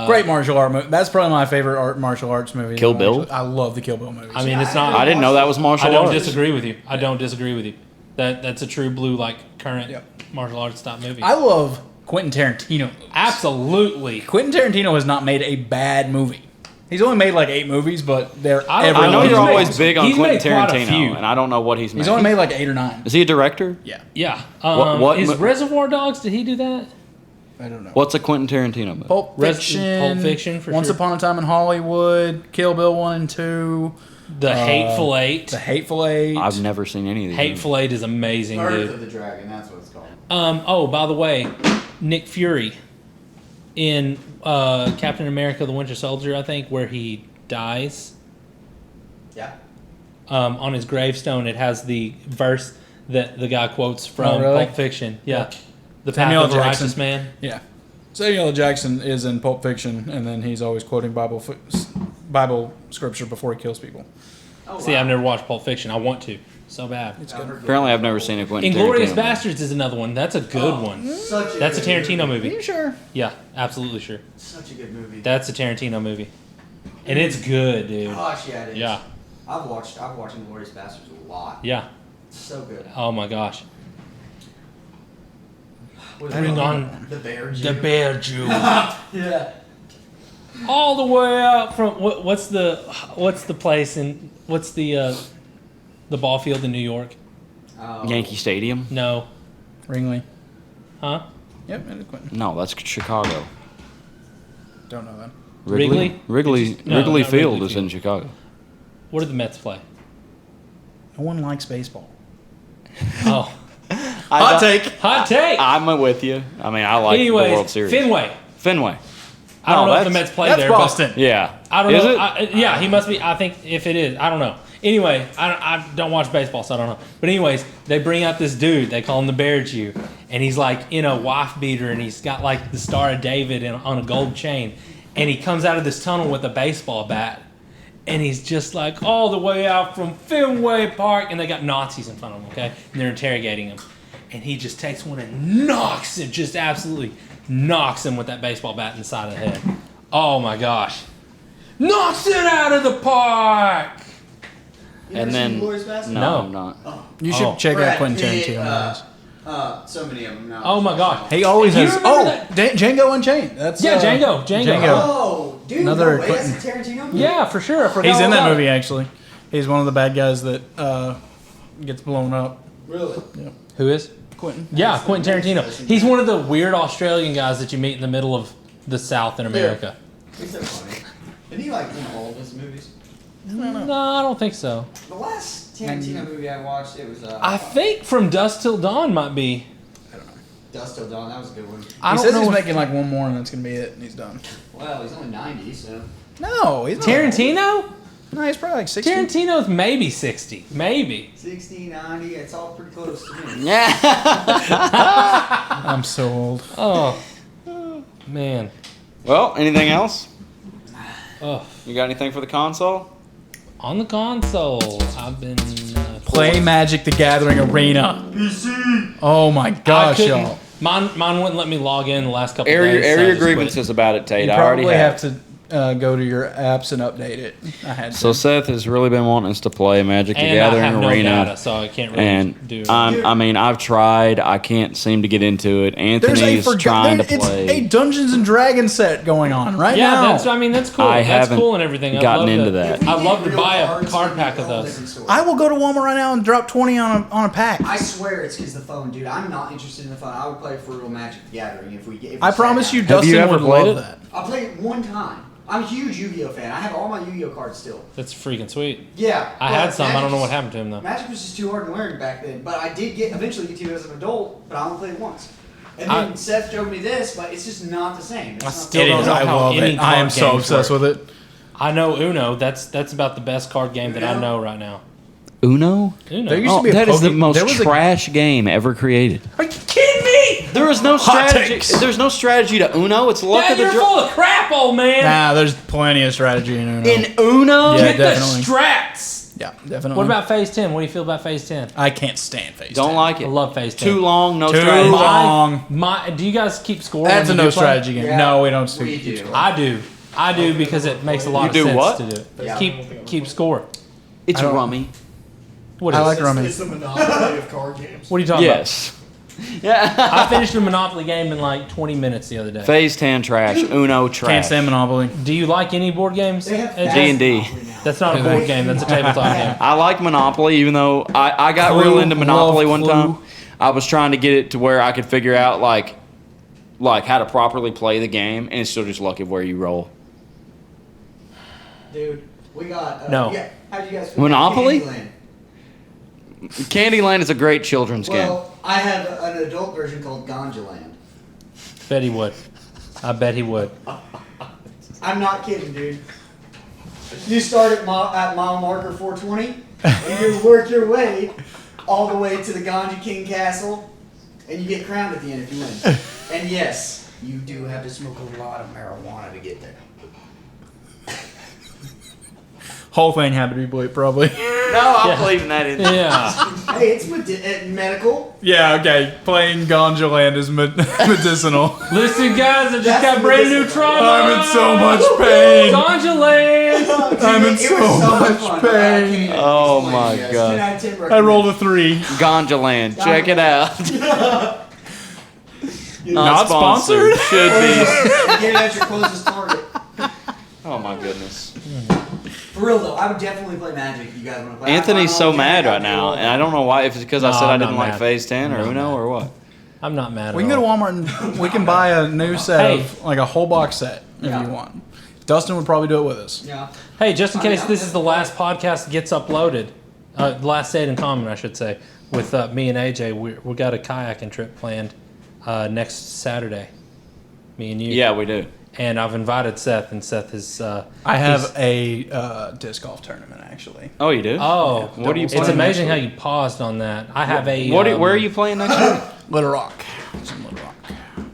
Great martial art movie. That's probably my favorite martial arts movie. Kill Bill? Actually, I love the Kill Bill movies. I mean, it's not. I didn't know that was martial I don't arts. disagree with you. I don't disagree with you. That's a true blue like current martial arts style movie. I love Quentin Tarantino movies. Absolutely. Quentin Tarantino has not made a bad movie. He's only made like 8 movies, but they're I every I know one you're of them. always big on he's Quentin made quite a few. Tarantino, and I don't know what he's made. He's only made like 8 or 9. Is he a director? Yeah. Yeah. What Is mo- Reservoir Dogs? Did he do that? I don't know. What's a Quentin Tarantino movie? Pulp Res- Fiction. Pulp Fiction, for Once sure. Upon a Time in Hollywood. Kill Bill 1 and 2. The Hateful Eight. The Hateful Eight. I've never seen any of these. Hateful Eight is amazing, Birth dude. of the Dragon, that's what it's called. Oh, by the way, Nick Fury in Captain America: The Winter Soldier, I think, where he dies. Yeah. On his gravestone, it has the verse that the guy quotes from Oh, really? Pulp Fiction. Yeah, the path Samuel of a righteous Jackson. man. Yeah. Samuel L. Jackson is in Pulp Fiction, and then he's always quoting Bible scripture before he kills people. Oh, See, wow. I've never watched Pulp Fiction. I want to so bad. Apparently, I've never seen a Quentin Inglorious Tarantino Bastards is another one. That's a good one. Such a That's a good Tarantino movie. movie. Are you sure? Yeah, absolutely sure. Such a good movie. That's a Tarantino movie, and it's good, dude. Gosh, yeah, it is. Yeah, I've watched Inglourious Bastards a lot. yeah. It's so good. Oh my gosh. What is Bring it? on The Bear Jew. the Bear Jew. Yeah. All the way out from what's the place in what's the ball field in New York? Yankee Stadium? No, Ringley. huh? Yep, and Quentin. No, that's Chicago. Don't know that. Wrigley? Wrigley No, Wrigley not Field Wrigley is Field. in Chicago. Where do the Mets play? No one likes baseball. Oh, Hot take. hot take. I'm with you. I mean, I like Anyways, the World Series. Fenway. Fenway. I don't No, know if the that's- Mets play That's there. Boston. Yeah. But I don't Is know. it? Yeah, he must be. I think if it is, I don't know. Anyway, I don't watch baseball, so I don't know. But anyways, they bring out this dude. They call him the Bear Jew, and he's like in a wife beater, and he's got like the Star of David on a gold chain, and he comes out of this tunnel with a baseball bat, and he's just like all the way out from Fenway Park, and they got Nazis in front of him, okay, and they're interrogating him, and he just takes one and knocks him, just absolutely knocks him with that baseball bat in the side of the head. Oh my gosh, knocks it out of the park. You And never then seen Inglourious Bastards? no, No. I'm not. You should Oh. check out Brad Quentin Pitt, Tarantino movies. so many of them now. Oh my gosh. He always Do you has. remember Oh, that? Django Unchained. That's Yeah, Django. Oh, dude, Another no way, that's a Tarantino movie? Yeah, for sure. I forgot He's in all that about movie it. actually. He's one of the bad guys that gets blown up. Really? Who is? Quentin. Yeah, Quentin Tarantino. He's one of the weird Australian guys that you meet in the middle of the South in America. He's so funny. Isn't he like in all of his movies? No, I don't think so. The last Tarantino movie I watched, it was I think From Dusk Till Dawn might be. Dust Till Dawn. That was a good one. I He don't says know he's if- making like one more and that's gonna be it, and he's done. Well, he's only 90, so. No, he's not. Tarantino? No, he's probably like 60. Tarantino's maybe 60. Maybe. 60, 90, it's all pretty close to me. Yeah. I'm so old. Oh, man. Well, anything else? Oh, You got anything for the console? on the console, I've been Play Magic the Gathering Arena. PC. Oh my I gosh, couldn't. y'all. Mine wouldn't let me log in the last couple Air days. your, so air I your just quit. grievances about it, Tate. You I already probably have. have to go to your apps and update it. I had to. So Seth has really been wanting us to play Magic the And I Gathering have no Arena. data, so I can't really And do it. I mean, I've tried. I can't seem to get into it. There's Anthony's trying to it's play. a Dungeons and Dragons set going on right Yeah, now. that's cool. I That's haven't cool and everything. I'd gotten love into to, that. I'd love to Real buy a cards, card it'd be pack of a whole those. different story. I will go to Walmart right now and drop 20 on a pack. I swear it's because the phone, dude. I'm not interested in the phone. I would play for real Magic the Gathering if we I sat promise down. you, Have Dustin you ever would played love it? that. I played it one time. I'm a huge Yu-Gi-Oh fan. I have all my Yu-Gi-Oh cards still. That's freaking sweet. Yeah. I had some. I don't know what happened to him though. Magic was just too hard to learn back then. But I did eventually get to it as an adult, but I only played it once. And then Seth showed me this, but it's just not the same. I still don't know I how love any it. I am card so games obsessed work. with it. I know Uno. That's about the best card game that I know right now. Uno? Uno. There used to be a that is the Poke- most there was a- trash game ever created. Are you kidding me? There is no Hot strategy. takes. There's no strategy to Uno. It's luck Dad, of the you're draw. full of crap, old man. Nah, there's plenty of strategy in Uno. In Uno? Yeah, Get definitely. the strats. Yeah, definitely. What about Phase 10? What do you feel about Phase 10? I can't stand Phase Don't 10. like I it. love Phase 10. Too long, no Too strategy. long. Do you guys keep score? That's a when you no do play? strategy game. Yeah, No, we don't. we do. I do because it makes a lot You of do sense what? to do it. Yeah. Keep score. It's I don't- rummy. What I is like it? Rummy. It's the monopoly of card games. What are you talking Yes. Yeah. about? I finished a Monopoly game in like 20 minutes the other day. Phase 10 trash. Uno trash. Can't stand Monopoly. Do you like any board games? They have D&D. That's not a board game. That's a tabletop game. I like Monopoly, even though I got Clue, real into Monopoly love one Clue. time. I was trying to get it to where I could figure out like how to properly play the game, and it's still just luck of where you roll. Dude, we got. No. Yeah, how'd you guys feel Monopoly? about Candyland? Candyland is a great children's game. Well, I have an adult version called Ganjaland. Bet he would. I bet he would. I'm not kidding, dude. You start at mile marker 420, and you work your way all the way to the Ganja King Castle, and you get crowned at the end if you win. And yes, you do have to smoke a lot of marijuana to get there. Whole thing had to be bleep, probably. No, I'm leaving that in. Yeah. Hey, it's medical. Yeah, okay. Playing Ganjaland is medicinal. Listen, guys, I just That's got brand new medicinal. trauma. I'm in so much pain. Ganja land. I'm in It was so much fun. pain. Oh Explain my to you guys. God. 10 out of 10 I rolled a 3. Ganja Land. Check it out. Not sponsored? Should be. Get it at your closest target. Oh my goodness. For real though, I would definitely play Magic if you guys want to play. Anthony's so I'm mad all right now, and I don't know why. If it's because I No, said I I'm didn't not like mad. Phase 10 or I'm not Uno mad. or what. I'm not mad We at can go to all. Walmart and we can buy a new set Hey. of, like a whole box set if Yeah. you want. Dustin would probably do it with us. Yeah. Hey, just in I mean, case I'm this just- is the last podcast that gets uploaded, the last Stayed in Common, I should say, with me and AJ, we got a kayaking trip planned next Saturday. Me and you. Yeah, we do. And I've invited Seth, and Seth is. I have a disc golf tournament actually. Oh, you do? Oh, What are you it's playing amazing next how you paused on that. I have a. What? Where are you playing next week? Little Rock. Some Little Rock.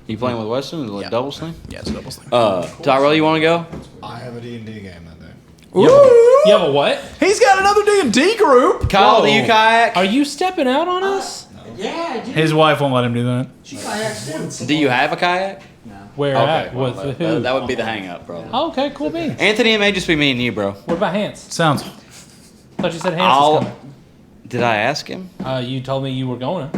You playing with Weston? Like Yeah. doubles thing? Yeah, it's a doubles thing. Tyrel, you want to go? I have a D&D game that day. You have a what? He's got another D&D group. Kyle, Whoa. do you kayak? Are you stepping out on us? Yeah, dude. His wife won't let him do that. She kayaks too. Do you have a kayak? Where at? well, With that, who? that would be the hang up, bro. Oh, okay, cool beans. Anthony, it may just be me and you, bro. What about Hans? Sounds. Thought you said Hans was coming. Did I ask him? You told me you were going.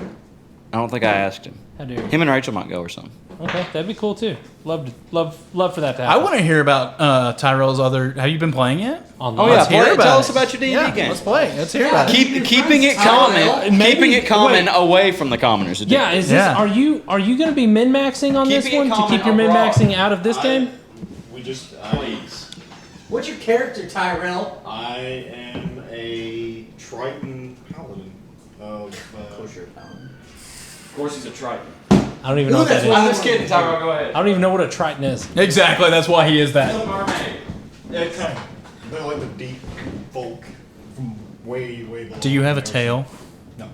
I don't think I asked him. How dare you? Him and Rachel might go or something. Okay, that'd be cool too. Love for that to I happen. want to hear about Tyrell's other. Have you been playing yet? Online. Oh yeah, Let's hear play, about tell it. us about your D&D Yeah, game. let's play. Let's hear about it. Keeping it common, keeping it common away from the commoners. Yeah, is this? Yeah. Are you going to be min maxing on this Keeping it one to keep common your min abroad. maxing out of this game? We just Please. What's your character, Tyrel? I am a Triton paladin of. Of course, he's a Triton. I don't even know what that is. I'm just kidding, Tyrell. Go ahead. I don't even know what a Triton is. Exactly. That's why he is that. Mermaid. They're like the deep folk from way below. Do you have a tail? No.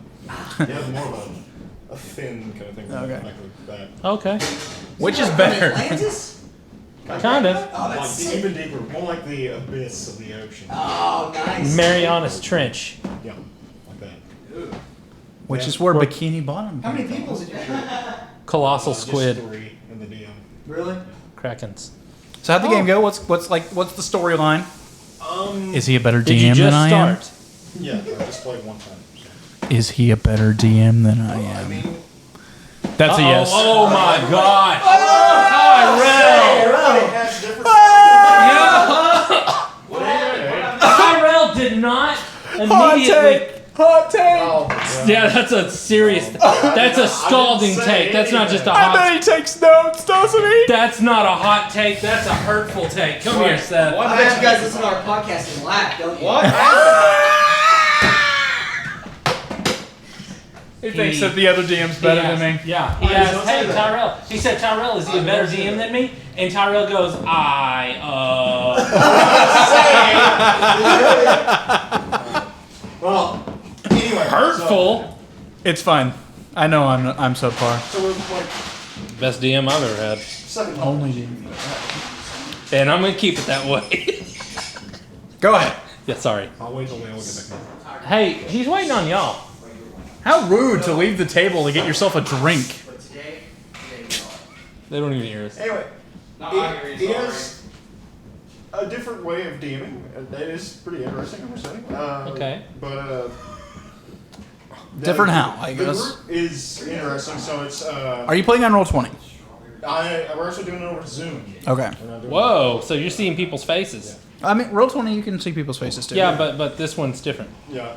They have more of a fin kind of thing. Okay. Like that. Okay, Which is better? Atlantis? kind of. Oh, that's Like sick. even deeper, more like the abyss of the ocean. Oh, nice. Mariana's Trench. Yeah, like that. Which is where Bikini Bottom. How many people did you shoot? Colossal Just squid. 3 in the DM. Really? Krakens. So how'd the game go? What's the storyline? Is he a better Did you DM than just I am? start? Yeah, I just played one time. So. Is he a better DM than I am? That's a yes. Oh my gosh! Tyrell! Tyrell did not Hot immediately. Hot take. Oh, Yeah, that's a serious. That's a scalding take. That's not just a I hot. bet he takes notes, doesn't he? That's not a hot take. That's a hurtful take. Come here, Seth. I bet you guys listen to our podcast and laugh, don't you? What? He thinks that the other DM's better than me. Yeah. He asked, hey, Tyrel. He said, Tyrel, is he a better DM than me? And Tyrel goes, Well, anyway. hurtful. It's fine. I know I'm subpar. So we're like Best DM I've ever had. second. Only DM. And I'm going to keep it that way. Go ahead. Yeah, sorry. I'll wait till we all get back. Hey, he's waiting on y'all. How rude to leave the table to get yourself a drink. But today we are. They don't even hear us. Anyway, he has a different way of DMing. That is pretty interesting, I would say. Okay. But Different how, I the guess. group is interesting. So it's Are you playing on Roll20? we're actually doing it over Zoom. Okay. We're not doing Whoa, so you're seeing people's faces. I mean, Roll20, you can see people's faces too. Yeah, but this one's different. Yeah.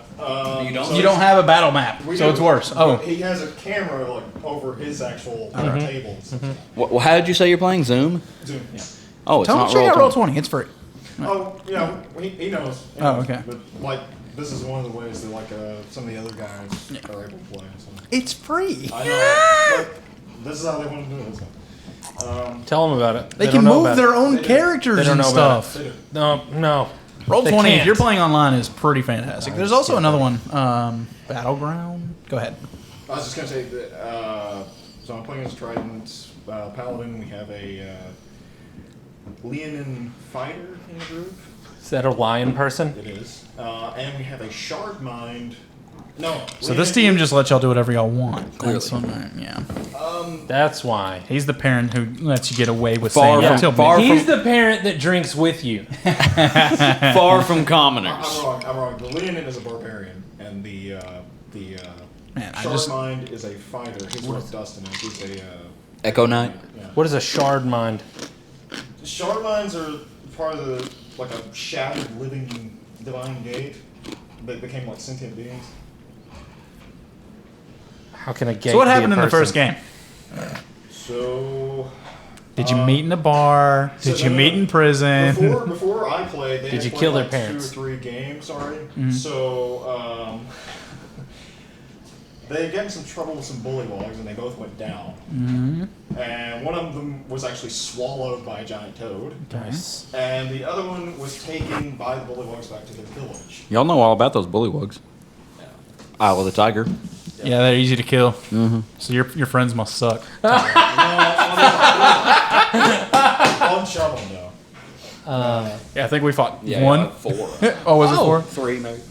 You don't have a battle map, We so do, it's worse. but Oh. he has a camera like over his actual tables. Well, how did you say you're playing Zoom? Zoom. Yeah. Oh, it's Tell him not to check out Roll20. Roll20. It's free. Oh, yeah, he knows. He Oh, knows. okay. But like, this is one of the ways that like some of the other guys are able to play. So. It's free. I know. But this is how they want to do it. So. Tell them about it. They don't can know move about their it. own They do. characters They don't and know about stuff. They do. No. Roll They 20, if can't. you're playing online, is pretty fantastic. There's also another one, Battleground. Go ahead. I was just gonna say that. So I'm playing as Trident Paladin. We have a Leonin fighter in the group. Is that a lion person? It is, and we have a Shard Mind. No. So this DM just lets y'all do whatever y'all want. That's what yeah. That's why. He's the parent who lets you get away with Far saying from- "Till far me." He's the parent that drinks with you. Far from commoners. I'm wrong. The Leonin is a barbarian, and the Man, I Shard just Mind is a fighter. He's what Dustin is. He's a Echo Knight. yeah. What is a shard mind? Shard Minds are part of the like a shattered living divine gate that became like sentient beings. How can a gate So what be a happened in the person? first game? So Did you meet in a bar? Did so you no, meet in prison? Before I played, they Did had you played kill their like parents? 2 or 3 games already. So they got in some trouble with some bullywogs, and they both went down. And one of them was actually swallowed by a giant toad. Nice. And the other one was taken by the bullywogs back to their village. Y'all know all about those bullywugs. Isle of the Tiger. Yeah, they're easy to kill. So your friends must suck. On shovel, though. Yeah, I think we fought Yeah, one. 4. Oh, was it 4? 3 maybe.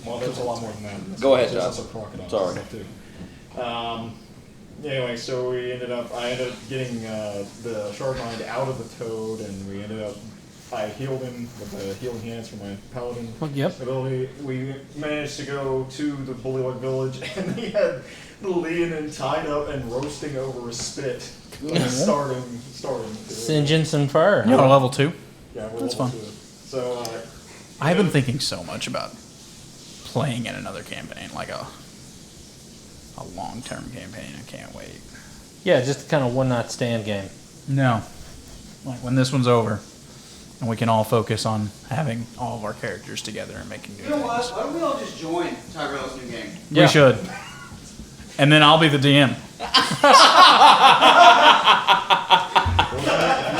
Well, there's a lot more than that. Go ahead, There's Josh. also crocodiles Sorry. and stuff, too. Anyway, so I ended up getting the Shard Mind out of the toad, and I healed him with the healing hands from my paladin Yep. ability. We managed to go to the Bullywug village, and he had the Leonin tied up and roasting over a spit. starting. Singeing some fur. You're on level 2. Yeah, we're That's level fun. 2. So I've been thinking so much about playing in another campaign, like a long-term campaign. I can't wait. Yeah, just kind of one night stand game. No. Like when this one's over, and we can all focus on having all of our characters together and making new You know things. what? Why don't we all just join Tyrell's new game? We should. And then I'll be the DM.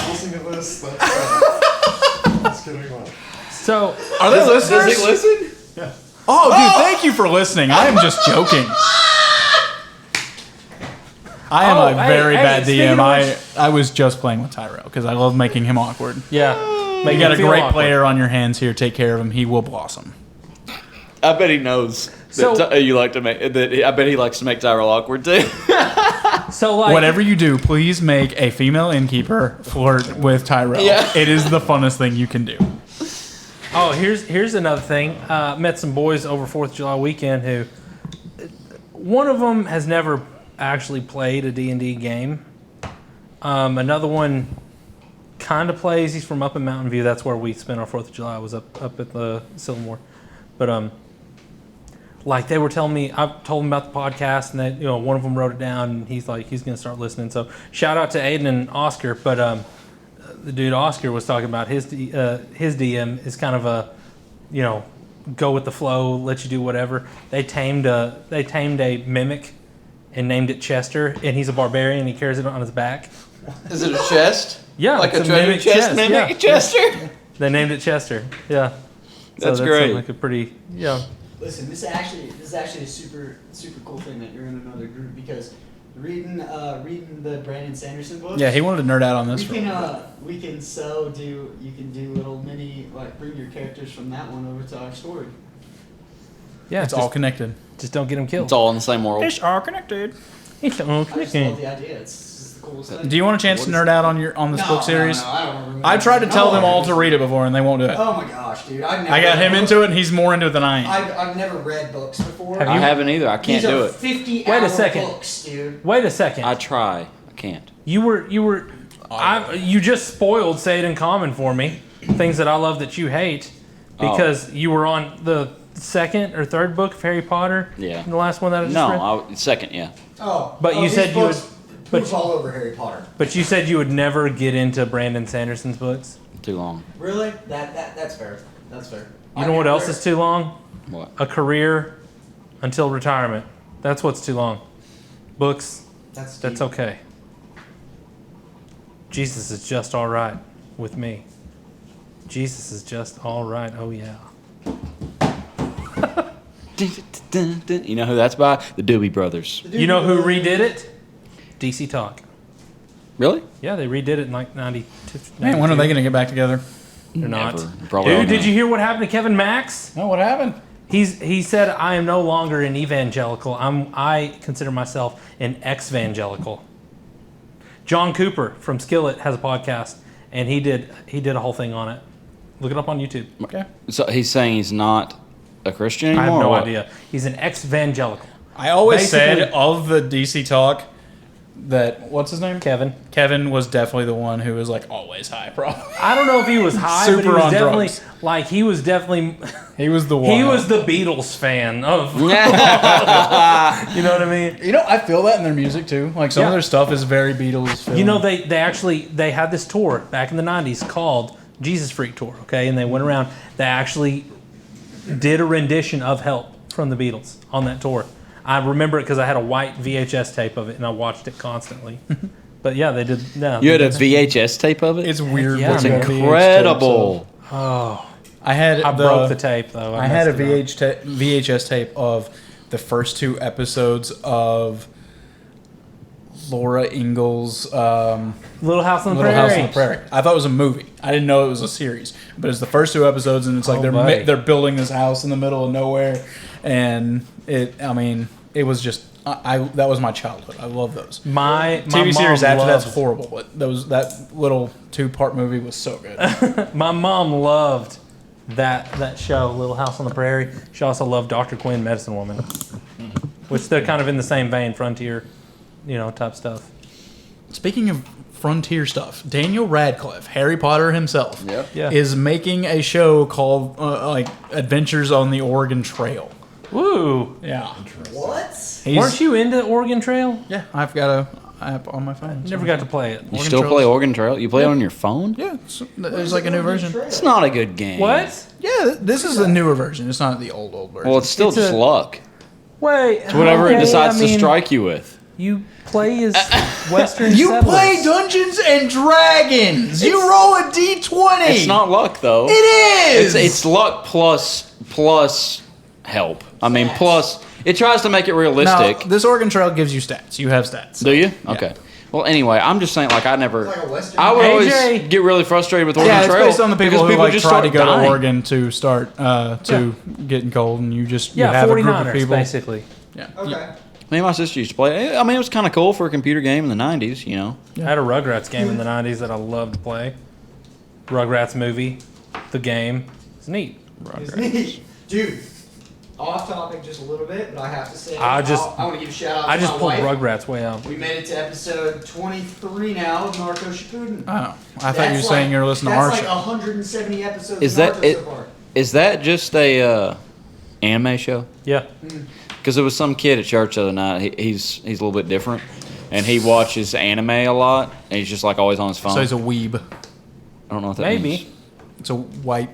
listening to this, that's getting well. So, Are they listeners? Does he listen? Yeah. Oh, dude, thank you for listening. I am just joking. I am a very bad DM. I was just playing with Tyrel because I love making him awkward. yeah. You got a great player on your hands here. Take care of him. He will blossom. I bet he knows So- that you like to make. I bet he likes to make Tyrell awkward too. So, like, Whatever you do, please make a female innkeeper flirt with Tyrell. Yeah. It is the funnest thing you can do. oh, here's another thing. Met some boys over 4th of July weekend who, one of them has never actually played a D&D game. Another one kind of plays. He's from up in Mountain View. That's where we spent our 4th of July. Was up at the Sylamore. But like they were telling me, I told them about the podcast, and that one of them wrote it down, and he's like he's gonna start listening. So shout out to Aiden and Oscar. But the dude Oscar was talking about his DM is kind of a go with the flow, let you do whatever. They tamed a mimic and named it Chester, and he's a barbarian. He carries it on his back. Is it a chest? Yeah, like it's a treasure chest. Mimic yeah. Chester. They named it Chester. Yeah, That's so great. Like a pretty Listen, this is actually a super cool thing that you're in another group, because reading the Brandon Sanderson books. Yeah, he wanted to nerd out on this. You can do little mini, like, bring your characters from that one over to our story. Yeah, it's all connected. Just don't get them killed. It's all in the same world. It's all connected. It's all I just love connected. the idea. It's just the coolest thing. Do you want a chance to nerd out on this book series? No, I don't remember. I tried to tell them all to read it before, and they won't do it. Oh my gosh, dude! I got him into it, and he's more into it than I am. I've never read books before. I haven't either. I can't These do are it. 50-hour Wait a second. books, dude. Wait a second. I try. I can't. You just spoiled Say It in Common for me. Things that I love that you hate, because you were on the second or third book of Harry Potter. Yeah. The last one that I just read. No, second. Yeah. But you said you would. But all over Harry Potter. But you said you would never get into Brandon Sanderson's books. Too long. Really? That's fair. That's fair. You know what else is too long? What? A career until retirement. That's what's too long. Books. That's okay. Jesus is just all right with me. Jesus is just all right. Oh yeah. You know who that's by? The Doobie Brothers. You know who redid it? DC Talk. Really? Yeah, they redid it in like 92. Man, when are they going to get back together? They're not. Never. Probably Dude, did you hear what happened to Kevin Max? No, what happened? He said, I am no longer an evangelical. I consider myself an ex-evangelical. John Cooper from Skillet has a podcast, and he did a whole thing on it. Look it up on YouTube. Okay. So he's saying he's not a Christian I anymore? have no or what? idea. He's an ex-evangelical. I always said Basically- of the DC talk that, what's his name? Kevin. Kevin was definitely the one who was like always high, probably. I don't know if he was high, but he Super was on definitely drugs. like he was definitely He was the one. he was the Beatles fan of. You know what I mean? You know, I feel that in their music too. Like some Yeah. of their stuff is very Beatles. You know, they had this tour back in the 90s called Jesus Freak Tour, okay? And they went around, they actually did a rendition of Help from the Beatles on that tour. I remember it because I had a white VHS tape of it and I watched it constantly. But yeah, they did. Yeah, You had a VHS tape of it? It's weird. Yeah, It's man. incredible. Oh, I had. I broke the tape though. I had a messed it up. VHS tape of the first 2 episodes of Laura Ingalls' Little House on the Little Prairie. House on the Prairie. I thought it was a movie. I didn't know it was a series. But it's the first 2 episodes, and it's like Oh, buddy. they're building this house in the middle of nowhere, and it was just that was my childhood. I love those. My TV series mom after that's loved- horrible, but that little 2-part movie was so good. My mom loved that show, Little House on the Prairie. She also loved Dr. Quinn, Medicine Woman, which they're kind of in the same vein, frontier, type stuff. Speaking of frontier stuff, Daniel Radcliffe, Harry Potter himself, Yeah. is making a show called Adventures on the Oregon Trail. Woo! Yeah. What? Weren't you into Oregon Trail? Yeah, I've got a app on my phone. Never got to play it. You still play Oregon Trail? You play it on your phone? Yeah, there's like a new version. It's not a good game. What? Yeah, this is a newer version. It's not the old version. Well, it's still It's just a- luck. Wait. It's whatever it decides to strike you with. You play as Western you settlers. play Dungeons and Dragons. You roll a d20. It's not luck, though. It is. It's luck plus help. I mean, plus it tries to make it realistic. Now, this Oregon Trail gives you stats. You have stats. Do you? Okay. Well, anyway, I'm just saying, like, I never. Like a Western. I would always AJ. get really frustrated with Oregon Yeah, it's Trail based on the people because who like just try to start go dying. to Oregon to start getting cold, and you have a group of 49ers, people. basically. Yeah. Okay. Me and my sister used to play. I mean, it was kind of cool for a computer game in the 90s, you know. I had a Rugrats game in the 90s that I loved to play. Rugrats movie, the game. It's neat. Dude, off topic just a little bit, but I have to say, I want to give a shout out I to just my pulled wife. Rugrats way out. We made it to episode 23 now of Narco Shippuden. Oh, I thought you were saying you're listening to our That's like show. 170 episodes Is of that Narco it? so far. Is that just a anime show? Yeah. Because there was some kid at church the other night. He's a little bit different, and he watches anime a lot. And he's just like always on his phone. So he's a weeb. I don't know what that Maybe. means. It's a white.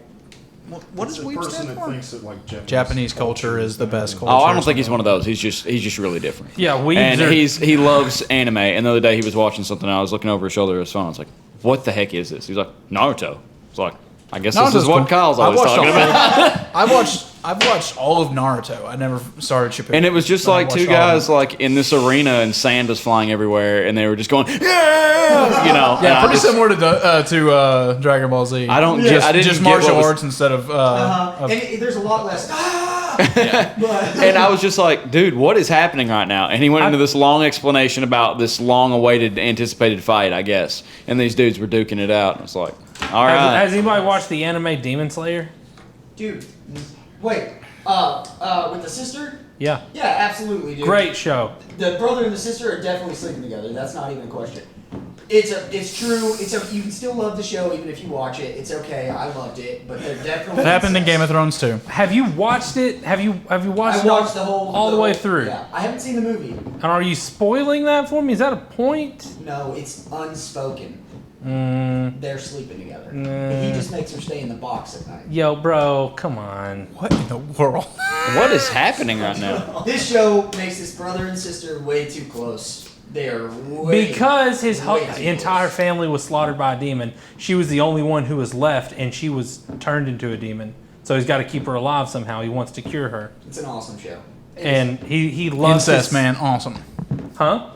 What does It's a weeb person stand that for? thinks that like Japanese culture is the best culture. Oh, I don't think he's one of those. He's just really different. Yeah, weebs and are- he loves anime. And the other day he was watching something. And I was looking over his shoulder at his phone. I was like, "What the heck is this?" He's like, "Naruto." It's like, I guess this is what Kyle's always talking about. I've watched all of Naruto. I never started Shippuden. And it was just but I like two watched all of guys them. like in this arena and sand was flying everywhere and they were just going, yeah, you know. Yeah, and pretty similar to Dragon Ball Z. I don't get. I didn't just get martial what was- arts instead of. And there's a lot less. And I was just like, dude, what is happening right now? And he went into this long explanation about this long-awaited, anticipated fight, I guess. And these dudes were duking it out. And it's like, all right. Has anybody watched the anime Demon Slayer? Dude, wait. With the sister? Yeah. Yeah, absolutely, dude. Great show. The brother and the sister are definitely sleeping together. That's not even a question. It's true. You can still love the show even if you watch it. It's okay. I loved it, but they're definitely. That happened in Game of Thrones too. Have you watched it? Have you watched I it watched the whole all the way through? Yeah, I haven't seen the movie. And are you spoiling that for me? Is that a point? No, it's unspoken. They're sleeping together. He just makes her stay in the box at night. Yo, bro, come on. What in the world? What is happening right now? This show makes his brother and sister way too close. They are way Because his way too entire family was slaughtered by a demon. She was the only one who was left, and she was turned into a demon. So he's got to keep her alive somehow. He wants to cure her. It's an awesome show. And he loves Incest, his- man, awesome. Huh?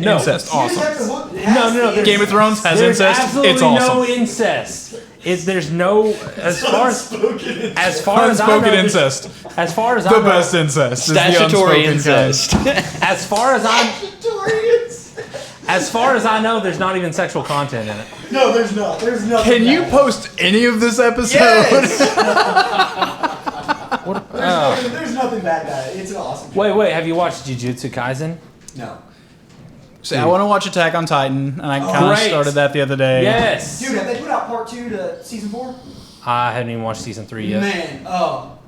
No. Incest, awesome. No. there's- Game of Thrones has there's incest. absolutely It's awesome. no incest. There's no as far as I Unspoken know, incest. As far as I The know, best incest. is the Statutory unspoken incest. as far as I know, there's not even sexual content in it. No, there's not. There's nothing. Can you bad. post any of this episode? Yes. There's nothing bad about it. It's an awesome show. Wait. Have you watched Jujutsu Kaisen? No. See, I want to watch Attack on Titan, and I kind of Great. started that the other day. Yes. Dude, have they put out part 2 to season 4? I haven't even watched season 3 yet. Man,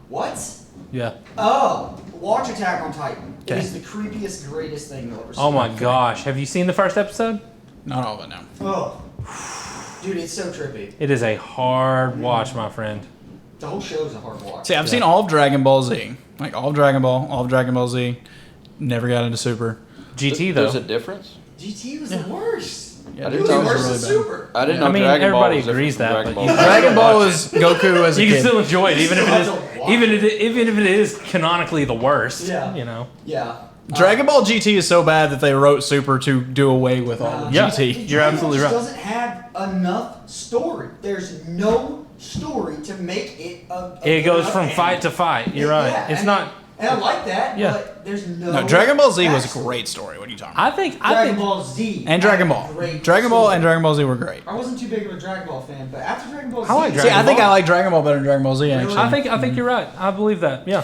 what? Yeah. Oh, watch Attack on Titan. It Okay. is the creepiest, greatest thing you'll ever see. Oh my gosh. Have you seen the first episode? Not all of it now. Oh. Dude, it's so trippy. It is a hard watch, my friend. The whole show is a hard watch. See, I've seen all of Dragon Ball Z. Like, all of Dragon Ball, all of Dragon Ball Z. Never got into Super. GT though. There's a difference? GT was the worst. Yeah, It was GT was worse than really bad. Super. I didn't I know mean, Dragon Ball everybody was different agrees from that, Dragon but Ball. you- Dragon Ball is Goku as a You kid. can still enjoy it, even if it is, Still have to watch. even if it is canonically the worst. Yeah. You know. Yeah. Dragon Ball GT is so bad that they wrote Super to do away with all of Yeah. GT. You're absolutely Dragon Ball right. just doesn't have enough story. There's no story to make it It goes enough from anime. fight to fight. You're right. Yeah, It's and- not. And I like that, Yeah. but there's no. No, Dragon Ball Z was a backstory. great story. What are you talking about? I think. Dragon Ball Z And had Dragon a Ball. great Dragon Ball story. and Dragon Ball Z were great. I wasn't too big of a Dragon Ball fan, but after Dragon Ball Z, I like See, Dragon I think Ball. I like Dragon Ball better than Dragon Ball Z, actually. I think you're right. I believe that. Yeah.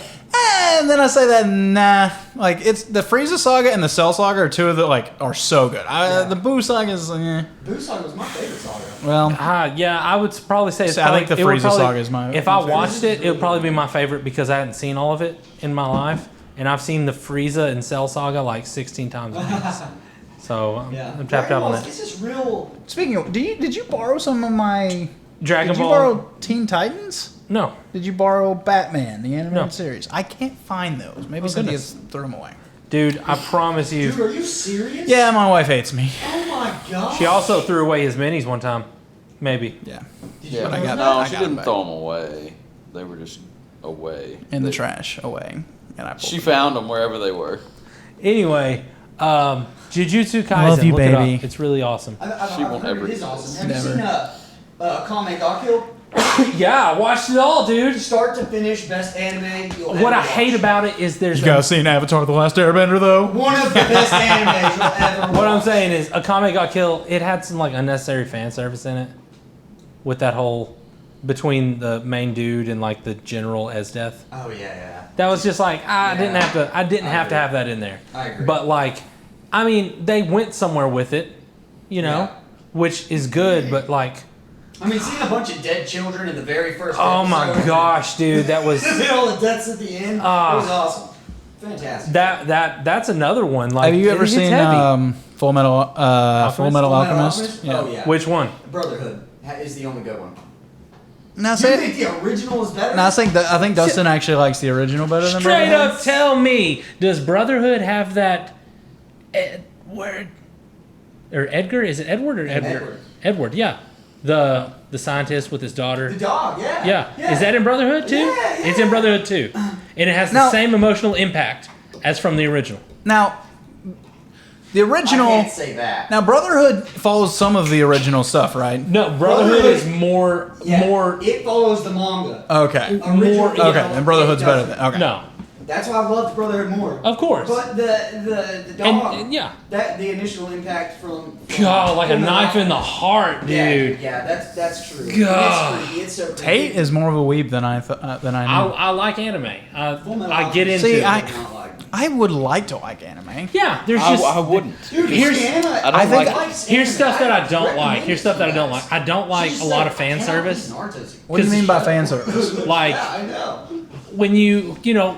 And then I say that, nah. Like, it's the Frieza saga and the Cell saga are two of the, like, are so good. The Boo saga is, Buu Saga was my favorite saga. well, Yeah, I would probably say. It's See, I probably, think the it would Frieza probably- saga is my If I favorite. watched it, it would probably be my favorite because I hadn't seen all of it in my life, and I've seen the Frieza and Cell saga like 16 times. So Yeah. I'm tapped out on it. It's just real. speaking of, did you borrow some of my... Dragon Did you Ball. borrow Teen Titans? No. Did you borrow Batman, the animated No. series? I can't find those. Maybe Oh, somebody goodness. has threw them away. Dude, I promise you. Dude, are you serious? Yeah, my wife hates me. Oh my god. She also threw away his minis one time. Maybe. Yeah. Did you Yeah, But I know got- that? no, I she got didn't them throw them away. They were just away. In the trash, away. And I pulled She them. found them wherever they were. Anyway, Jujutsu Kaisen. Love you, look it up. baby. It's really awesome. She I've won't heard ever it is do awesome. this. Have you Never. seen Kame ga Kill? Yeah, I watched it all, dude. Start to finish, best anime you'll What ever I hate watch. about it is there's You guys seen Avatar The Last Airbender, though? One of the best animes you'll ever What I'm watch. saying is Akame got killed. It had some like unnecessary fan service in it, with that whole between the main dude and like the general as death. Oh yeah. That was just like I Yeah. didn't have to. I didn't I have to agree. have that in there. I agree. But like, I mean, they went somewhere with it, you know, Yeah. which is good. But like, I mean, seeing a bunch of dead children in the very first Oh my episode, gosh, dude, that was and all the deaths at the end. It was awesome. Fantastic. that's another one. Like, Have you ever it's seen heavy. Full Metal Alchemist? Yeah. Oh, yeah. Which one? Brotherhood is the only good one. Now, Do you think the original is better? No, I think Dustin actually likes the original better than Straight Brotherhood. up, tell me, does Brotherhood have that Edward or Edgar? Is it Edward or Edward? Edward. Edward, yeah. The scientist with his daughter. The dog, yeah. Yeah. Is that in Brotherhood too? Yeah. It's in Brotherhood too. And it has the Now- same emotional impact as from the original. Now, the original. I can't say that. Now, Brotherhood follows some of the original stuff, right? No, Brotherhood is more. It follows the manga. Okay. Original, Okay, and Brotherhood's better than. Okay. No. That's why I loved Brotherhood more. Of course. But the dog, And yeah. that the initial impact from God, like a knife in the heart, dude. Yeah, that's true. God. It's creepy. It's so creepy. Tate is more of a weeb than I knew. I like anime. Fullmetal I get into See, it. I would like to like anime. Yeah, there's just I wouldn't. Dude, Here's- I don't like it. here's stuff that I don't like. Here's stuff that I don't like. I don't like a lot of fan service. What do you mean by fan service? Like Yeah, I know. when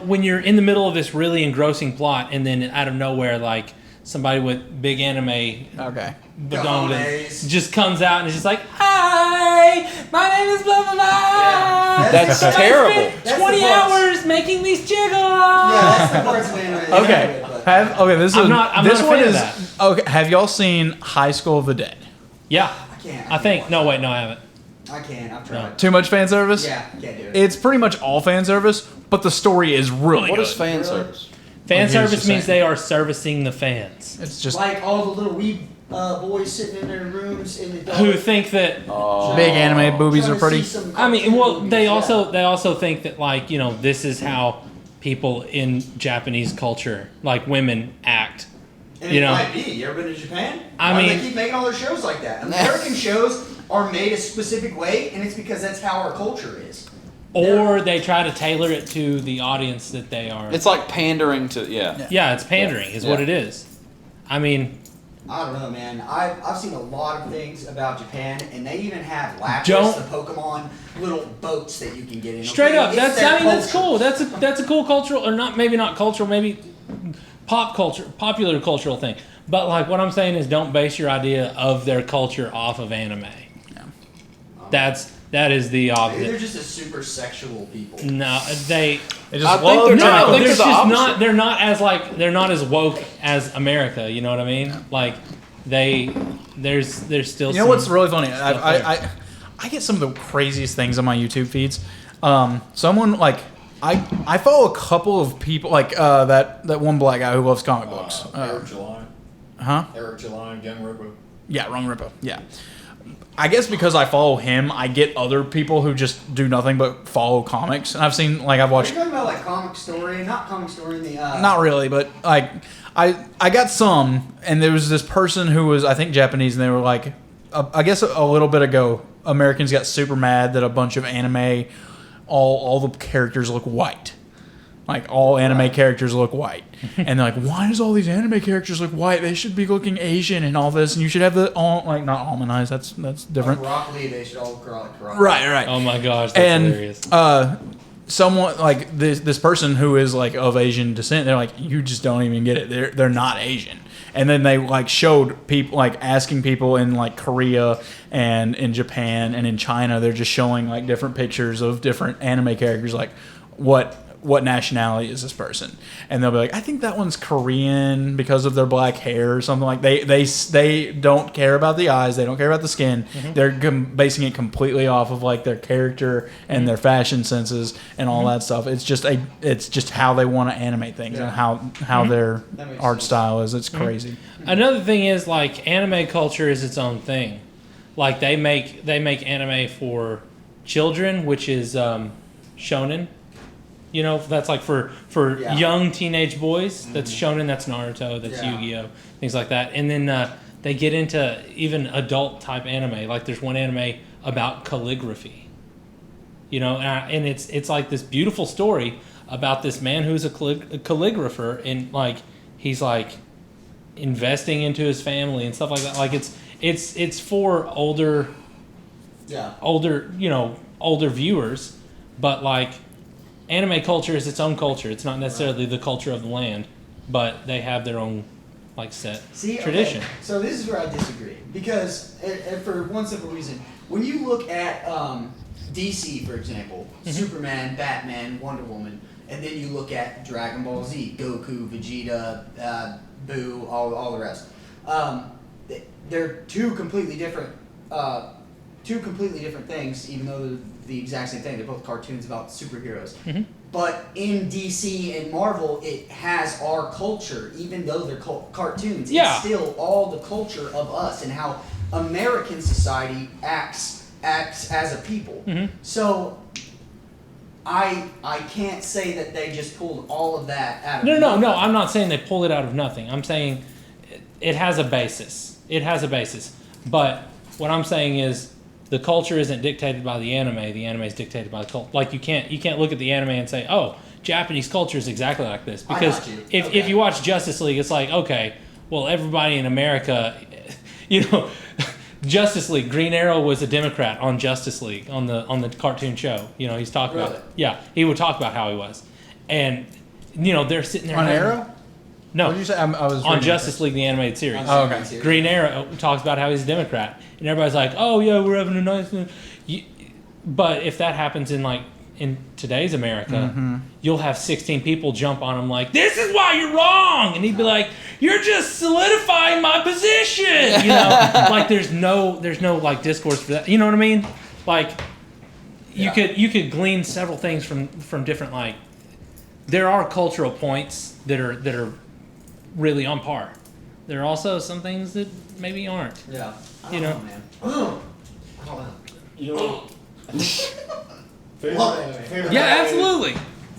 when you're in the middle of this really engrossing plot, and then out of nowhere, like somebody with big anime Okay. badongas just comes out and is just like, "Hi, my name is blah blah blah." That's I terrible. spent That's 20 the parts. hours making these jiggles. Yeah, that's the parts of anime. Okay. This is I'm not this a one fan of is that. okay. Have y'all seen High School of the Dead? Yeah, I can't. I think. No, wait, no, I haven't. I can't. I've tried. Too much fan service? Yeah, can't do it. It's pretty much all fan service, but the story is really What good. is fan service? Fan Like, here's service just means saying. they are servicing the fans It's just Like all the little wee boys sitting in their rooms in the dark. who think that. big anime boobies Trying are to pretty. see some I mean, cartoon well, movies, they yeah. also think that, like, this is how people in Japanese culture, like women, act. And You it know. might be. You ever been to Japan? I Why do mean- they keep making all their shows like that. American shows are made a specific way, and it's because that's how our culture is. Or they try to tailor it to the audience that they are. It's like pandering to Yeah, it's pandering, is what Yeah. it is. I mean, I don't know, man. I've seen a lot of things about Japan, and they even have Lapras, Don't- the Pokemon little boats that you can get in. straight okay? up, It's that's their that's culture. cool. That's a cool cultural, or not, maybe not cultural, maybe popular cultural thing. But like what I'm saying is, don't base your idea of their culture off of anime. That is the Maybe opposite. they're just a super sexual people. No, they. They just I think love they're to- trying- I No, think they're they're the just opposite. not. They're not as woke as America. You know what I mean? Like there's still. You know what's really funny? stuff I get some of the craziest things on my YouTube feeds. Someone like I follow a couple of people like that one black guy who loves comic books. Eric July. Huh? Eric July, Young Ripper. Yeah, Ron Rippo. Yeah. I guess because I follow him, I get other people who just do nothing but follow comics. And I've seen like I've Are watched you talking about like Comic Story? Not Comic Story in the. not really, but like I got some, and there was this person who was I think Japanese, and they were like, I guess a little bit ago, Americans got super mad that a bunch of anime, all the characters look white, like all anime characters look white, and they're like, why does all these anime characters look white? They should be looking Asian and all this, and you should have the all like not almond-eyes. That's different. Like Rock Lee, they should all crawl like Rock. Right. Oh my gosh, that's And hilarious. someone like this person who is like of Asian descent, they're like, you just don't even get it. They're not Asian. And then they like showed people like asking people in like Korea and in Japan and in China, they're just showing like different pictures of different anime characters, like what nationality is this person? And they'll be like, I think that one's Korean because of their black hair or something like. They don't care about the eyes, they don't care about the skin. Mm-hmm. They're basing it completely off of like their character and their fashion senses and all that stuff. It's just how they want to animate things and how their That makes art sense. style is. It's crazy. Another thing is like anime culture is its own thing. Like they make anime for children, which is shonen. You know, that's like for Yeah. young teenage boys. That's shonen. That's Naruto. That's Yeah. Yu-Gi-Oh. Things like that. And then they get into even adult type anime. Like there's one anime about calligraphy. You know, and it's like this beautiful story about this man who's a calligrapher, and like he's like investing into his family and stuff like that. Like it's for older older viewers, but like anime culture is its own culture. It's not necessarily the culture of the land, but they have their own like set tradition. Okay. So this is where I disagree because for one simple reason, when you look at DC, for example, Superman, Batman, Wonder Woman, and then you look at Dragon Ball Z, Goku, Vegeta, Boo, all the rest. They're two completely different things, even though they're the exact same thing. They're both cartoons about superheroes. But in DC and Marvel, it has our culture, even though they're cartoons. Yeah. It's still all the culture of us and how American society acts as a people. So I can't say that they just pulled all of that out of No, I'm not saying they pulled it out of nothing. I'm saying it has a basis. But what I'm saying is the culture isn't dictated by the anime. The anime is dictated by the culture. Like you can't look at the anime and say, oh, Japanese culture is exactly like this. Because if you watch Justice League, it's like, okay, well, everybody in America, Justice League, Green Arrow was a Democrat on Justice League on the cartoon show. He's talking about he would talk about how he was, and they're sitting there on Arrow. No, what did you say? I was on Justice League, the animated series. Oh, okay. Green Arrow talks about how he's a Democrat, and everybody's like, "Oh yeah, we're having a nice." But if that happens in today's America, you'll have 16 people jump on him like, "This is why you're wrong," and he'd be like, "You're just solidifying my position." Like there's no like discourse for that. You know what I mean? Like you could glean several things from different like. There are cultural points that are really on par. There are also some things that maybe aren't. Yeah. You know, man. Favorite yeah, anime- absolutely.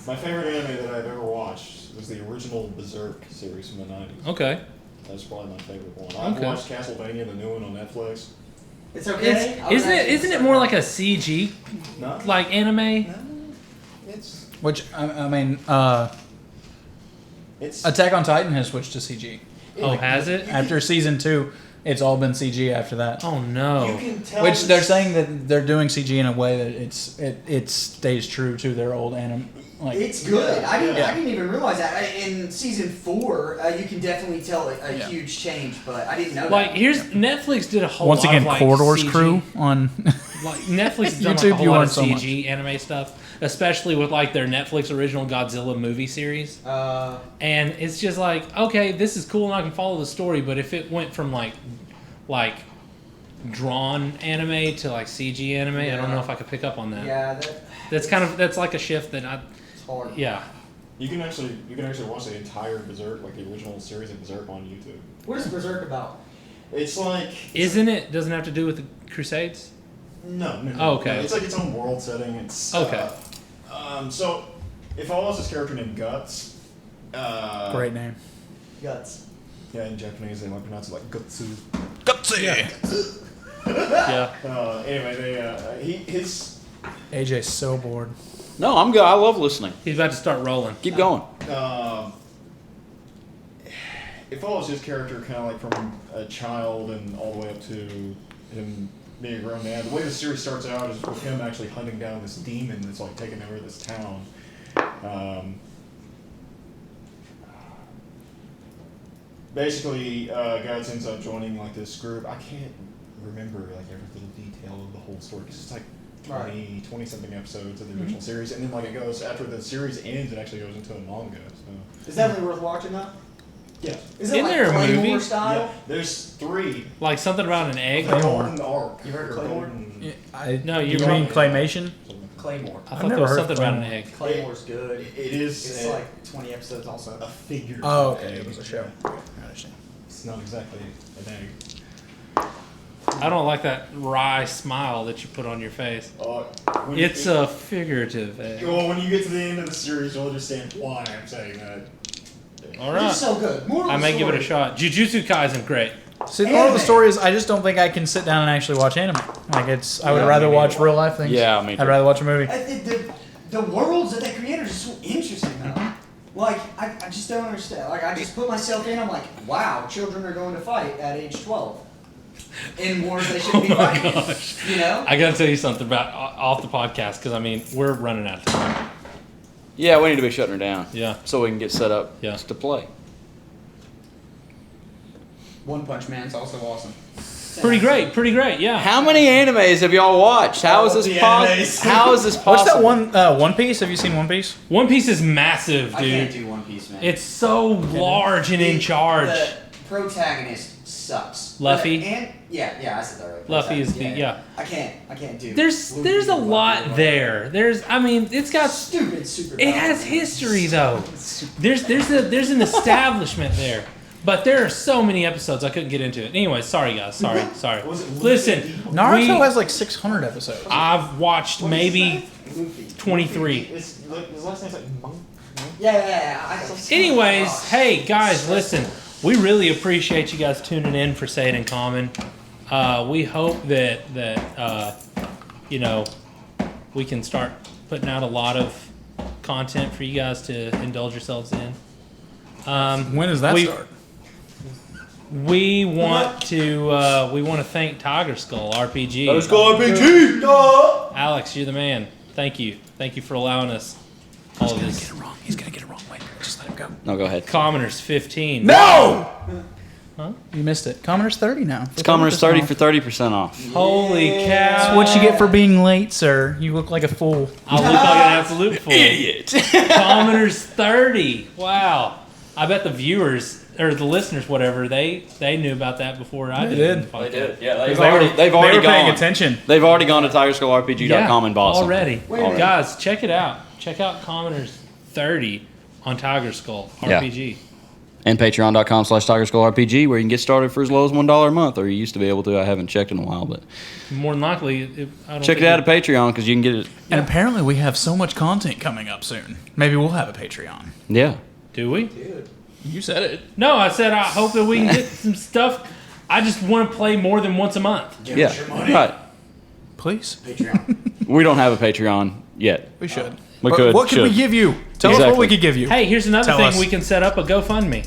My favorite anime that I've ever watched was the original Berserk series from the 90s. Okay. That's probably my favorite one. I've watched Castlevania, the new one on Netflix. It's okay. Isn't it more like a CG like anime? No, it's Which I mean, it's Attack on Titan has switched to CG. Oh, has it? After season 2, it's all been CG after that. Oh no. You can tell Which they're saying that they're doing CG in a way that it stays true to their old anime. Like it's good. I didn't even realize that. In season 4, you can definitely tell a huge change, but I didn't know Like that. here's Netflix did a whole once lot again, of, like, Corridor's CG. crew on Like Netflix has done YouTube, like, a you whole lot learn of so much. CG anime stuff, especially with like their Netflix original Godzilla movie series. And it's just like, okay, this is cool and I can follow the story, but if it went from like drawn anime to like CG anime, I don't know if I could pick up on that. Yeah, That's like a shift that it's hard. yeah. You can actually watch the entire Berserk, like the original series of Berserk on YouTube. What is Berserk about? It's like Doesn't it have to do with the Crusades? no. Oh, okay. No, it's like its own world setting. It's Okay. So it follows this character named Guts. great name. Guts. Yeah, in Japanese they might pronounce it like Gutsu. Gutsy. Yeah. Anyway, his AJ's so bored. No, I'm good. I love listening. He's about to start rolling. Keep going. it follows his character kind of like from a child and all the way up to him being a grown man. The way the series starts out is with him actually hunting down this demon that's like taking over this town. Basically, Guts ends up joining like this group. I can't remember like every little detail of the whole story because it's like 20 something episodes of the original series, and then like it goes after the series ends, it actually goes into a manga. So is that really worth watching though? yeah, Is it Isn't like there a Claymore movie? style? yeah. There's 3. Like something about an egg. Golden Arc. You heard of or Claymore? Golden- No, you you're mean wrong. claymation? Claymore. I I've thought there never was heard of something about an Claymore. egg. Claymore's good. It is. It's like 20 episodes also. a figure. Oh, of okay. an It egg. was a show. I understand. It's not exactly an egg. I don't like that wry smile that you put on your face. When It's you, a figurative egg. Well, when you get to the end of the series, you'll understand why I'm saying that. All It's right. so good. Moral I of may the give it a story. shot. Jujutsu Kaisen, great. See, the moral of the story is I just don't think I can sit down and actually watch anime. Like I would rather watch real life things. Yeah, me too. I'd rather watch a movie. The worlds that they created are so interesting though. Like, I just don't understand. Like, I just put myself in, I'm like, wow, children are going to fight at age 12. in wars they shouldn't be fighting. Gosh. You know? I gotta tell you something about off the podcast because I mean we're running out of time. Yeah, we need to be shutting her down. Yeah. So we can get set up Yeah. to play. One Punch Man's also awesome. Pretty great. Yeah. How many animes have y'all watched? How is All this the possible? animes. How is this What's possible? that one Piece? Have you seen One Piece? One Piece is massive, I can't dude. do One Piece, man. It's so large and in charge. The protagonist sucks. Luffy? And yeah, I said that right. Luffy is the yeah. I can't do. There's Luffy a or lot Luffy. there. It's got Stupid super. it has history though. There's an establishment there. But there are so many episodes I couldn't get into it. Anyway, sorry guys. Sorry. Listen, Naruto has like 600 episodes. I've watched maybe 23. His last name's like Monk. Yeah. Anyways, hey guys, listen. We really appreciate you guys tuning in for Say It in Common. We hope that we can start putting out a lot of content for you guys to indulge yourselves in. When does that start? We want to thank Tiger Skull RPG. Let's go RPG! Alex, you're the man. Thank you for allowing us all of this. He's gonna get it wrong. Wait, just let him go. No, go ahead. Commoners 15. No! Huh? You missed it. Commoner's 30 now. It's Commoners 30 for 30% off. Holy cow! That's what you get for being late, sir. You look like a fool. I look like an absolute fool. Idiot. Commoners 30. Wow. I bet the viewers or the listeners, whatever, they knew about that before I did. They did. Yeah, They were paying attention. They've already gone to TigerSkullRPG.com and bought already. something. Guys, check it out. Check out Commoners 30 on Tiger Skull RPG. And Patreon.com/TigerSkullRPG, where you can get started for as low as $1 a month, or you used to be able to. I haven't checked in a while, but More than likely, I don't check it think out at Patreon because you can get it. And apparently we have so much content coming up soon. Maybe we'll have a Patreon. Yeah. Do we? Dude. You said it. No, I said I hope that we can get some stuff. I just want to play more than once a month. Give us your money. Right. Please. Patreon. We don't have a Patreon yet. We should. We But could. What could we should. give you? Tell us what Exactly. we could give you. Hey, here's another Tell thing. us. We can set up a GoFundMe.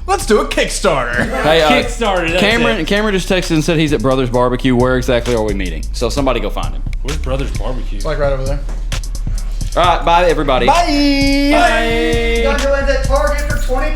Let's do a Kickstarter. Hey, Kickstarter. That's Cameron it. Cameron just texted and said he's at Brothers Barbecue. Where exactly are we meeting? So somebody go find him. Where's Brothers Barbecue? It's like right over there. All right. Bye, everybody. Bye. Y'all go at that Target for $20.